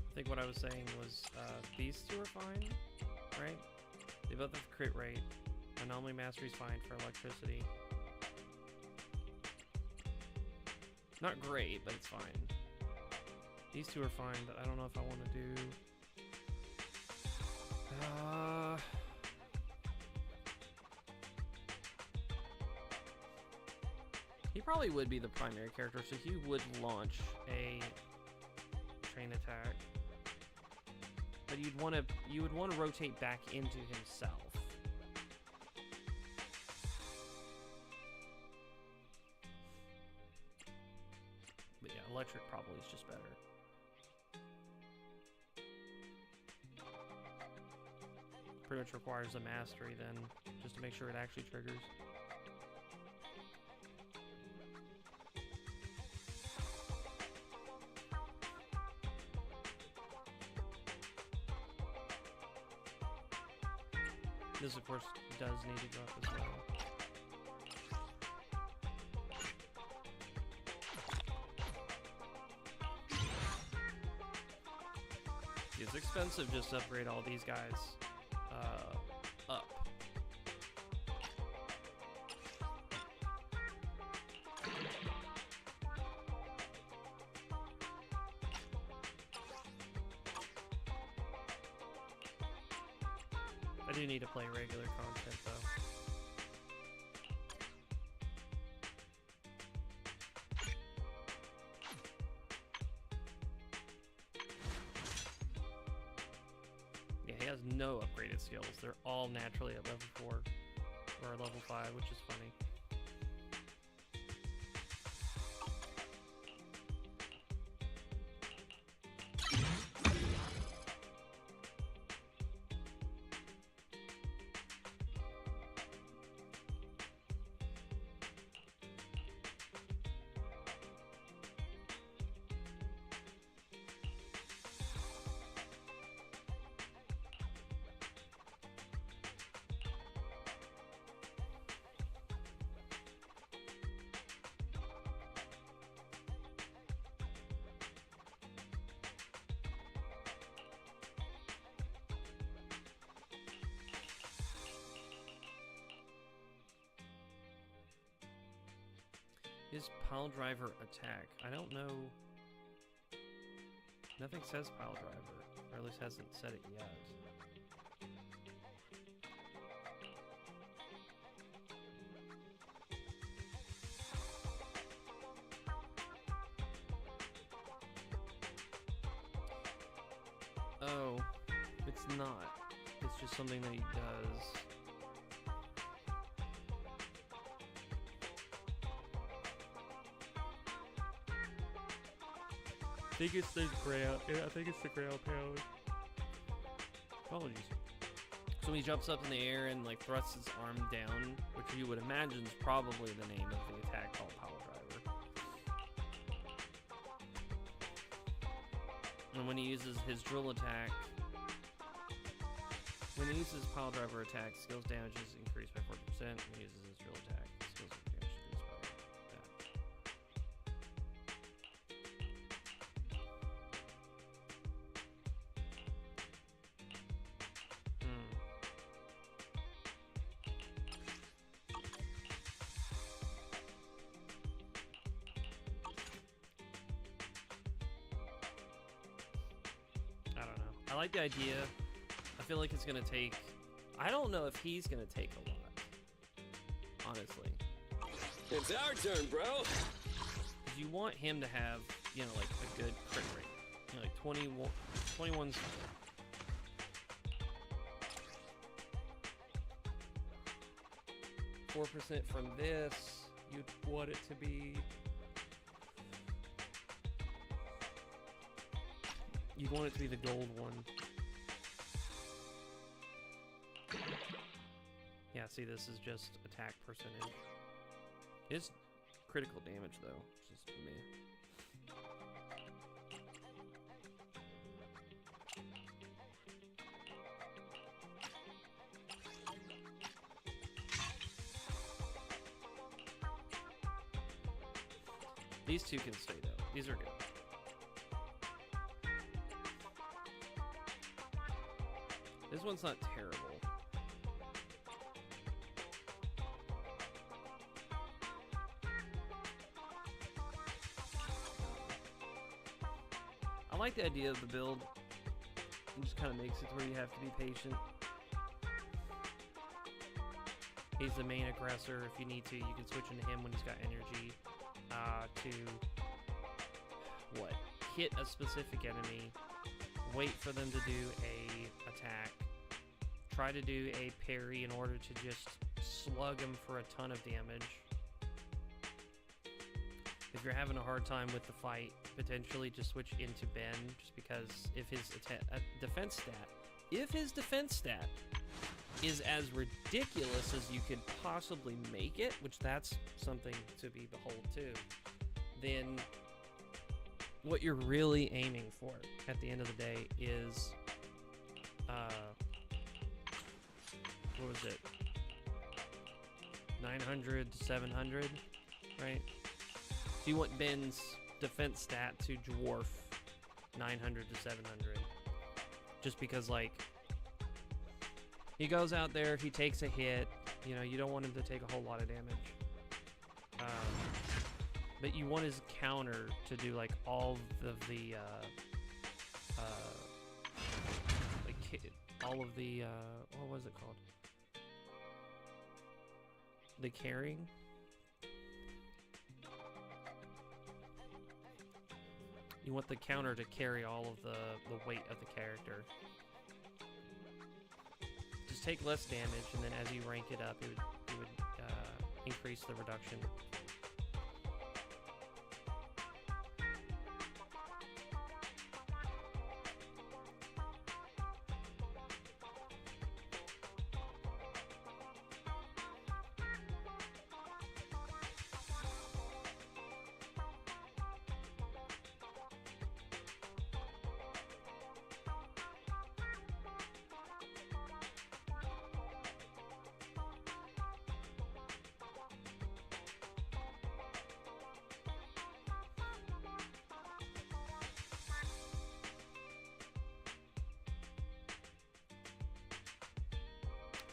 I think what I was saying was these two are fine, right? They both have crit rate. Anomaly Mastery's fine for electricity. Not great, but it's fine. These two are fine, but I don't know if I want to do... He probably would be the primary character, so he would launch a train attack. But you would want to rotate back into himself. But yeah, electric probably is just better. Pretty much requires a mastery then, just to make sure it actually triggers. This, of course, does need to go up as well. It's expensive just to upgrade all these guys up. I do need to play regular content, though. Yeah, he has no upgraded skills. They're all naturally at level 4 or level 5, which is funny. Is pile driver attack? I don't know. Nothing says pile driver, or at least hasn't said it yet. Oh, it's not. It's just something that he does. think it's the ground. I think it's the ground pound. Apologies. So when he jumps up in the air and like thrusts his arm down, which you would imagine is probably the name of the attack called Power Driver. And when he uses his drill attack, when he uses Power Driver attack, skills damage is increased by 40%. When he uses his drill attack, skills damage is increased by that. I don't know. I like the idea. I feel like it's gonna take. I don't know if he's gonna take a lot. Honestly. It's our turn, bro. 'Cause you want him to have, you know, like a good crit rate. You know, like 21's. %4 from this. You'd want it to be. You'd want it to be the gold one. Yeah, see, this is just attack percentage. It's critical damage, though. It's just meh. These two can stay, though. These are good. This one's not terrible. I like the idea of the build. It just kind of makes it to where you have to be patient. He's the main aggressor. If you need to, you can switch into him when he's got energy to what? Hit a specific enemy, wait for them to do a attack, try to do a parry in order to just slug him for a ton of damage. If you're having a hard time with the fight, potentially just switch into Ben, just because if his defense stat is as ridiculous as you could possibly make it, which that's something to be behold too, then what you're really aiming for at the end of the day is, what was it? 900 to 700, right? So you want Ben's defense stat to dwarf 900 to 700. Just because, like, he goes out there, he takes a hit, you know, you don't want him to take a whole lot of damage. But you want his counter to do, like, all of the, all of the, what was it called? The carrying? You want the counter to carry all of the weight of the character. Just take less damage, and then as you rank it up, it would increase the reduction.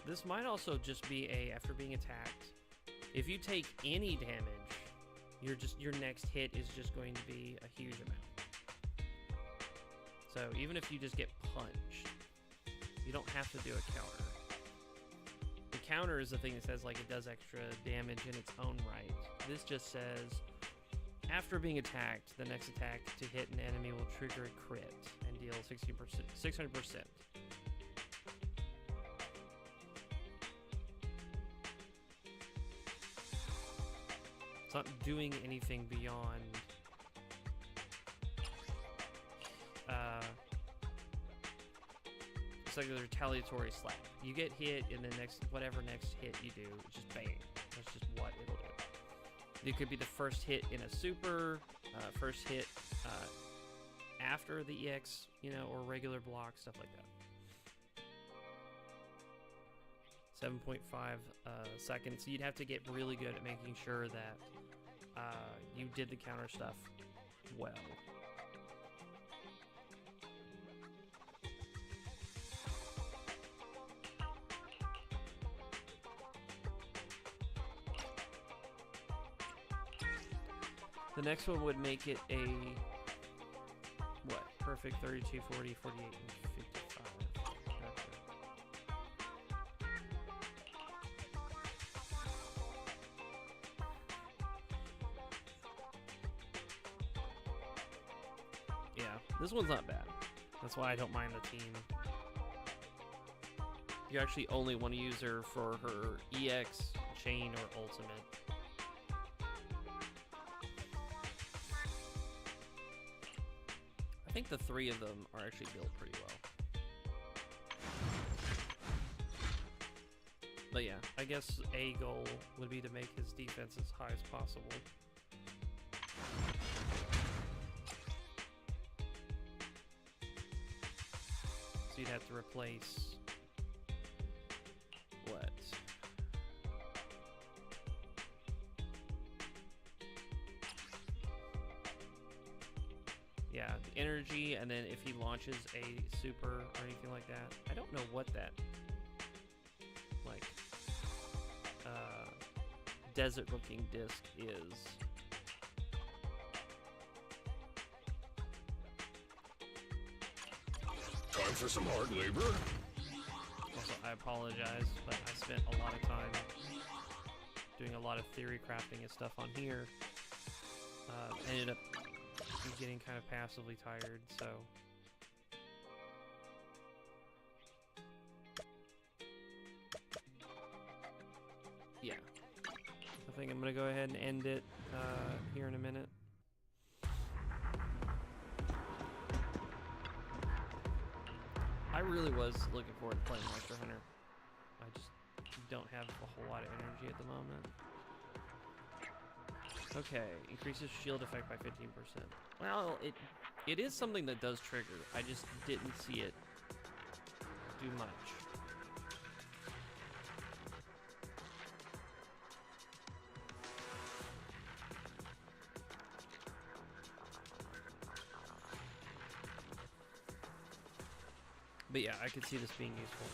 This might also just be a, after being attacked, if you take any damage, your next hit is just going to be a huge amount. So even if you just get punched, you don't have to do a counter. The counter is the thing that says, like, it does extra damage in its own right. This just says, after being attacked, the next attack to hit an enemy will trigger a crit and deal 600%. It's not doing anything beyond like a retaliatory slap. You get hit, and then whatever next hit you do, it's just bang. That's just what it'll do. It could be the first hit in a super, first hit after the EX, you know, or regular block, stuff like that. 7.5 seconds. So you'd have to get really good at making sure that you did the counter stuff well. The next one would make it a, what, perfect 32, 40, 48, and 55. Gotcha. Yeah, this one's not bad. That's why I don't mind the team. You actually only want to use her for her EX, chain, or ultimate. I think the three of them are actually built pretty well. But yeah, I guess a goal would be to make his defense as high as possible. So you'd have to replace what? Yeah, the energy, and then if he launches a super or anything like that. I don't know what that, like, desert-looking disc is. Time for some hard labor? Also, I apologize, but I spent a lot of time doing a lot of theory crafting and stuff on here. Ended up getting kind of passively tired, so yeah. I think I'm gonna go ahead and end it here in a minute. I really was looking forward to playing Monster Hunter. I just don't have a whole lot of energy at the moment. Okay, increases shield effect by 15%. Well, it is something that does trigger. I just didn't see it do much. But yeah, I could see this being useful.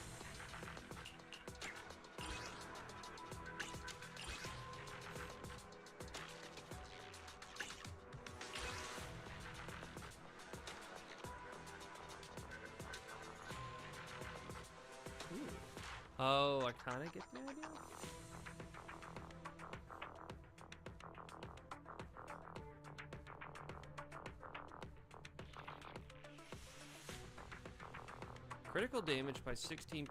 Oh, I kind of get the idea. Critical damage by 16%.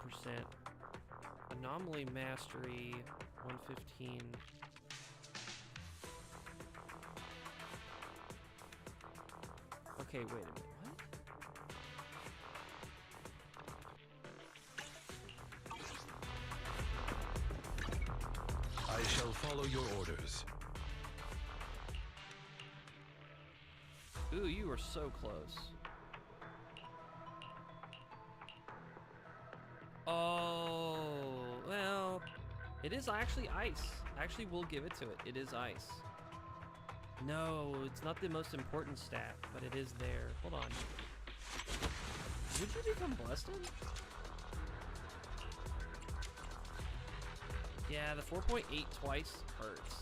Anomaly mastery 115. Okay, wait a minute. What? I shall follow your orders. Ooh, you were so close. Oh, well, it is actually ice. Actually, we'll give it to it. It is ice. No, it's not the most important stat, but it is there. Hold on. Would you become blessed? Yeah, the 4.8 twice hurts.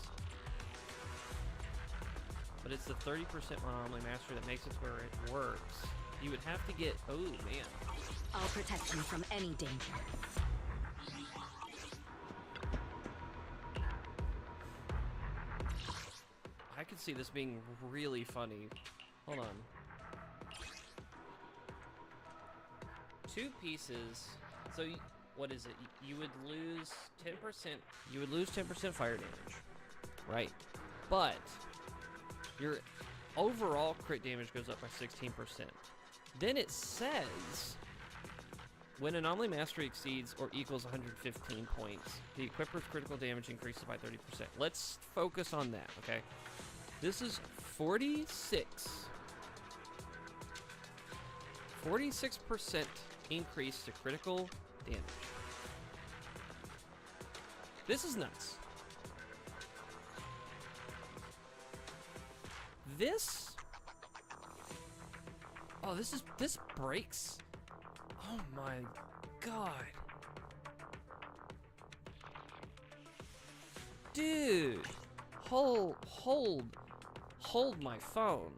But it's the 30% anomaly mastery that makes it where it works. You would have to get... Oh, man. I'll protect you from any danger. I could see this being really funny. Hold on. 2 pieces. So, what is it? You would lose 10%. You would lose 10% fire damage. Right. But your overall crit damage goes up by 16%. Then it says When Anomaly Mastery exceeds or equals 115 points, the equipper's critical damage increases by 30%. Let's focus on that, okay? This is 46% increase to critical damage. This is nuts. This... Oh, this breaks. Oh my god. Dude. Hold my phone.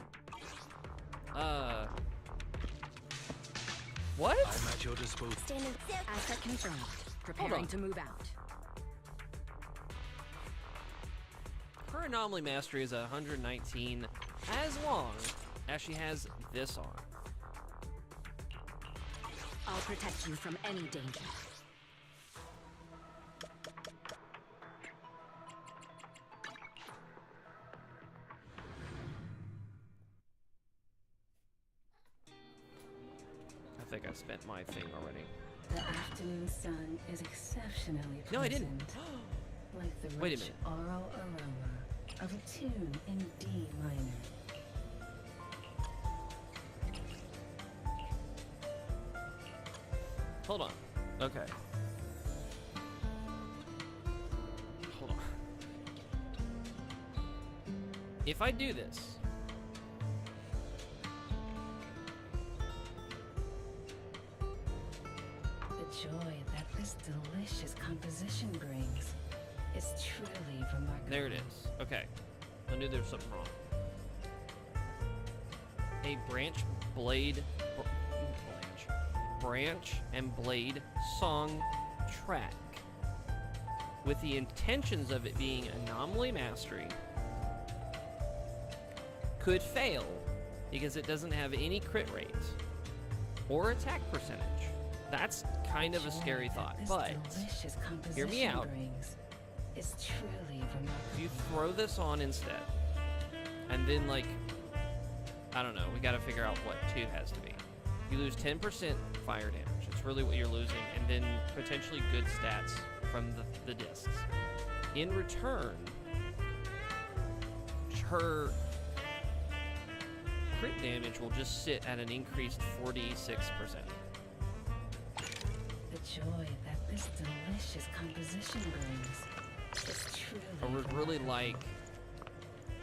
What? I'm at your disposal. Standing still. Asset confirmed. Preparing to move out. Her Anomaly Mastery is 119 as long as she has this on. I'll protect you from any danger. I think I spent my thing already. The afternoon sun is exceptionally pleasant. No, I didn't. Like the Wait a rich minute. oral aroma of a tune in D minor. Hold on. Okay. Hold on. If I do this, The joy that this delicious composition brings is truly remarkable. there it is. Okay. I knew there was something wrong. A branch and blade song track with the intentions of it being Anomaly Mastery could fail because it doesn't have any crit rate or attack percentage. That's kind of a scary thought, but hear me out. Is truly remarkable. If you throw this on instead, and then, like, I don't know, we gotta figure out what 2 has to be. You lose 10% fire damage. It's really what you're losing, and then potentially good stats from the discs. In return, her crit damage will just sit at an increased 46%. The joy that this delicious composition brings is truly I would really remarkable. like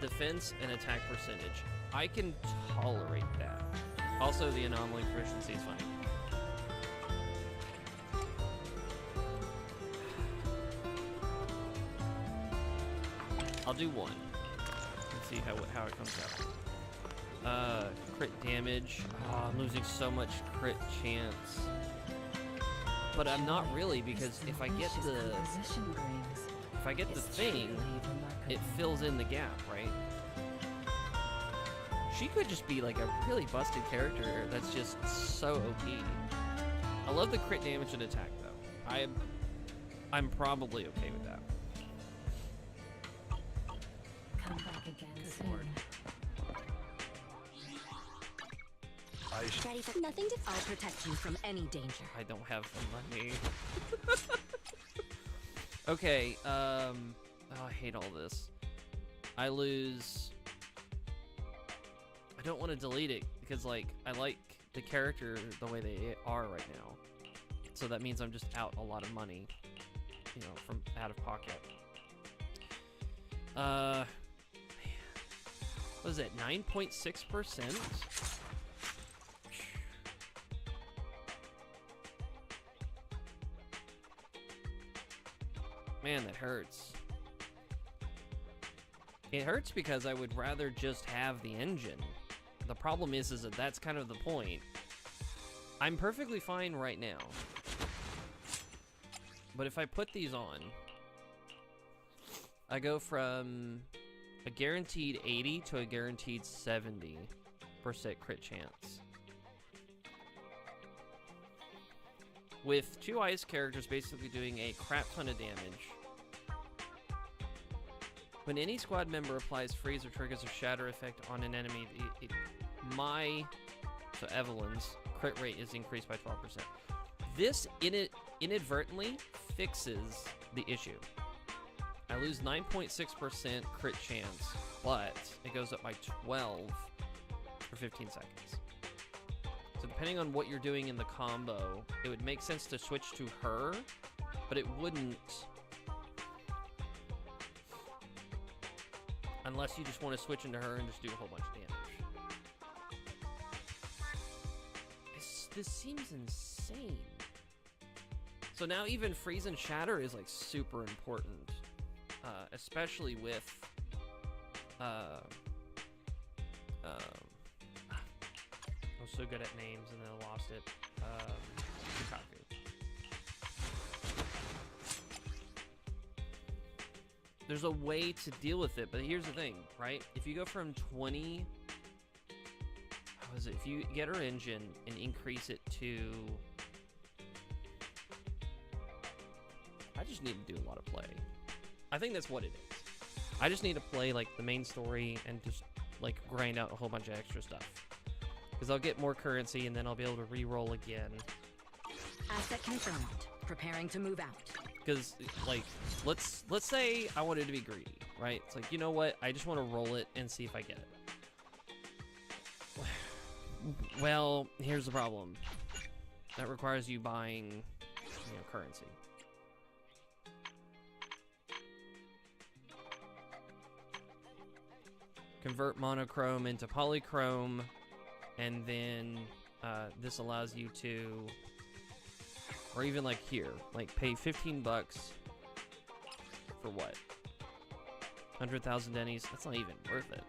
defense and attack percentage. I can tolerate that. Also, the anomaly proficiency is fine. I'll do 1 and see how it comes out. Crit damage. Oh, I'm losing so much crit chance. But I'm not really, because if I get the thing, it fills in the gap, right? She could just be like a really busted character that's just so OP. I love the crit damage and attack though. I'm probably okay with that. Come back again soon. Lord. Ready for nothing to. I'll protect you from any danger. I don't have the money. Okay, oh, I hate all this. I lose... I don't want to delete it, because, like, I like the character the way they are right now. So that means I'm just out a lot of money, you know, from out of pocket. Man. What is it, 9.6%? Man, that hurts. It hurts because I would rather just have the engine. The problem is that that's kind of the point. I'm perfectly fine right now. But if I put these on, I go from a guaranteed 80 to a guaranteed 70% crit chance. With 2 ice characters basically doing a crap ton of damage. When any squad member applies freeze or triggers a shatter effect on an enemy, so Evelyn's crit rate is increased by 12%. This inadvertently fixes the issue. I lose 9.6% crit chance, but it goes up by 12 for 15 seconds. So depending on what you're doing in the combo, it would make sense to switch to her, but it wouldn't unless you just want to switch into her and just do a whole bunch of damage. This seems insane. So now even freeze and shatter is like super important, especially with I was so good at names and then I lost it. Lukaku. There's a way to deal with it, but here's the thing, right? If you go from 20, how is it? If you get her engine and increase it to, I just need to do a lot of play. I think that's what it is. I just need to play like the main story and just like grind out a whole bunch of extra stuff. Because I'll get more currency and then I'll be able to re-roll again. Asset confirmed. Preparing to move out. Because like, let's say I wanted to be greedy, right? It's like, you know what? I just want to roll it and see if I get it. Well, here's the problem. That requires you buying, currency. Convert monochrome into polychrome, and then this allows you to, or even like here, like pay 15 bucks for what? 100,000 dennies? That's not even worth it.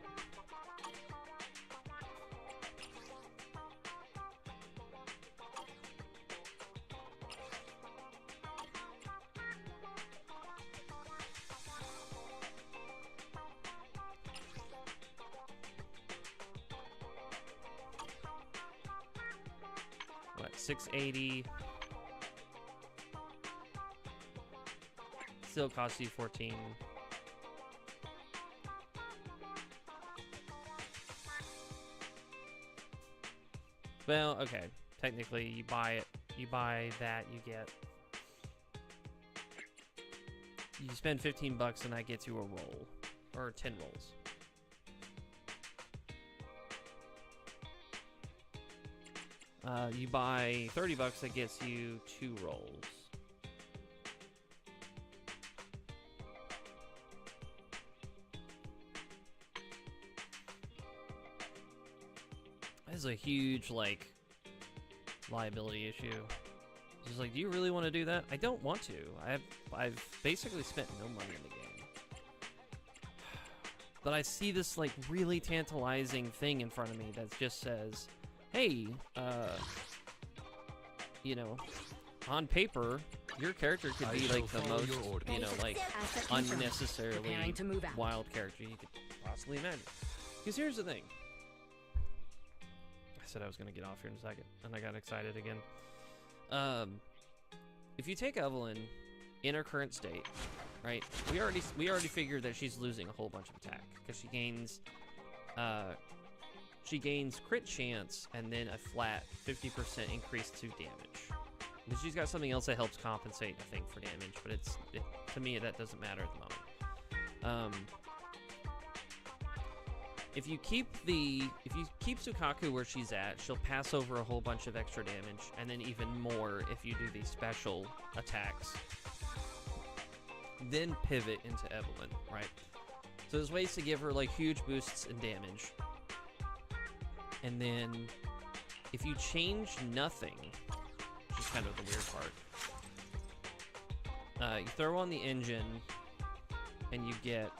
What, 680? Still costs you 14. Well, okay. Technically, you buy it. You buy that, you get. You spend 15 bucks and that gets you a roll. Or 10 rolls. You buy 30 bucks, that gets you 2 rolls. This is a huge, like, liability issue. It's just like, do you really want to do that? I don't want to. I've basically spent no money in the game. But I see this, like, really tantalizing thing in front of me that just says, hey, on paper, your character could be like the most, like unnecessarily wild character you could possibly imagine. Because here's the thing. I said I was going to get off here in a second, and I got excited again. If you take Evelyn in her current state, right? We already figured that she's losing a whole bunch of attack because she gains crit chance and then a flat 50% increase to damage. And she's got something else that helps compensate, I think, for damage, but to me that doesn't matter at the moment. If you keep Sukaku where she's at, she'll pass over a whole bunch of extra damage, and then even more if you do these special attacks. Then pivot into Evelyn, right? So there's ways to give her like huge boosts in damage. And then if you change nothing, which is kind of the weird part, you throw on the engine and you get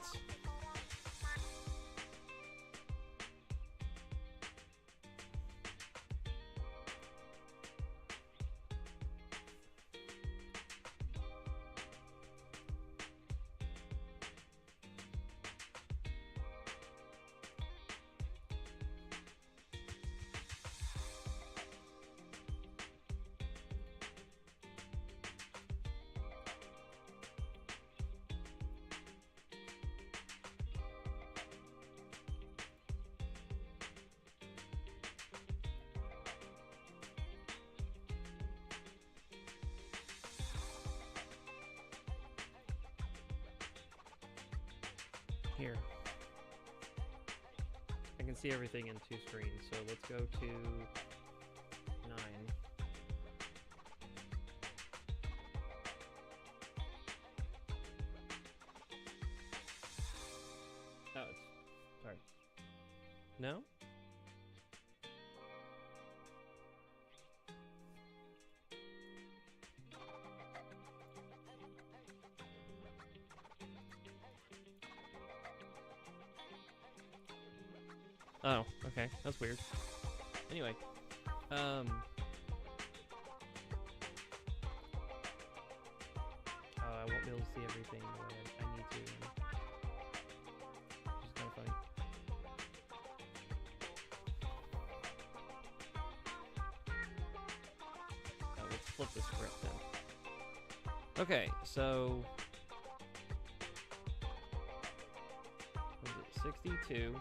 here. I can see everything in 2 screens, so let's go to 9. Oh, it's... sorry. No? Oh, okay. That's weird. Anyway, I won't be able to see everything the way I need to. Which is kind of funny. Oh, let's flip the script then. Okay, so... what is it? 62.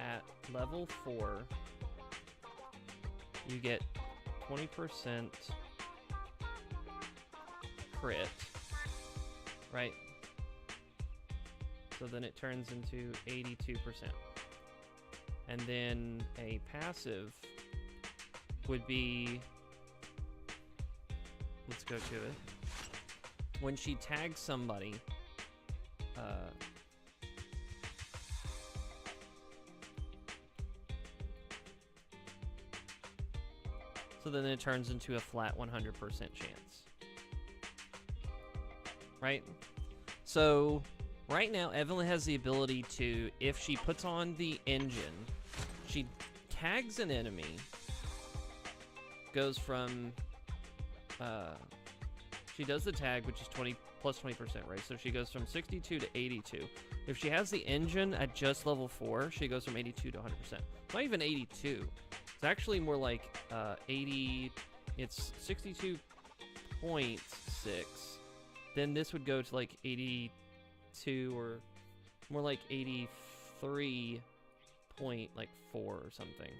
At level 4, you get 20% crit, right? So then it turns into 82%. And then a passive would be, let's go to it. When she tags somebody, so then it turns into a flat 100% chance. Right? So, right now, Evelyn has the ability to, if she puts on the engine, she tags an enemy, goes from, she does the tag, which is 20 plus 20%, right? So she goes from 62 to 82. If she has the engine at just level 4, she goes from 82 to 100%. Not even 82. It's actually more like 80, it's 62.6. Then this would go to like 82 or more like 83 point like 4 or something.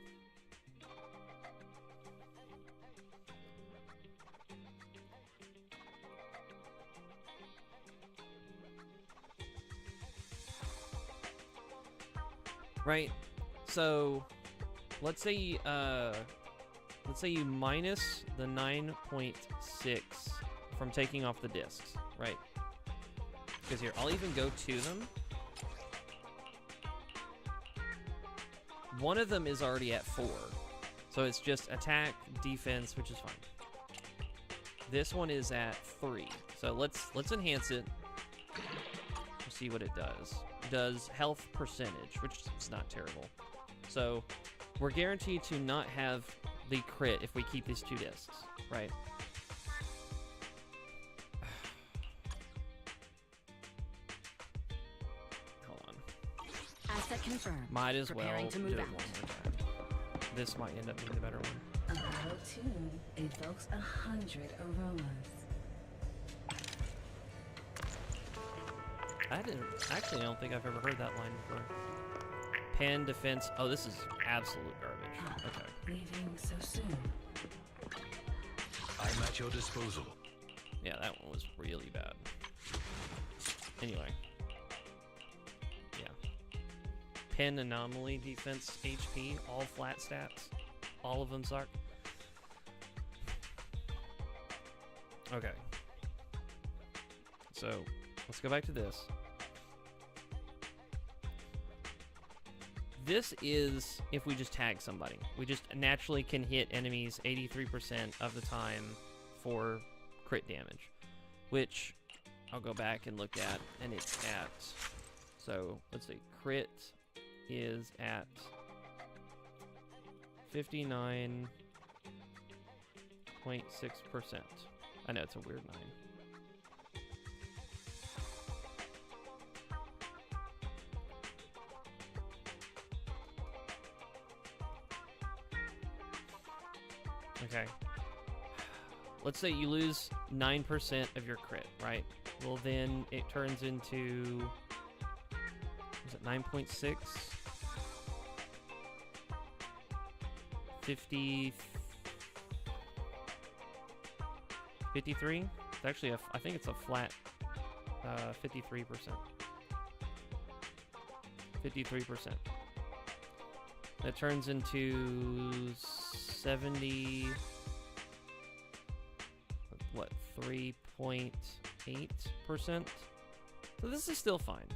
Right? So let's say you minus the 9.6 from taking off the discs, right? Because here, I'll even go to them. One of them is already at 4. So it's just attack, defense, which is fine. This one is at 3. So let's enhance it. We'll see what it does. It does health percentage, which is not terrible. So we're guaranteed to not have the crit if we keep these 2 discs, right? Hold on. Asset confirmed. Might as well Preparing to do move it out. one more time. This might end up being the better one. A hollow tune evokes 100 aromas. I don't think I've ever heard that line before. Pen defense. Oh, this is absolute garbage. Okay. Leaving so soon. I'm at your disposal. Yeah, that one was really bad. Anyway. Yeah. Pen anomaly defense HP, all flat stats. All of them suck. Okay. So, let's go back to this. This is if we just tag somebody. We just naturally can hit enemies 83% of the time for crit damage, which I'll go back and look at, and it's at, so let's see, crit is at 59.6%. I know it's a weird 9. Okay. Let's say you lose 9% of your crit, right? Well, then it turns into, is it 9.6? 53? It's actually I think it's a flat 53%. 53%. That turns into 70. What? 3.8%. So this is still fine.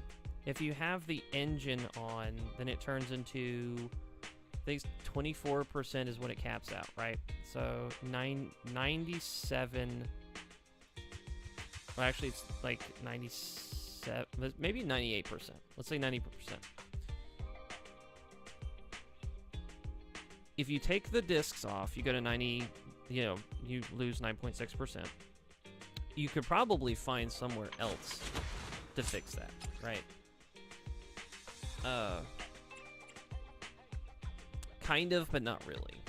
If you have the engine on, then it turns into, I think 24% is when it caps out, right? So 97. Well, actually, it's like 97, maybe 98%. Let's say 90%. If you take the discs off, you go to 90, you know, you lose 9.6%. You could probably find somewhere else to fix that, right? Kind of, but not really.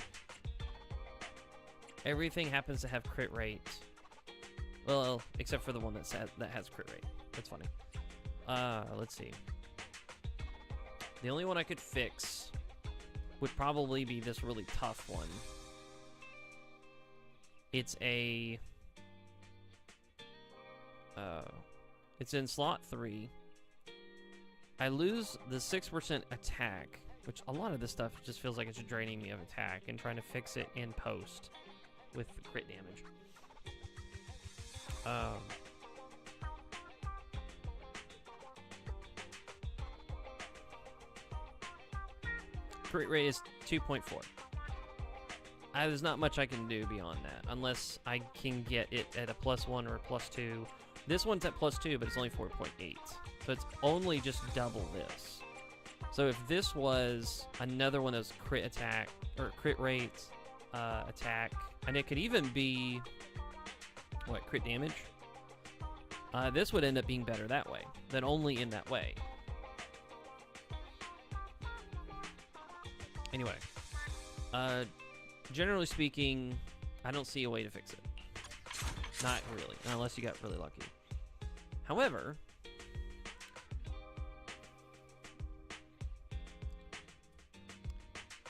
Everything happens to have crit rate. Well, except for the one that has crit rate. That's funny. Let's see. The only one I could fix would probably be this really tough one. It's a... it's in slot 3. I lose the 6% attack, which a lot of this stuff just feels like it's draining me of attack, and trying to fix it in post with crit damage. Crit rate is 2.4. There's not much I can do beyond that, unless I can get it at a +1 or a +2. This one's at +2, but it's only 4.8. So it's only just double this. So if this was another one of those crit attack, or crit rate, attack, and it could even be, what, crit damage? This would end up being better that way, than only in that way. Anyway, generally speaking, I don't see a way to fix it. Not really, unless you got really lucky. However,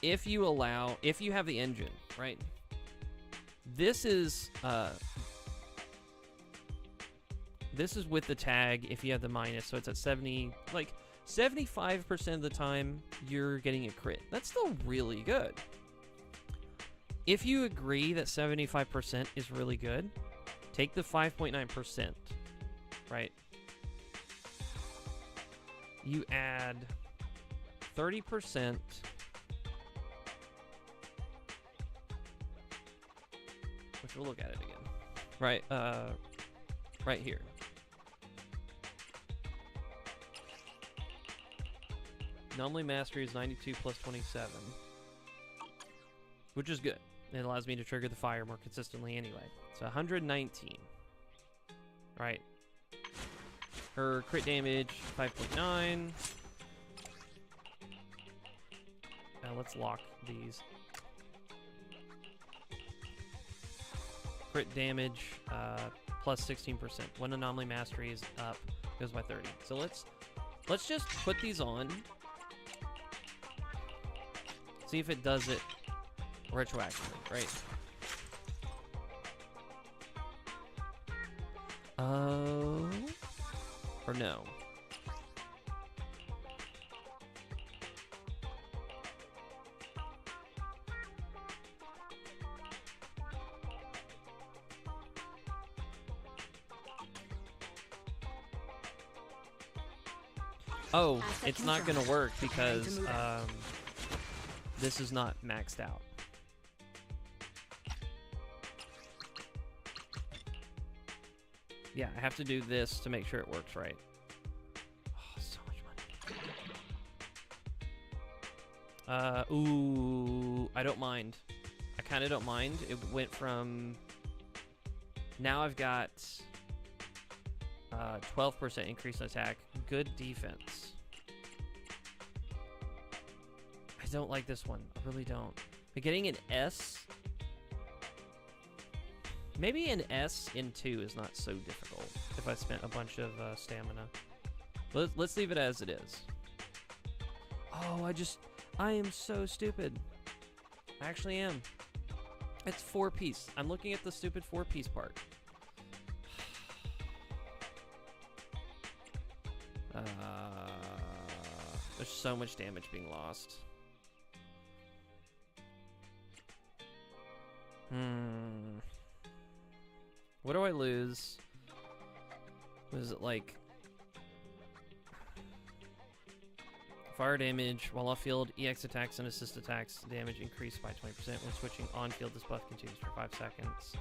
if you have the engine, right? This is with the tag if you have the minus, so it's at 70, like 75% of the time you're getting a crit. That's still really good. If you agree that 75% is really good, take the 5.9%, right? You add 30%. Which we'll look at it again. Right, right here. Anomaly mastery is 92 plus 27. Which is good. It allows me to trigger the fire more consistently anyway. So 119. Right. Her crit damage, 5.9. Now let's lock these. Crit damage, plus 16%. When anomaly mastery is up, goes by 30. So let's just put these on. See if it does it retroactively, right? Or no. Oh, it's not gonna work because this is not maxed out. Yeah, I have to do this to make sure it works right. Oh, so much money. Ooh, I don't mind. I kind of don't mind. It went from... Now I've got 12% increase in attack. Good defense. I don't like this one. I really don't. But getting an S... Maybe an S in 2 is not so difficult if I spent a bunch of stamina. Let's leave it as it is. Oh, I am so stupid. I actually am. It's 4-piece. I'm looking at the stupid 4-piece part. There's so much damage being lost. What do I lose? Was it like fire damage while off-field? EX attacks and assist attacks damage increased by 20% when switching on-field. This buff continues for 5 seconds.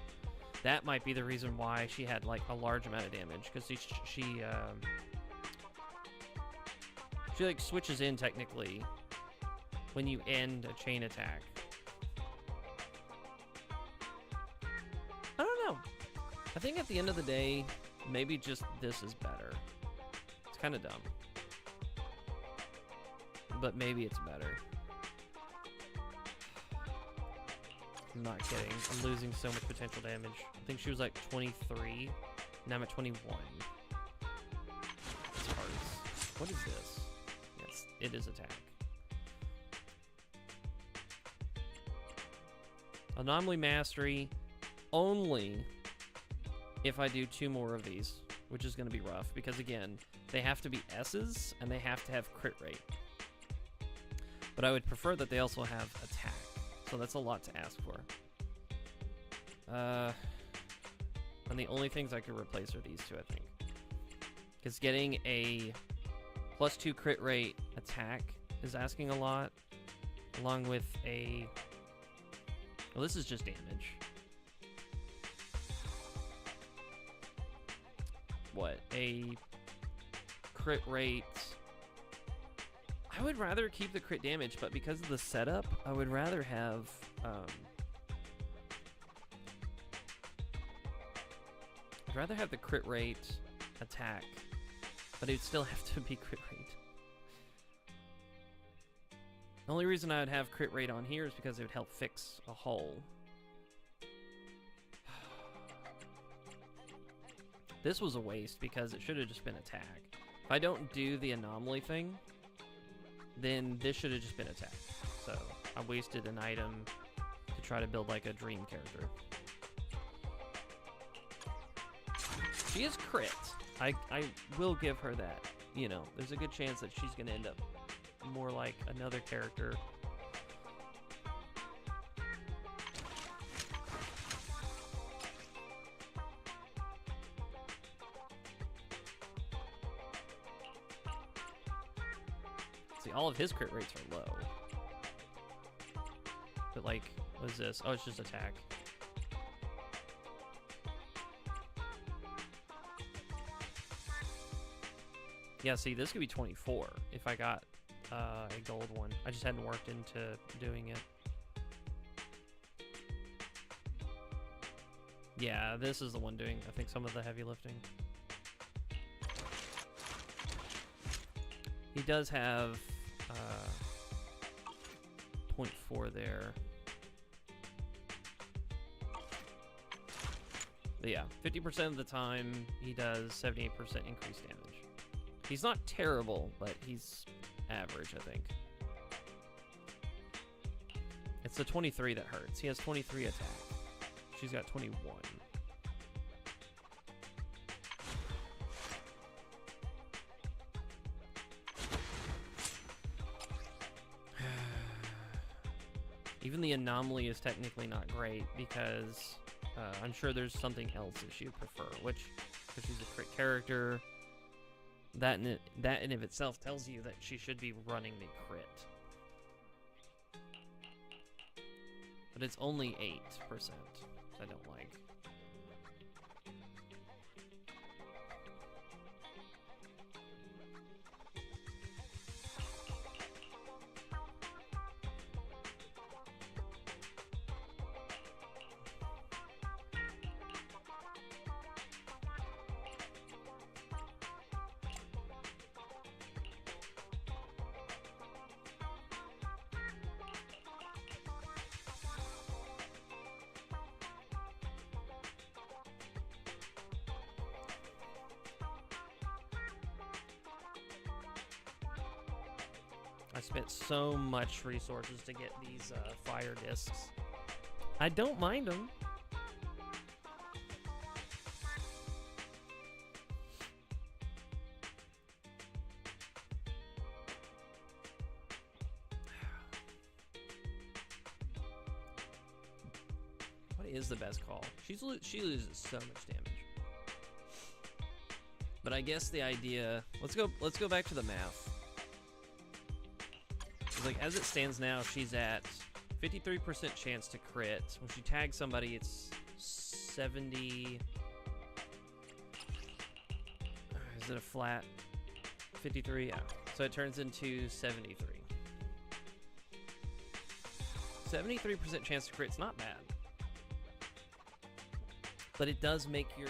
That might be the reason why she had like a large amount of damage, because she like switches in technically when you end a chain attack. I don't know. I think at the end of the day, maybe just this is better. It's kind of dumb, but maybe it's better. I'm not kidding. I'm losing so much potential damage. I think she was like 23. Now I'm at 21. It's hard. What is this? Yes, it is attack. Anomaly mastery only if I do 2 more of these, which is going to be rough because again, they have to be S's and they have to have crit rate. But I would prefer that they also have attack. So that's a lot to ask for. And the only things I could replace are these two, I think. Because getting a +2 crit rate attack is asking a lot. Along with a... Well, this is just damage. What? A crit rate... I would rather keep the crit damage, but because of the setup, I would rather have, I'd rather have the crit rate attack, but it would still have to be crit rate. The only reason I would have crit rate on here is because it would help fix a hole. This was a waste because it should have just been attack. If I don't do the anomaly thing, then this should have just been attack. So I wasted an item to try to build like a dream character. She is crit. I will give her that. You know, there's a good chance that she's going to end up more like another character. See, all of his crit rates are low. But like, what is this? Oh, it's just attack. Yeah, see, this could be 24 if I got a gold one. I just hadn't worked into doing it. Yeah, this is the one doing, I think, some of the heavy lifting. He does have 0.4 there. But yeah, 50% of the time he does 78% increased damage. He's not terrible, but he's average, I think. It's the 23 that hurts. He has 23 attack. She's got 21. Even the anomaly is technically not great because I'm sure there's something else that she would prefer, which, because she's a crit character, that in of itself tells you that she should be running the crit. But it's only 8%, which I don't like. I spent so much resources to get these fire discs. I don't mind them. is the best call. She loses so much damage. But I guess the idea, let's go back to the math. It's like, as it stands now, she's at 53% chance to crit. When she tags somebody, it's 70. Is it a flat 53? Yeah. So it turns into 73. 73% chance to crit. It's not bad. But it does make your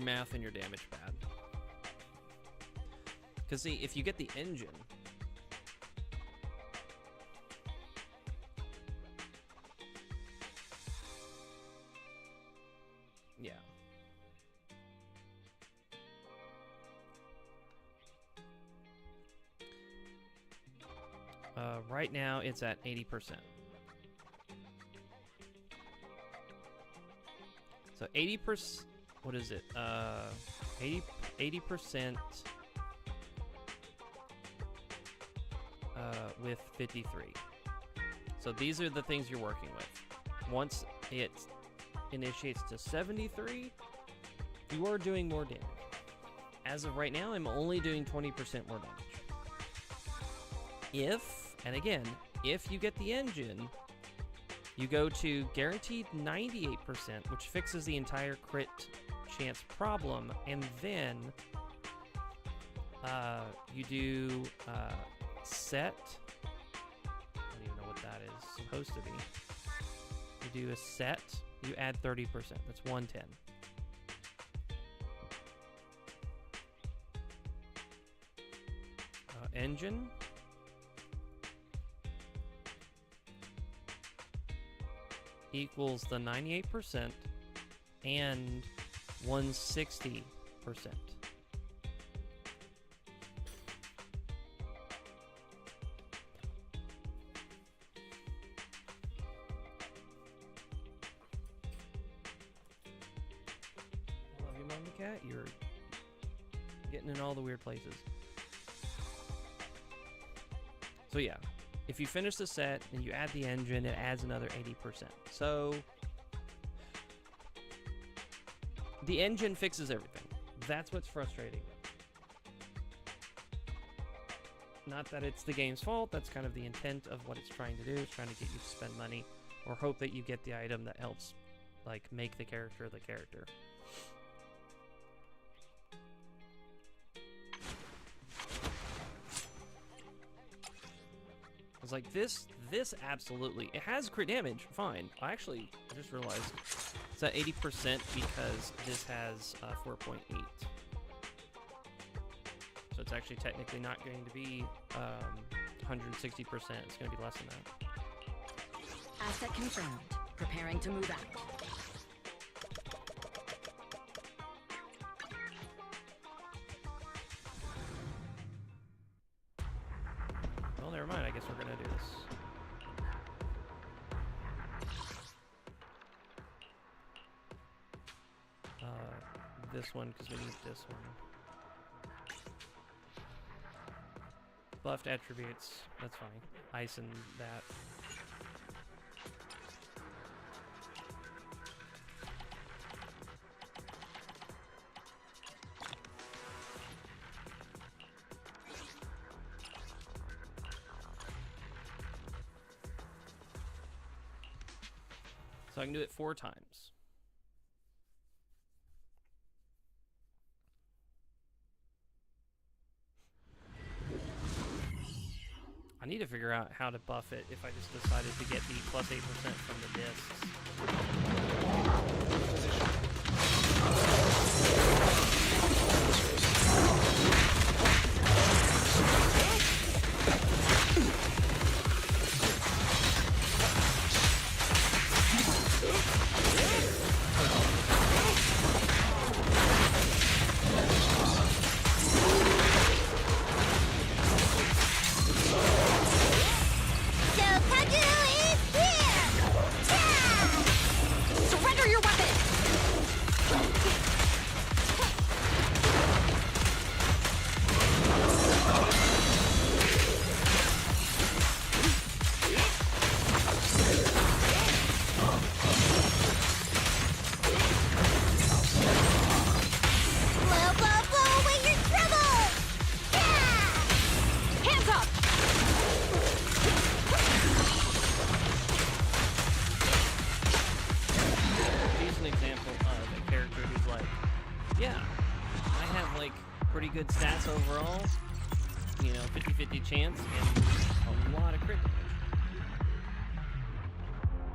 math and your damage bad. Because see, if you get the engine, yeah. Right now it's at 80%. So 80%, what is it? 80% with 53. So these are the things you're working with. Once it initiates to 73, you are doing more damage. As of right now, I'm only doing 20% more damage. And again, if you get the engine, you go to guaranteed 98%, which fixes the entire crit chance problem, and then you do set. I don't even know what that is supposed to be. You do a set, you add 30%. That's 110. Engine. Equals the 98% and 160%. I love you, Mama Cat. You're getting in all the weird places. So yeah. If you finish the set and you add the engine, it adds another 80%. So the engine fixes everything. That's what's frustrating. Not that it's the game's fault. That's kind of the intent of what it's trying to do. It's trying to get you to spend money or hope that you get the item that helps, like, make the character the character. Like this absolutely, it has crit damage, fine. I just realized it's at 80% because this has 4.8. So it's actually technically not going to be 160%. It's going to be less than that. Asset confirmed. Preparing to move out. Well, never mind. I guess we're gonna do this. This one, because we need this one. Buffed attributes. That's fine. Ice and that. So I can do it 4 times. I need to figure out how to buff it if I just decided to get the plus 8% from the discs. Surrender your weapon! Yeah, I have like pretty good stats overall. You know, 50-50 chance and a lot of crit damage.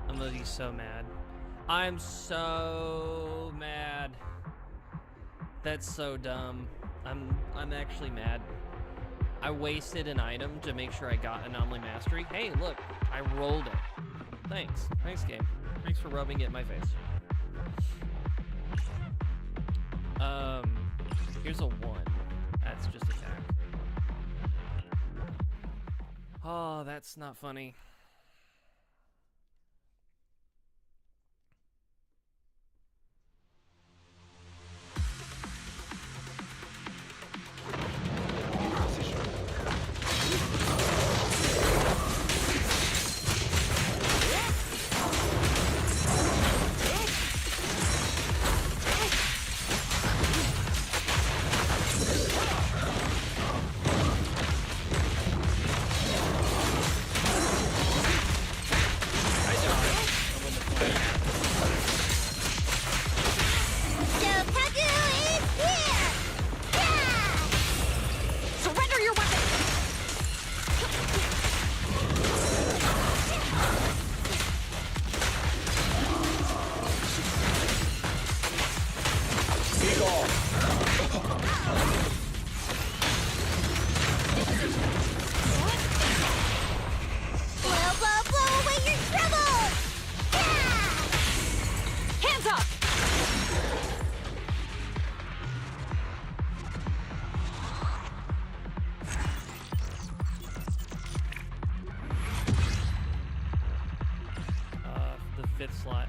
I'm literally so mad. I'm so mad. That's so dumb. I'm actually mad. I wasted an item to make sure I got Anomaly Mastery. Hey, look, I rolled it. Thanks. Thanks, game. Thanks for rubbing it in my face. Here's a 1. That's just attack. Oh, that's not funny.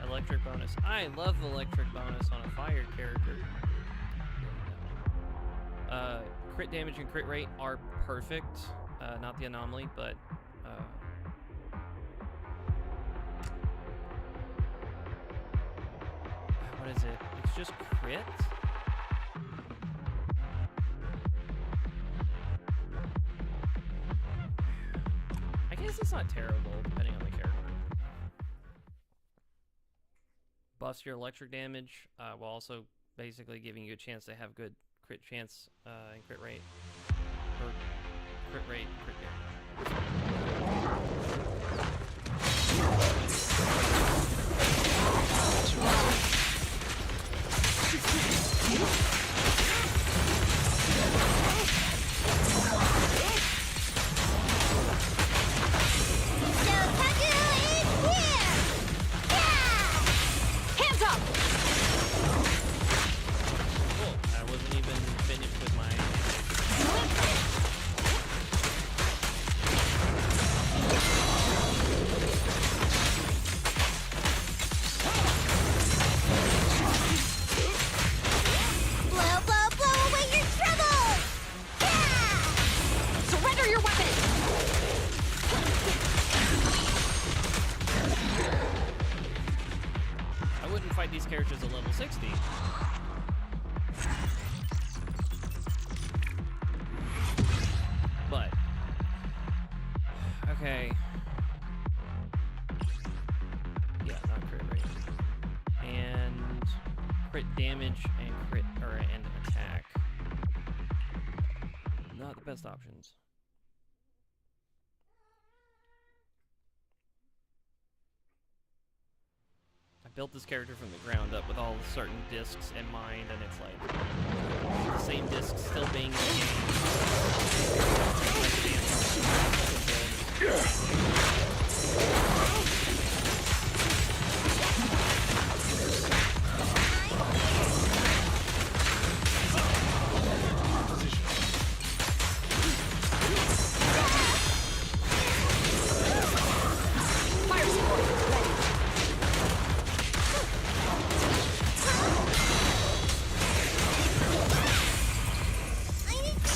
Electric bonus. I love the electric bonus on a fire character. Crit damage and crit rate are perfect. Not the anomaly, but what is it? It's just crit? I guess it's not terrible, depending on the character. Buffs your electric damage, while also basically giving you a chance to have good crit chance and crit rate. Or crit rate, crit these characters at level 60. But okay. Yeah, not crit rate. And crit damage and and attack. Not the best options. Built this character from the ground up with all certain discs in mind, and it's like the same discs still being in the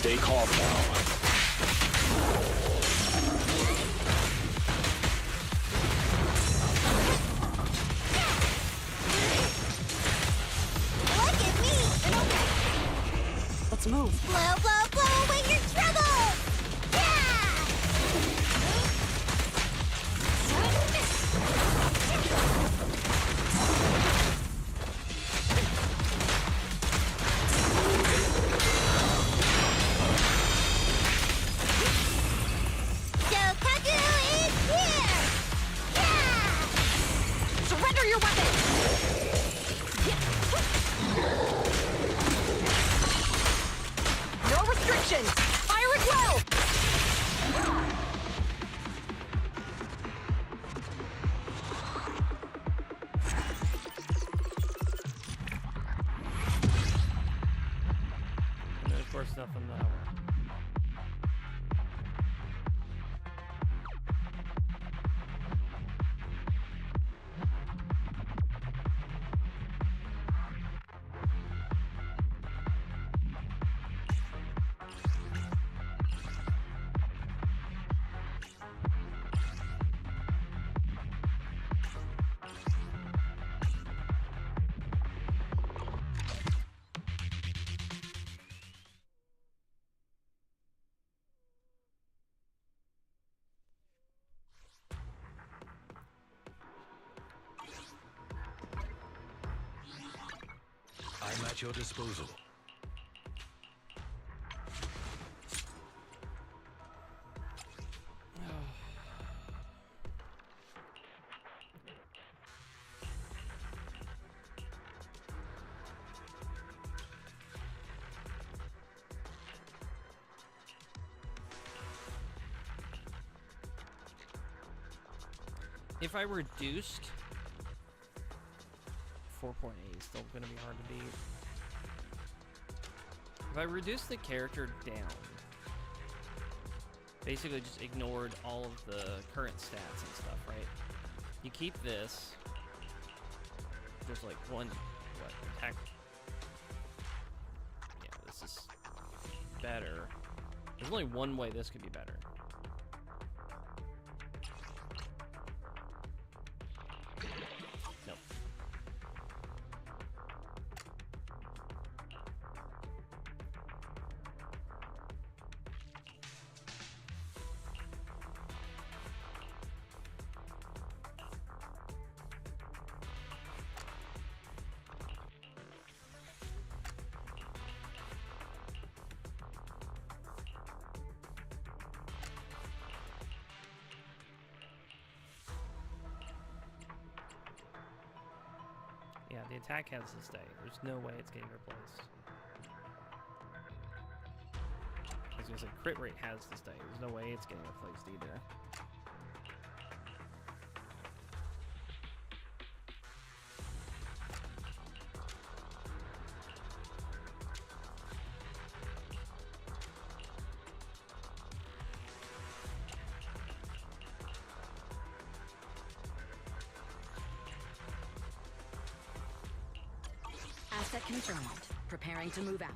Stay calm now. Look at me! Let's move. Blow, blow, blow away your trouble! Destruction! Fire it well! And then of course nothing that way. I'm at your disposal. If I reduced 4.8 is still gonna be hard to beat. If I reduced the character down, basically just ignored all of the current stats and stuff, right? You keep this. There's like one, what, attack? Yeah, this is better. There's only one way this could be better. Nope. Yeah, the attack has to stay. There's no way it's getting replaced. I was gonna say crit rate has to stay. There's no way it's getting replaced either. Asset confirmed. Preparing to move out.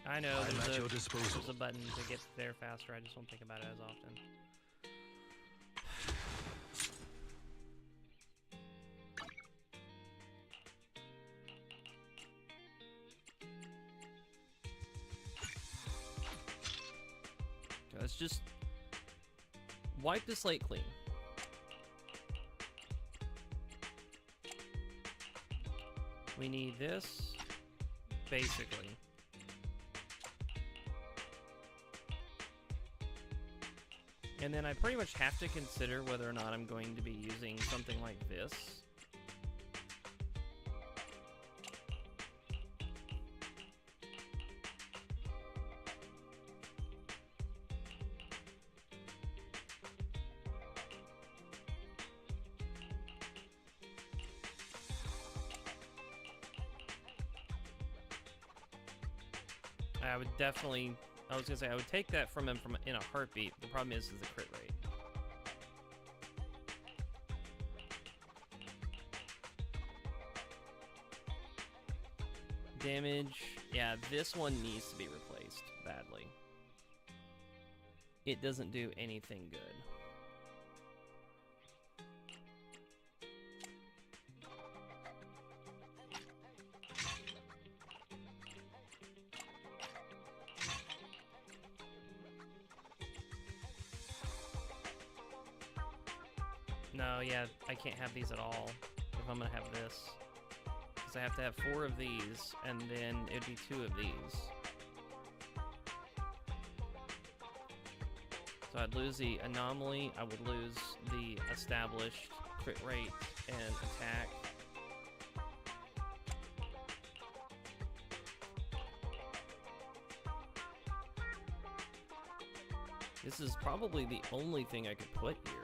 I know I'm at there's your disposal. a button to get there faster. I just don't think about it as often. Let's just wipe the slate clean. We need this, basically. And then I pretty much have to consider whether or not I'm going to be using something like this. I would definitely, I was gonna say, I would take that from him in a heartbeat. The problem is the crit rate. Damage, yeah, this one needs to be replaced badly. It doesn't do anything good. No, yeah, I can't have these at all if I'm gonna have this. Because I have to have 4 of these, and then it'd be 2 of these. So I'd lose the anomaly, I would lose the established crit rate and attack. This is probably the only thing I could put here.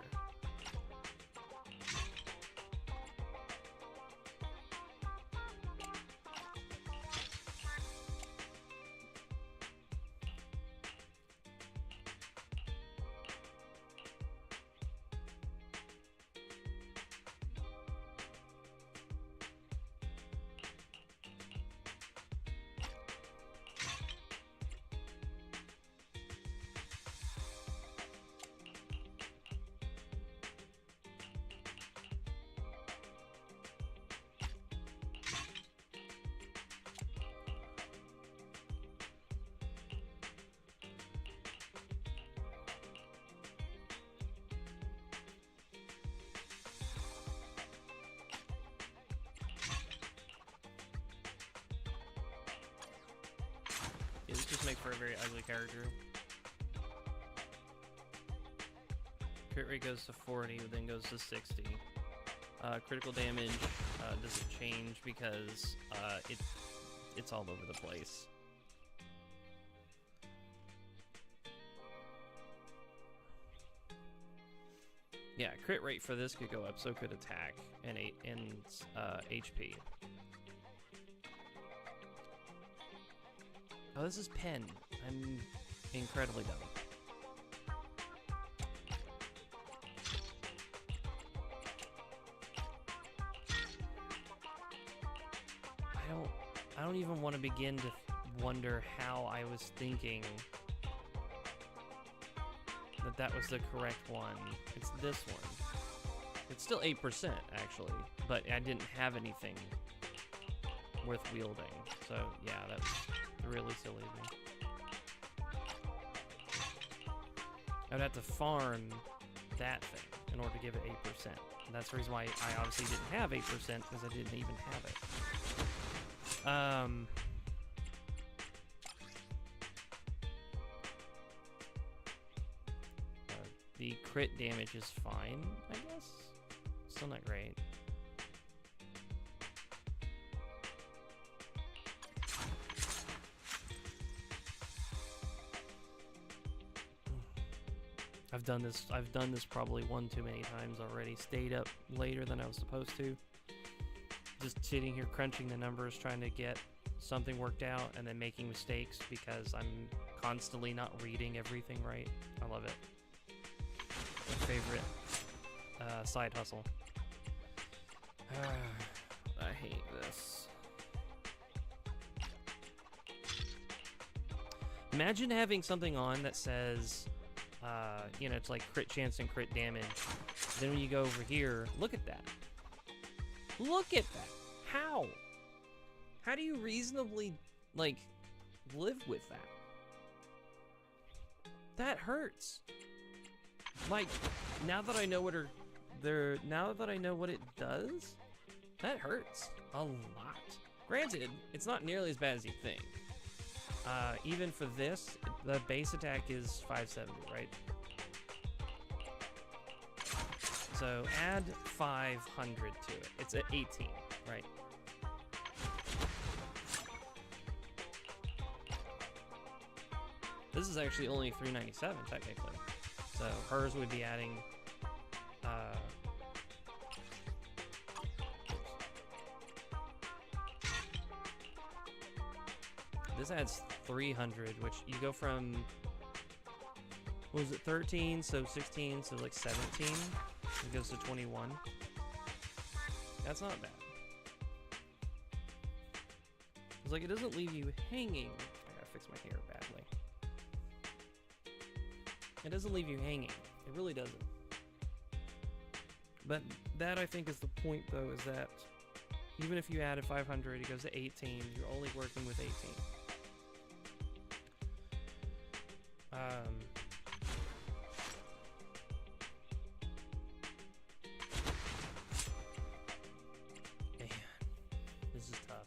This just makes for a very ugly character. Crit rate goes to 40, then goes to 60. Critical damage doesn't change because it's all over the place. Yeah, crit rate for this could go up, so could attack and HP. Oh, this is pen. I'm incredibly dumb. I don't even want to begin to wonder how I was thinking that was the correct one. It's this one. It's still 8%, actually, but I didn't have anything worth wielding. So, yeah, that's really silly of me. I would have to farm that thing in order to give it 8%. And that's the reason why I obviously didn't have 8%, because I didn't even have it. The crit damage is fine, I guess. Still not great. I've done this probably one too many times already. Stayed up later than I was supposed to. Just sitting here crunching the numbers, trying to get something worked out, and then making mistakes because I'm constantly not reading everything right. I love it. My favorite side hustle. I hate this. Imagine having something on that says, you know, it's like crit chance and crit damage. Then when you go over here, look at that. Look at that. How? How do you reasonably, like, live with that? That hurts. Like, now that I know what now that I know what it does, that hurts a lot. Granted, it's not nearly as bad as you think. Even for this, the base attack is 570, right? So add 500 to it. It's at 18, right? This is actually only 397 technically. So hers would be adding this adds 300, which you go from, what was it, 13, so 16, so like 17. It goes to 21. That's not bad. It's like it doesn't leave you hanging. I gotta fix my hair badly. It doesn't leave you hanging. It really doesn't. But that, I think, is the point, though, is that even if you added 500, it goes to 18. You're only working with 18. Man, this is tough.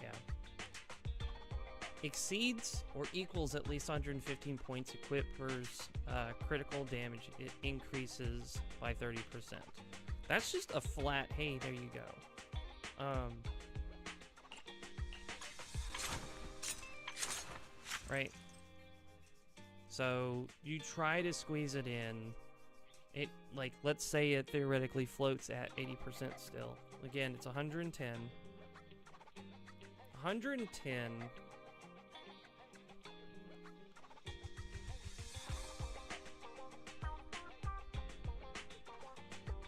Yeah. Exceeds or equals at least 115 points. Equippers critical damage. It increases by 30%. That's just a flat, hey, there you go. Right. So you try to squeeze it in. It, like, let's say it theoretically floats at 80% still. Again, it's 110. 110.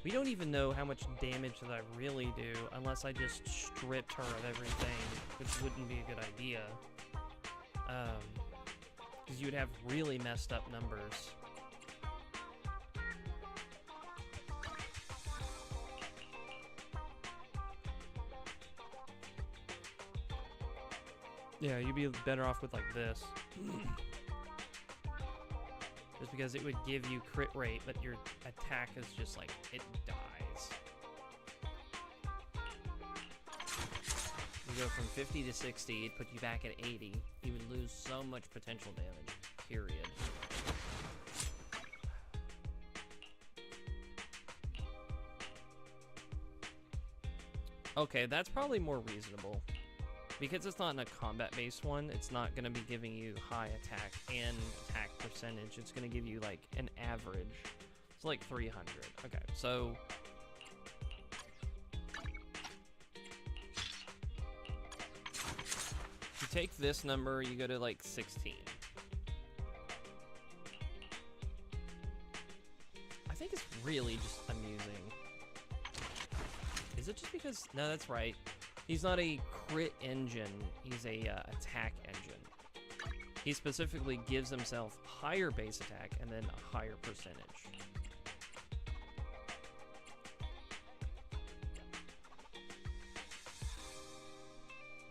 We don't even know how much damage that I really do unless I just stripped her of everything, which wouldn't be a good idea. Because you would have really messed up numbers. Yeah, you'd be better off with like this. Just because it would give you crit rate, but your attack is just like, it dies. You go from 50 to 60, it'd put you back at 80. You would lose so much potential damage, period. Okay, that's probably more reasonable. Because it's not in a combat-based one, it's not going to be giving you high attack and attack percentage. It's going to give you, like, an average. It's like 300. Okay, so... you take this number, you go to, like, 16. I think it's really just amusing. Is it just because... no, that's right. He's not a crit engine, he's a attack engine. He specifically gives himself higher base attack and then a higher percentage.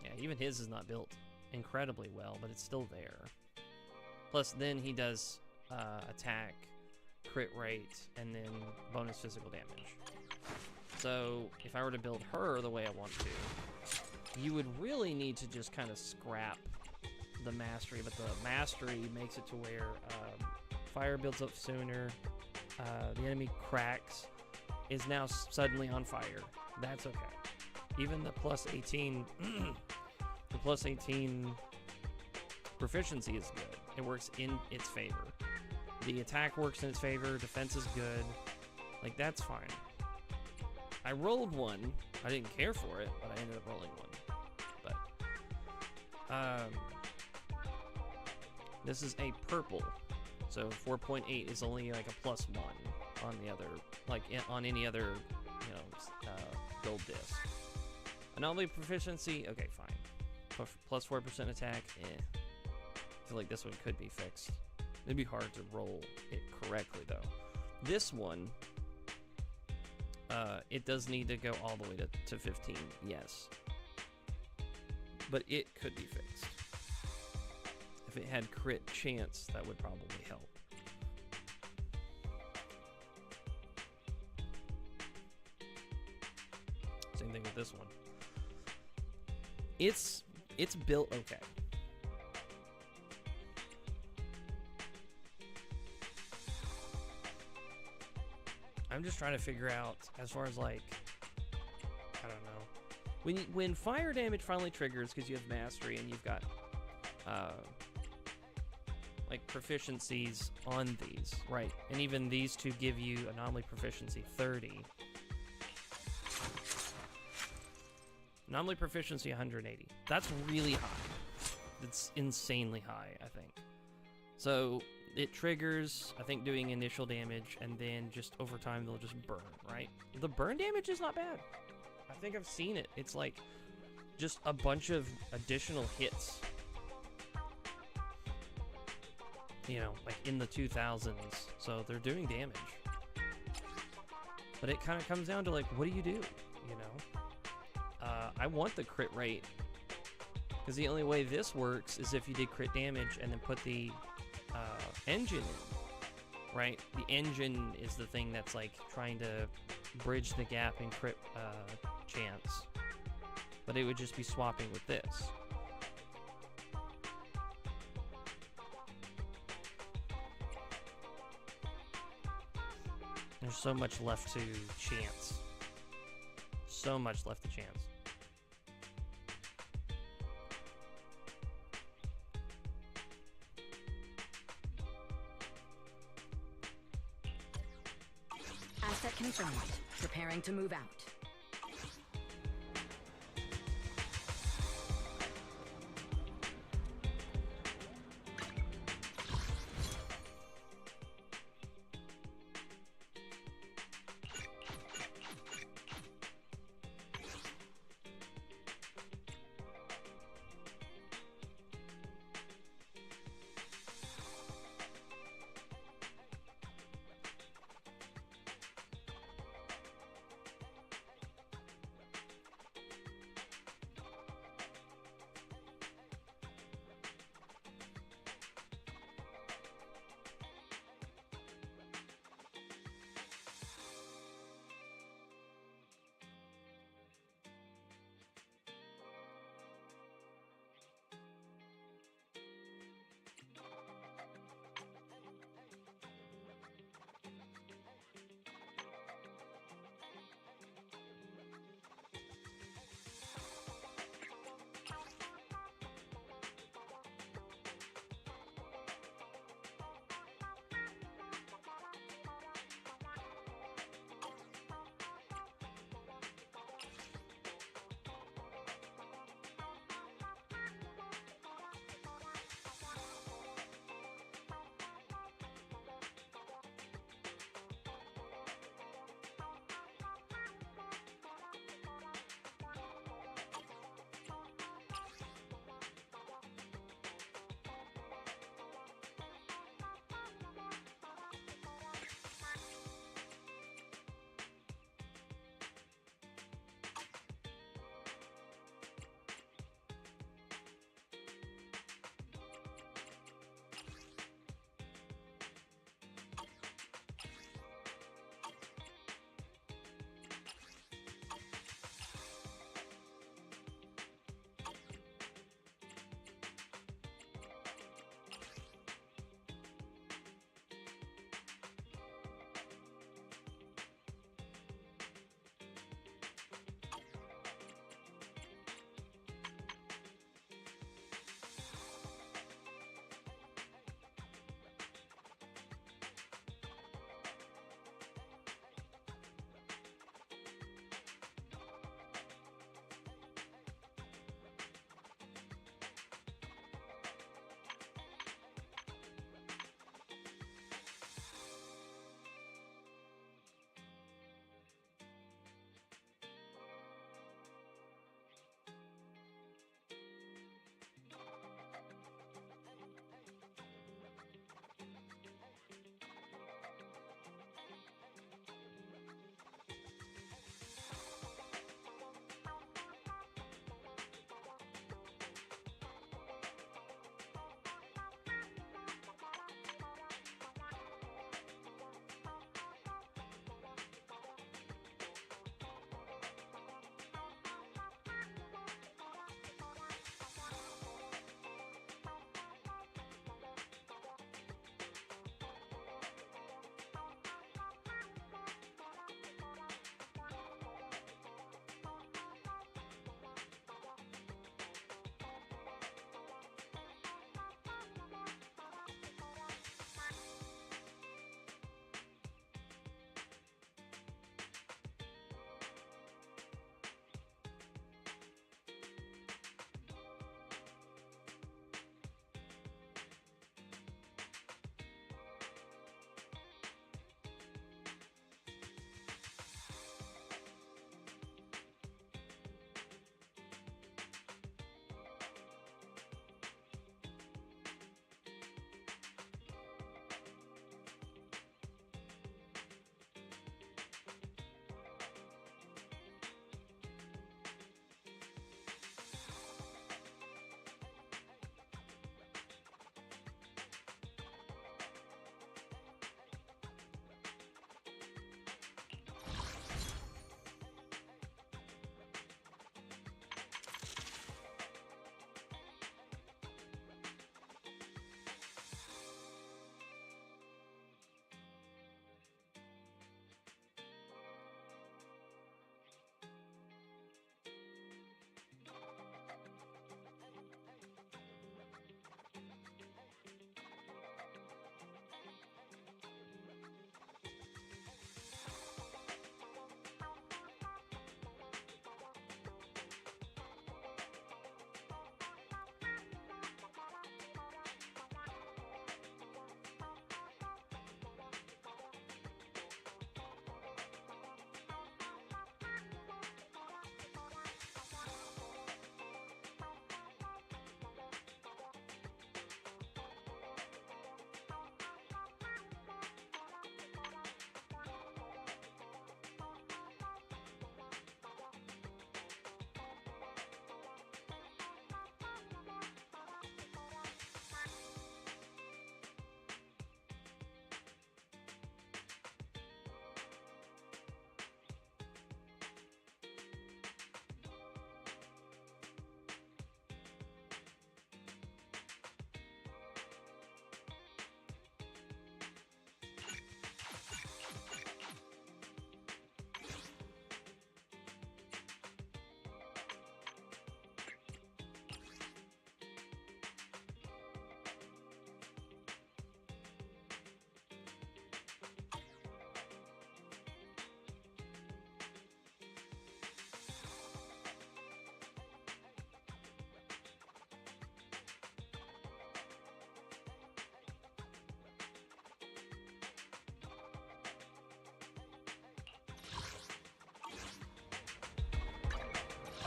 Yeah, even his is not built incredibly well, but it's still there. Plus, then he does attack, crit rate, and then bonus physical damage. So, if I were to build her the way I want to, you would really need to just kind of scrap the mastery, but the mastery makes it to where fire builds up sooner, the enemy cracks, is now suddenly on fire. That's okay. Even the plus 18, the plus 18 proficiency is good. It works in its favor. The attack works in its favor, defense is good. Like, that's fine. I rolled one. I didn't care for it, but I ended up rolling one. But, this is a purple. So 4.8 is only like a +1. on the other, like on any other, gold disc. Anomaly proficiency, okay, fine. Plus 4% attack, I feel like this one could be fixed. It'd be hard to roll it correctly though. This one, it does need to go all the way to 15, yes. But it could be fixed. If it had crit chance, that would probably help. Same thing with this one. It's built okay. I'm just trying to figure out, as far as like, I don't know, when fire damage finally triggers because you have mastery and you've got like proficiencies on these, right? And even these two give you anomaly proficiency 30. Anomaly proficiency 180. That's really high. It's insanely high, I think. So it triggers, I think, doing initial damage, and then just over time they'll just burn, right? The burn damage is not bad. I think I've seen it. It's like just a bunch of additional hits. You know, like in the 2000s. So they're doing damage. But it kind of comes down to like, what do you do? You know? I want the crit rate, because the only way this works is if you did crit damage and then put the engine in, right? The engine is the thing that's like trying to bridge the gap in crit chance, but it would just be swapping with this. There's so much left to chance. So much left to chance. Asset confirmed. Preparing to move out.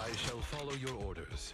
I shall follow your orders.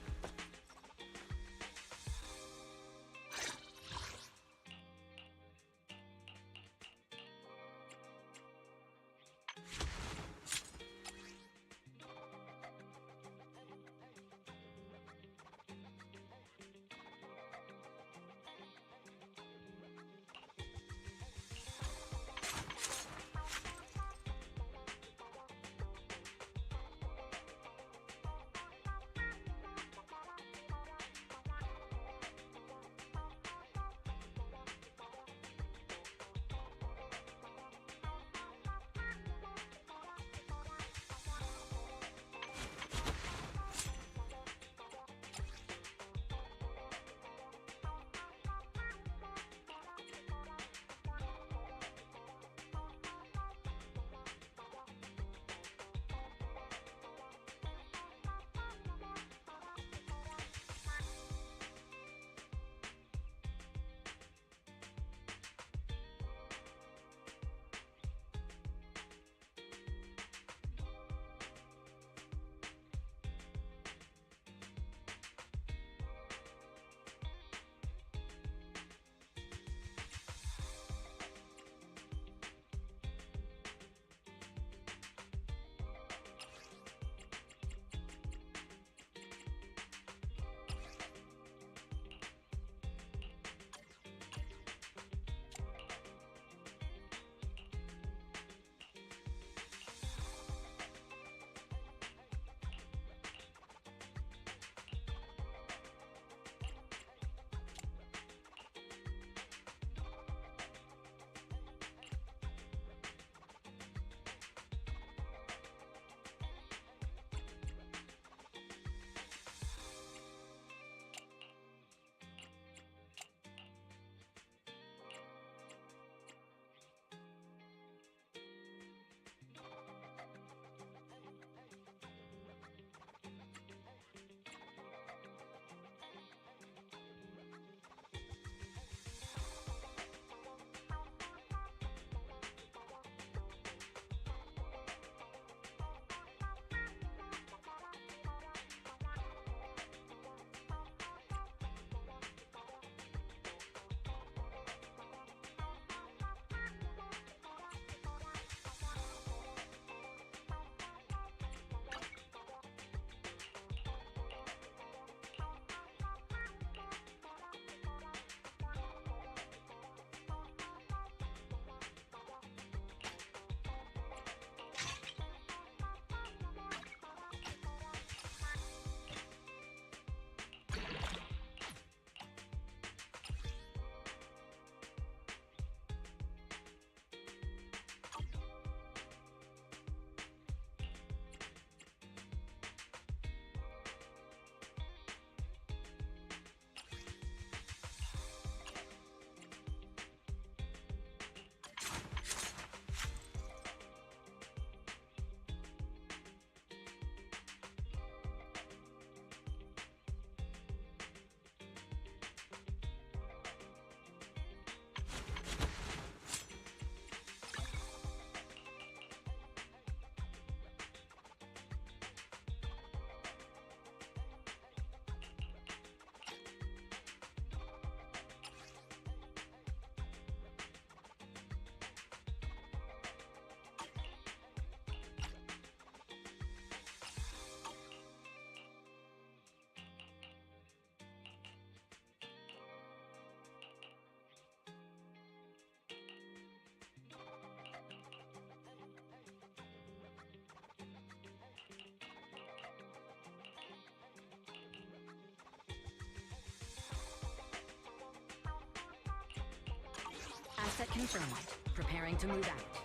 Asset confirmed. Preparing to move out.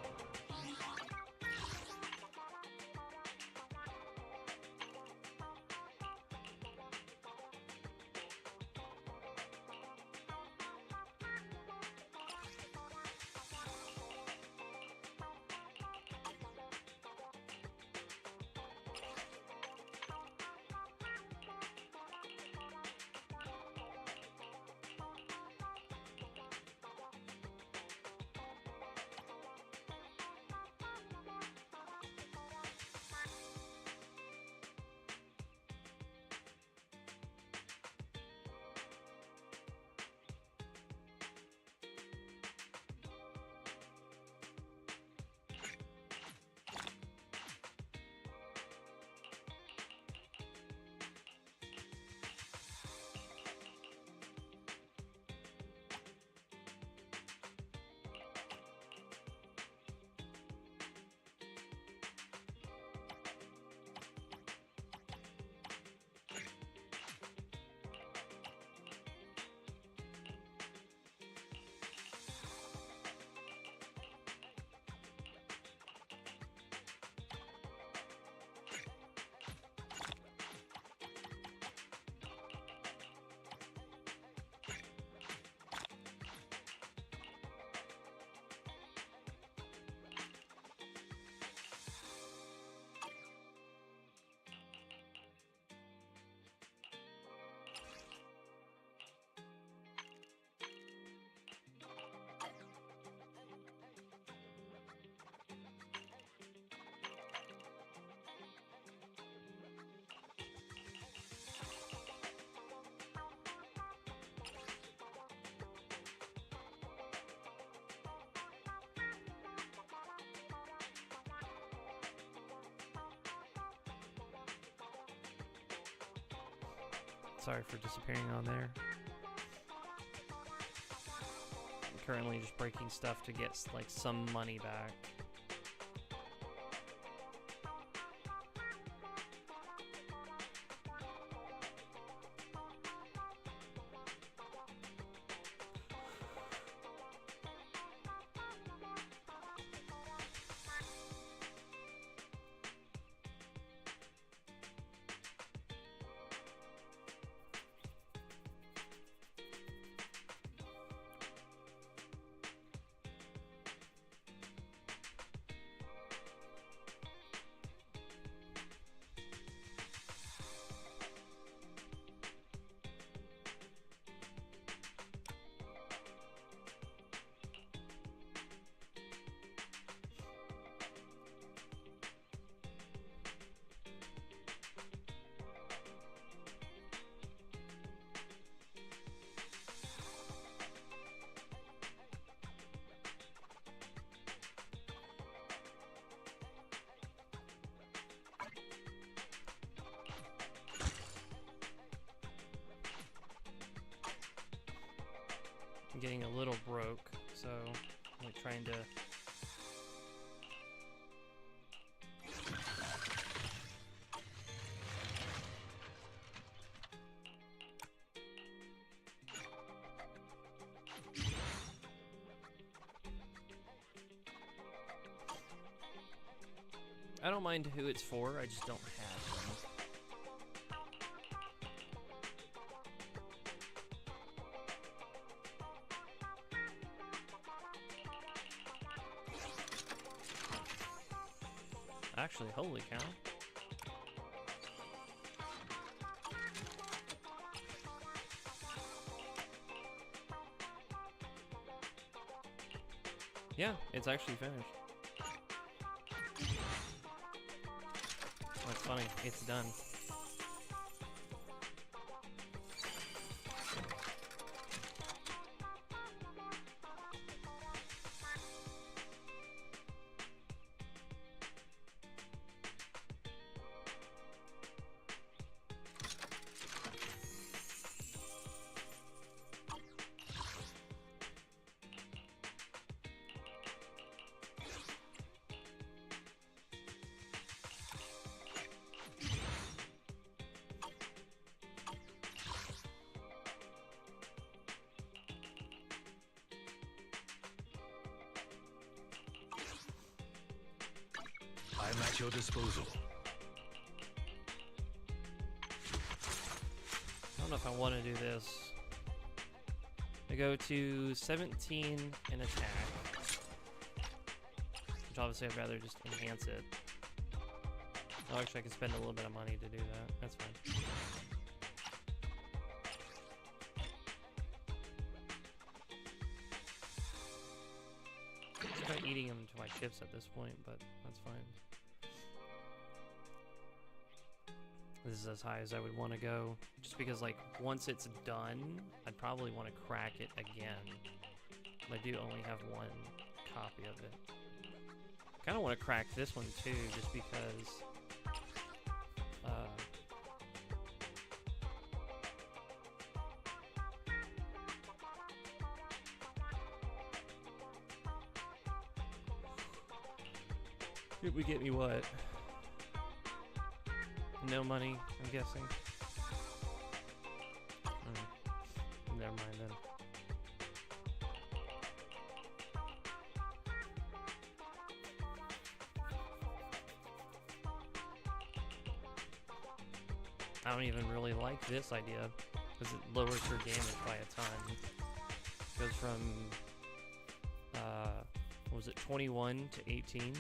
Sorry for disappearing on there. I'm currently just breaking stuff to get like some money back. I'm getting a little broke, so I'm like trying to... I don't mind who it's for, I just don't have them. Actually, holy cow. Yeah, it's actually finished. That's funny. It's done. I'm at your disposal. I don't know if I want to do this. I go to 17 in attack, which obviously I'd rather just enhance it. Oh, actually I can spend a little bit of money to do that. That's fine. I'm kind of eating them to my chips at this point, but that's fine. This is as high as I would want to go, just because like once it's done, I'd probably want to crack it again. But I do only have one copy of it. Kind of want to crack this one too, just because. It would get me what? No money, I'm guessing. Never mind then. I don't even really like this idea because it lowers her damage by a ton. Goes from what was it, 21 to 18.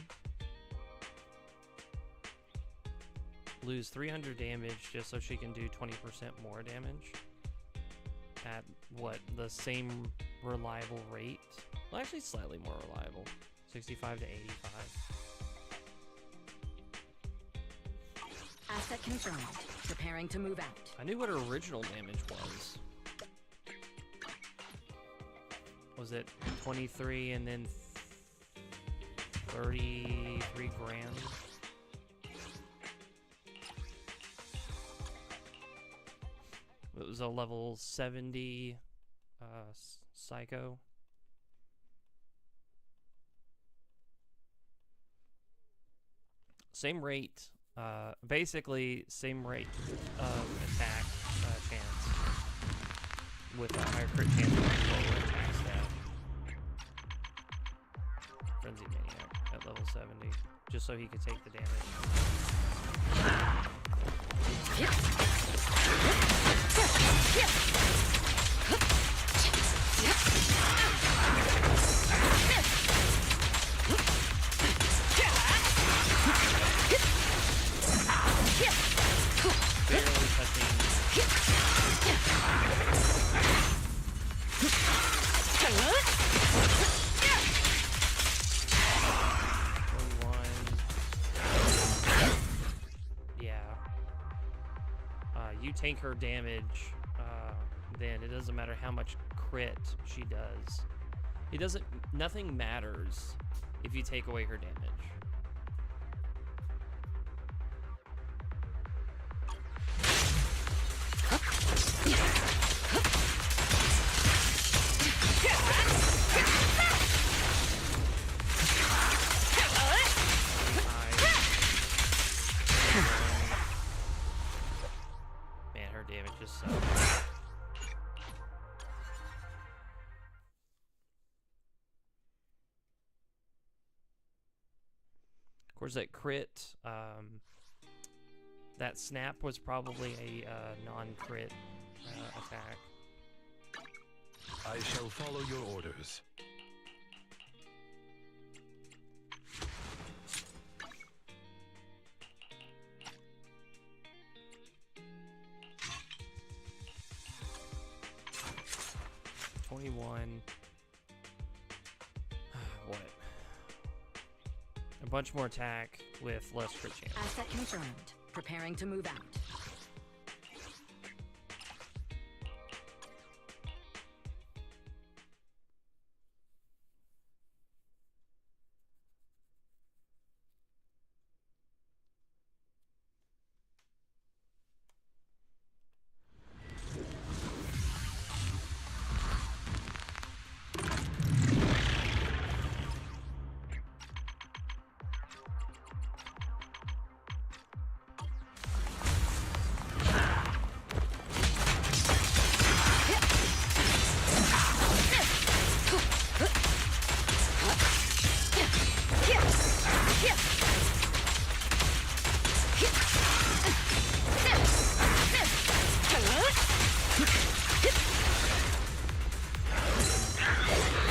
Lose 300 damage just so she can do 20% more damage at what, the same reliable rate? Well, actually slightly more reliable, 65 to 85. Asset confirmed. Preparing to move out. I knew what her original damage was. Was it 23 and then 33 grand? it was a level 70 Psycho. Same rate, basically same rate of attack chance, with a higher crit chance and lower attack stat. Frenzy Maniac at level 70, just so he could take the damage. Barely touching. 21. Yeah. You take her damage, then it doesn't matter how much crit she does. It doesn't. Nothing matters if you take away her damage. Man, her damage is so. Of course, that crit, that snap was probably a non-crit attack. I shall follow your orders. What? A bunch more attack with less crit chance. Asset confirmed. Preparing to move out.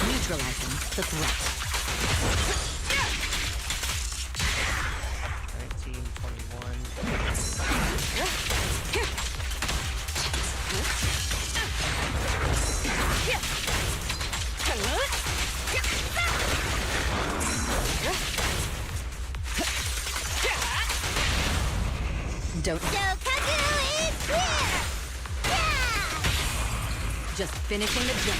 Neutralizing the threat. 19, 21. Don't. Kaku is here! Yeah! Just finishing the jump.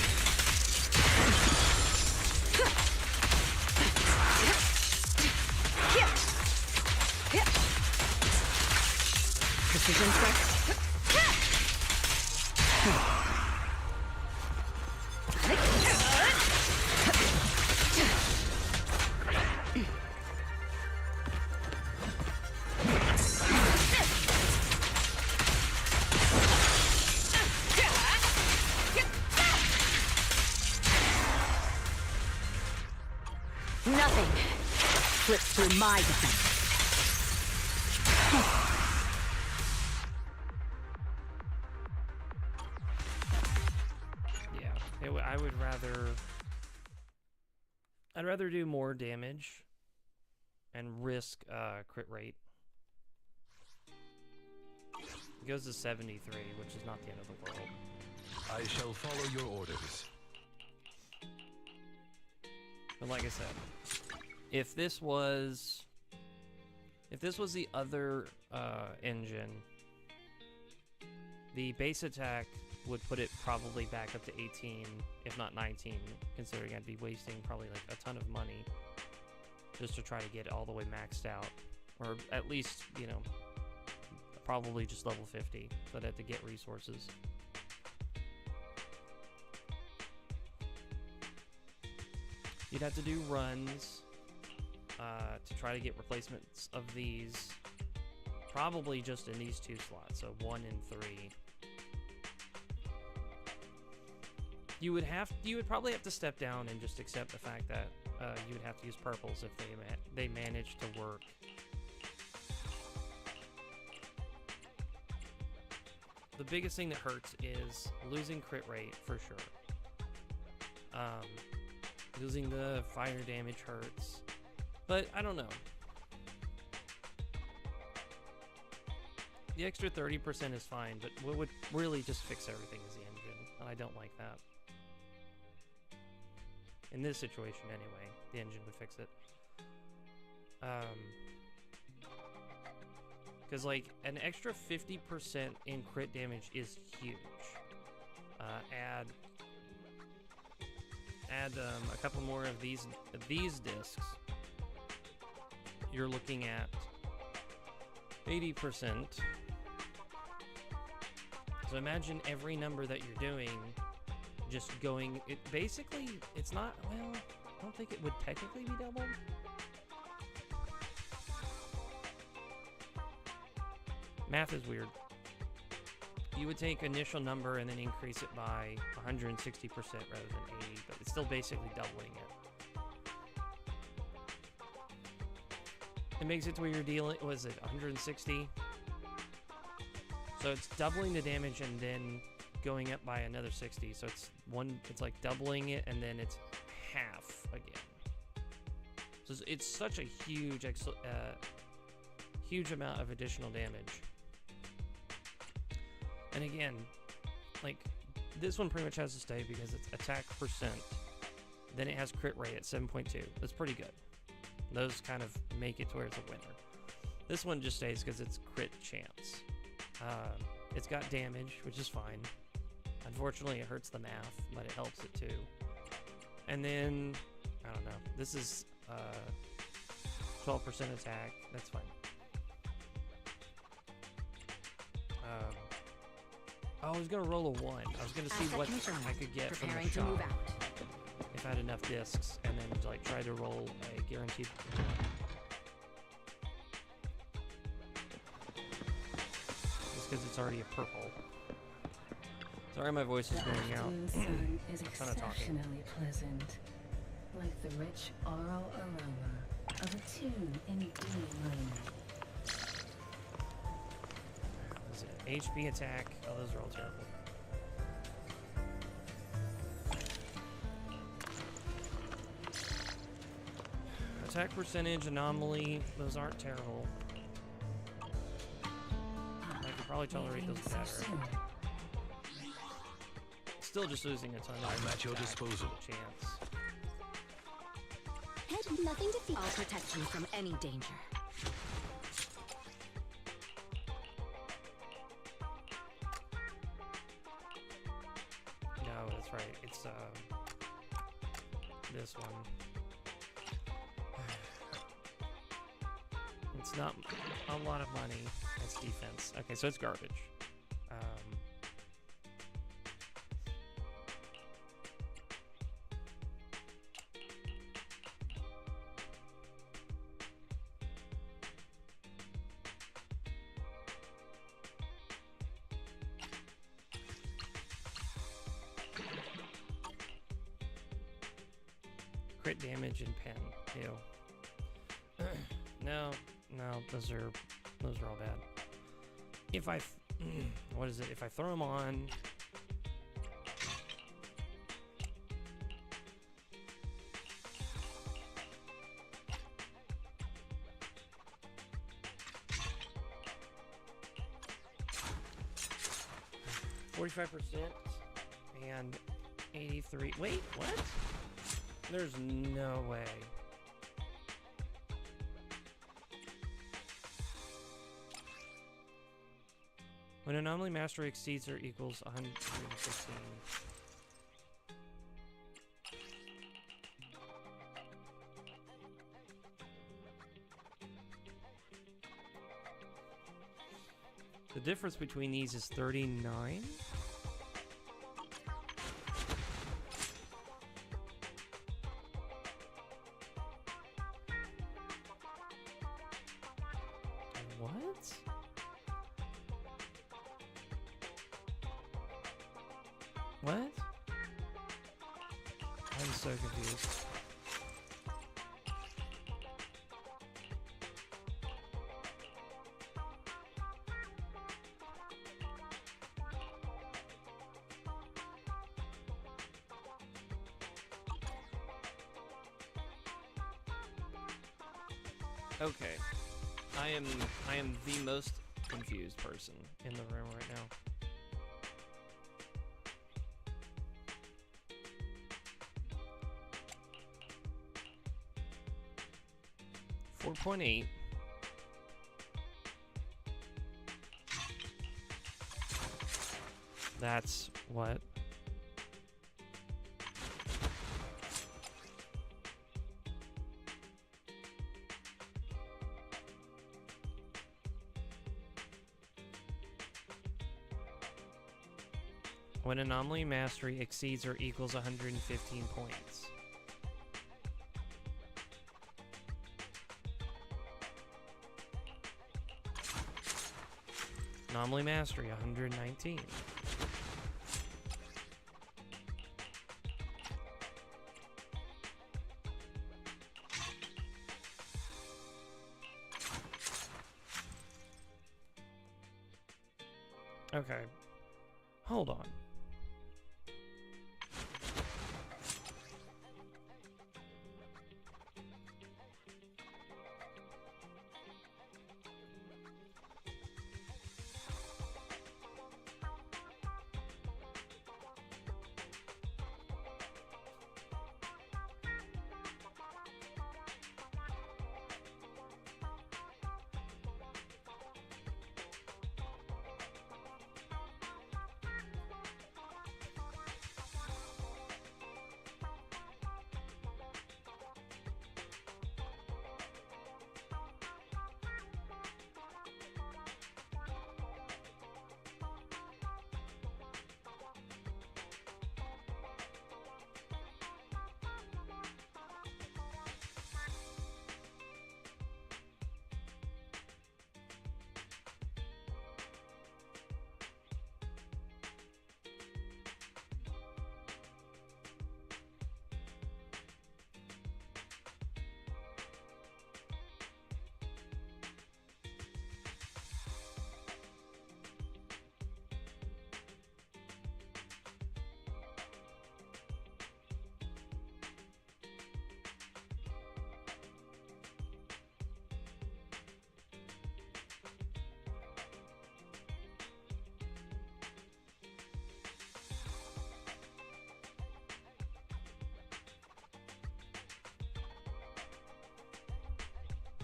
Precision strike. Nothing slips through my defense. I would I'd rather do more damage and risk crit rate. It goes to 73, which is not the end of the world. I shall follow your orders. But like I said, if this was the other engine, the base attack would put it probably back up to 18, if not 19, considering I'd be wasting probably like a ton of money just to try to get it all the way maxed out, or at least, you know, probably just level 50, so I'd have to get resources. You'd have to do runs to try to get replacements of these, probably just in these 2 slots, so 1 and 3. You would probably have to step down and just accept the fact that you would have to use purples if they manage to work. The biggest thing that hurts is losing crit rate for sure. Losing the fire damage hurts, but I don't know. The extra 30% is fine, but what would really just fix everything is the engine, and I don't like that. In this situation, anyway, the engine would fix it. Because, like, an extra 50% in crit damage is huge. Add a couple more of these discs. You're looking at 80%. So imagine every number that you're doing just going, basically, it's not, well, I don't think it would technically be doubled. Math is weird. You would take initial number and then increase it by 160% rather than 80, but it's still basically doubling it. It makes it to where you're dealing, what is it, 160? So it's doubling the damage and then going up by another 60. So it's like doubling it and then it's half again. So it's such a huge, huge amount of additional damage. And again, like, this one pretty much has to stay because it's attack percent. Then it has crit rate at 7.2. That's pretty good. Those kind of make it to where it's a winner. This one just stays because it's crit chance. It's got damage, which is fine. Unfortunately, it hurts the math, but it helps it too. And then, I don't know. This is 12% attack. That's fine. I was gonna roll a 1. I was gonna see what I could get from the shop if I had enough discs, and then like try to roll a guaranteed. Just because it's already a purple. Sorry, my voice is going out. Sun is Ton of talking. exceptionally pleasant, like the rich oral aroma of a tune in D minor. HP attack. Oh, those are all terrible. Attack percentage, anomaly. Those aren't terrible. I could probably tolerate those better. Still just losing a ton of. I'm at your disposal. Chance. Head, nothing to fear. I'll protect you from any danger. No, that's right. It's this one. It's not a lot of money. It's defense. Okay, so it's garbage. Crit damage and pen. Ew. No, those are all bad. If I, what is it? If I throw them on, $45% and 83. Wait, what? There's no way. When anomaly mastery exceeds or equals 116. The difference between these is 39. What? What? I'm so confused. Okay. I am the most confused person in the room right now. .8. That's what? When anomaly mastery exceeds or equals 115 points. Anomaly mastery 119. Okay. Hold on.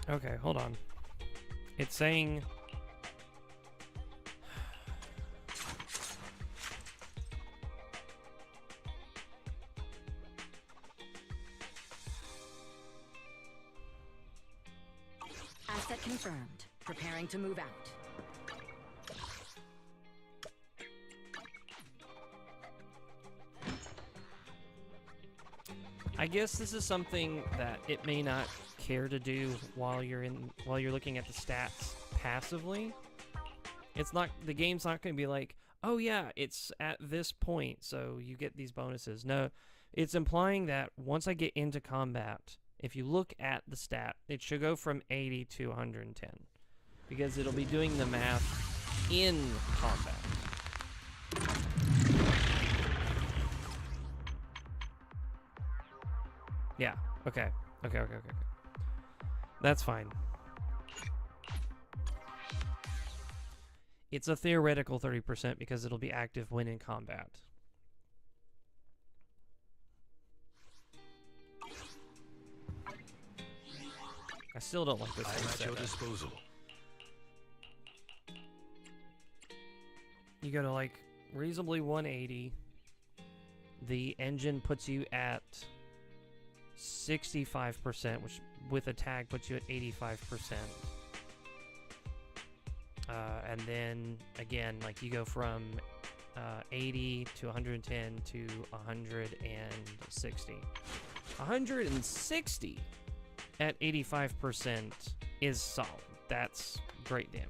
Okay, hold on. It's saying... Asset confirmed. Preparing to move out. I guess this is something that it may not care to do while you're looking at the stats passively. It's not, the game's not going to be like, oh yeah, it's at this point, so you get these bonuses. No, it's implying that once I get into combat, if you look at the stat, it should go from 80 to 110, because it'll be doing the math in combat. Yeah, okay. Okay. That's fine. It's a theoretical 30% because it'll be active when in combat. I still don't like this. I'm at your disposal. You go to like reasonably 180. The engine puts you at 65%, which with a tag puts you at 85%. And then again, like you go from 80 to 110 to 160. 160 at 85% is solid. That's great damage.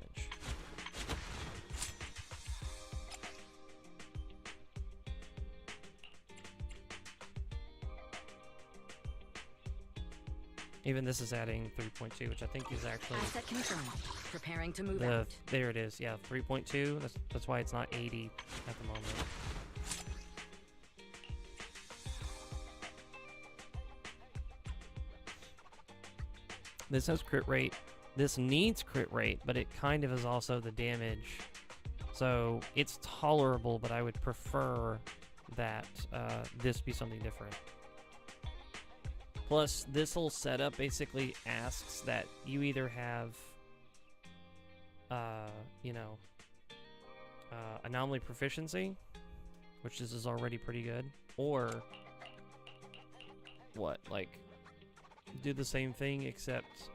Even this is adding 3.2, which I think is actually Asset confirmed. Preparing to move out. there it is. Yeah, 3.2. That's why it's not 80 at the moment. This has crit rate. This needs crit rate, but it kind of is also the damage. So it's tolerable, but I would prefer that this be something different. Plus, this whole setup basically asks that you either have, anomaly proficiency, which this is already pretty good, or what, like, do the same thing except,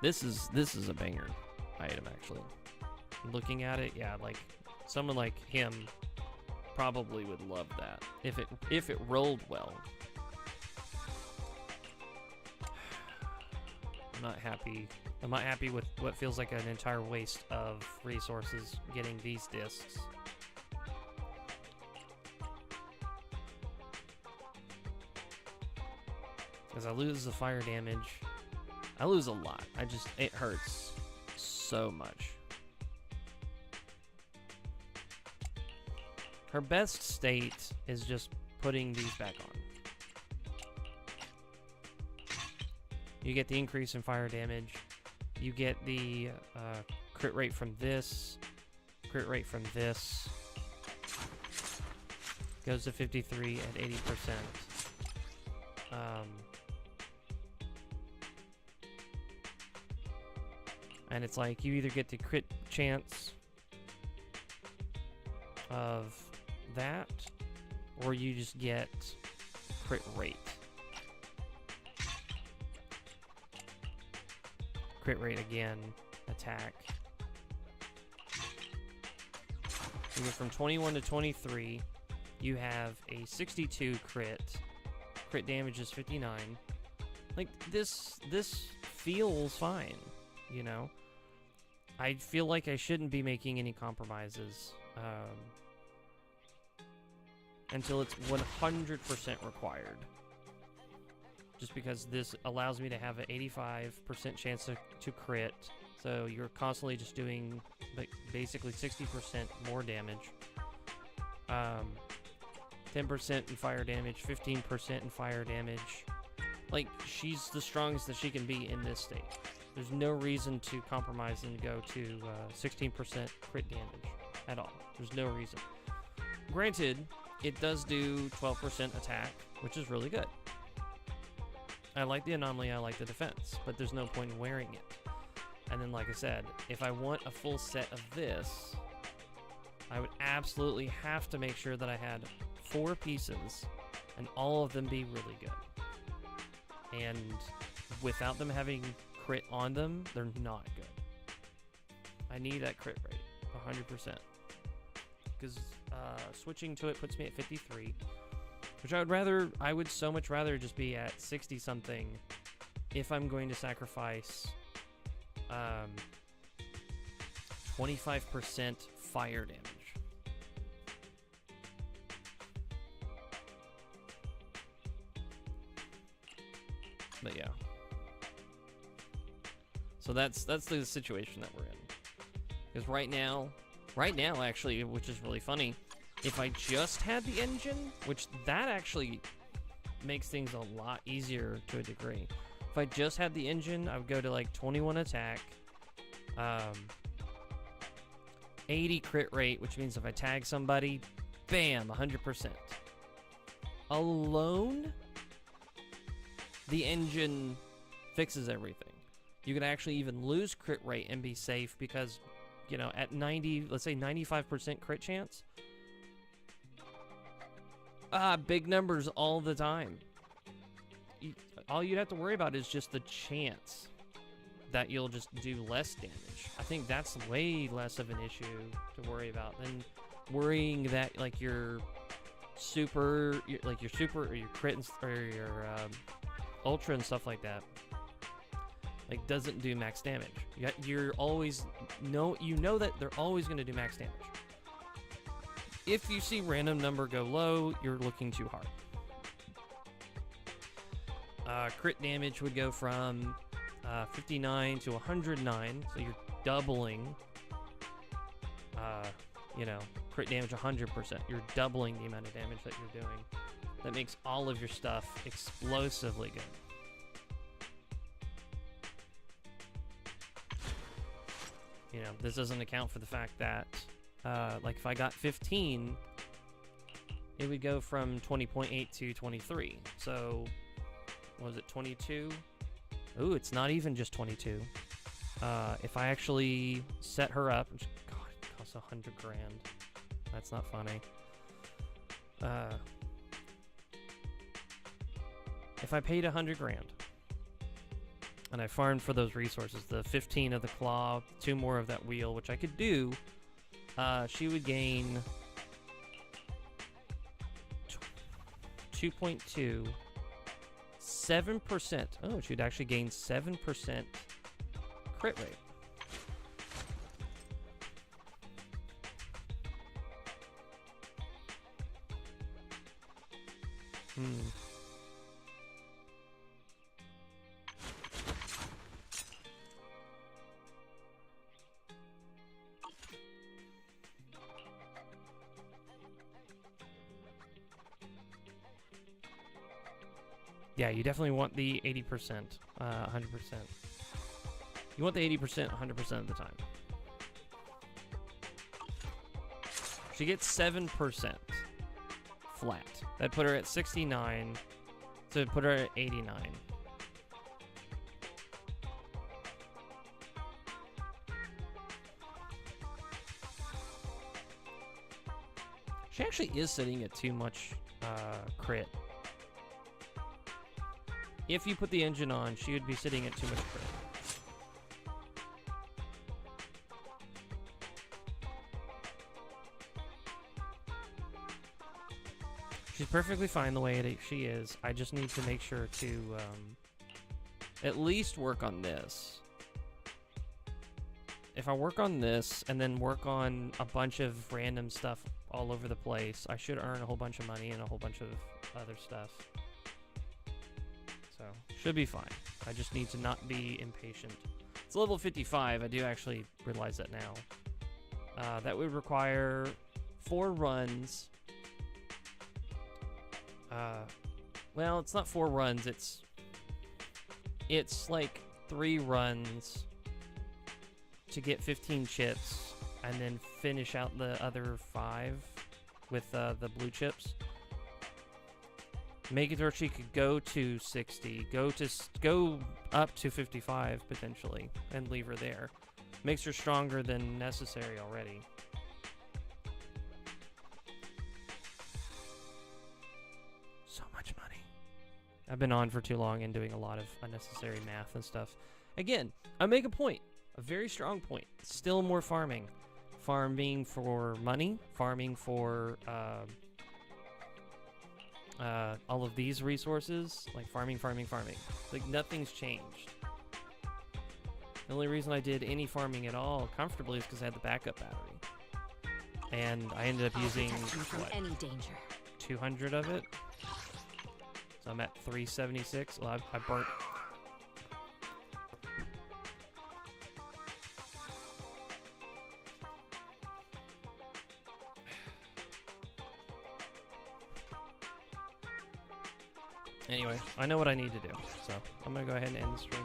This is a banger item, actually. Looking at it, yeah, like someone like him probably would love that if it rolled well. I'm not happy. I'm not happy with what feels like an entire waste of resources getting these discs. As I lose the fire damage, I lose a lot. It hurts so much. Her best state is just putting these back on. You get the increase in fire damage. You get the crit rate from this. Crit rate from this. Goes to 53 at 80%. And it's like you either get the crit chance of that, or you just get crit rate. Crit rate again, attack. You go from 21 to 23. You have a 62 crit. Crit damage is 59. Like, this feels fine, you know? I feel like I shouldn't be making any compromises until it's 100% required. Just because this allows me to have an 85% chance to crit, so you're constantly just doing basically 60% more damage. 10% in fire damage, 15% in fire damage. Like, she's the strongest that she can be in this state. There's no reason to compromise and go to 16% crit damage at all. There's no reason. Granted, it does do 12% attack, which is really good. I like the anomaly, I like the defense, but there's no point in wearing it. And then, like I said, if I want a full set of this, I would absolutely have to make sure that I had 4 pieces and all of them be really good. And without them having crit on them, they're not good. I need that crit rate, 100%. Because switching to it puts me at 53, which I would so much rather just be at 60 something if I'm going to sacrifice 25% fire damage. But yeah. So that's the situation that we're in. Because right now actually, which is really funny, if I just had the engine, which that actually makes things a lot easier to a degree. If I just had the engine, I would go to like 21 attack, 80 crit rate, which means if I tag somebody, bam, 100%. Alone, the engine fixes everything. You can actually even lose crit rate and be safe because you know, at 90, let's say 95% crit chance. Big numbers all the time. All you'd have to worry about is just the chance that you'll just do less damage. I think that's way less of an issue to worry about than worrying that like your super or your crit or your ultra and stuff like that like doesn't do max damage. You're always you know that they're always going to do max damage. If you see random number go low, you're looking too hard. Crit damage would go from 59 to 109, so you're doubling, you know, crit damage 100%. You're doubling the amount of damage that you're doing. That makes all of your stuff explosively good. You know, this doesn't account for the fact that, like, if I got 15, it would go from 20.8 to 23. So, what was it, 22? Ooh, it's not even just 22. If I actually set her up, which, God, it costs $100 grand. That's not funny. If I paid $100 grand and I farmed for those resources, the 15 of the claw, 2 more of that wheel, which I could do, she would gain 2.2, 7%. Oh, she'd actually gain 7% crit rate. Yeah, you definitely want the 80%, 100%. You want the 80% 100% of the time. She gets 7% flat. That'd put her at 69, to put her at 89. She actually is sitting at too much crit. If you put the engine on, she would be sitting at too much crit. She's perfectly fine the way she is. I just need to make sure to at least work on this. If I work on this and then work on a bunch of random stuff all over the place, I should earn a whole bunch of money and a whole bunch of other stuff. So, should be fine. I just need to not be impatient. It's level 55. I do actually realize that now. That would require 4 runs. Well, it's not 4 runs. It's like 3 runs to get 15 chips, and then finish out the other 5 with the blue chips. Make it where she could go to 60, go up to 55 potentially, and leave her there. Makes her stronger than necessary already. So much money. I've been on for too long and doing a lot of unnecessary math and stuff. Again, I make a point, a very strong point. Still more farming. Farming for money, farming for all of these resources, like farming. Like, nothing's changed. The only reason I did any farming at all comfortably is because I had the backup battery. And I ended up using, what, any danger. 200 of it? So I'm at 376. Well, I burnt... Anyway, I know what I need to do, so I'm gonna go ahead and end the stream.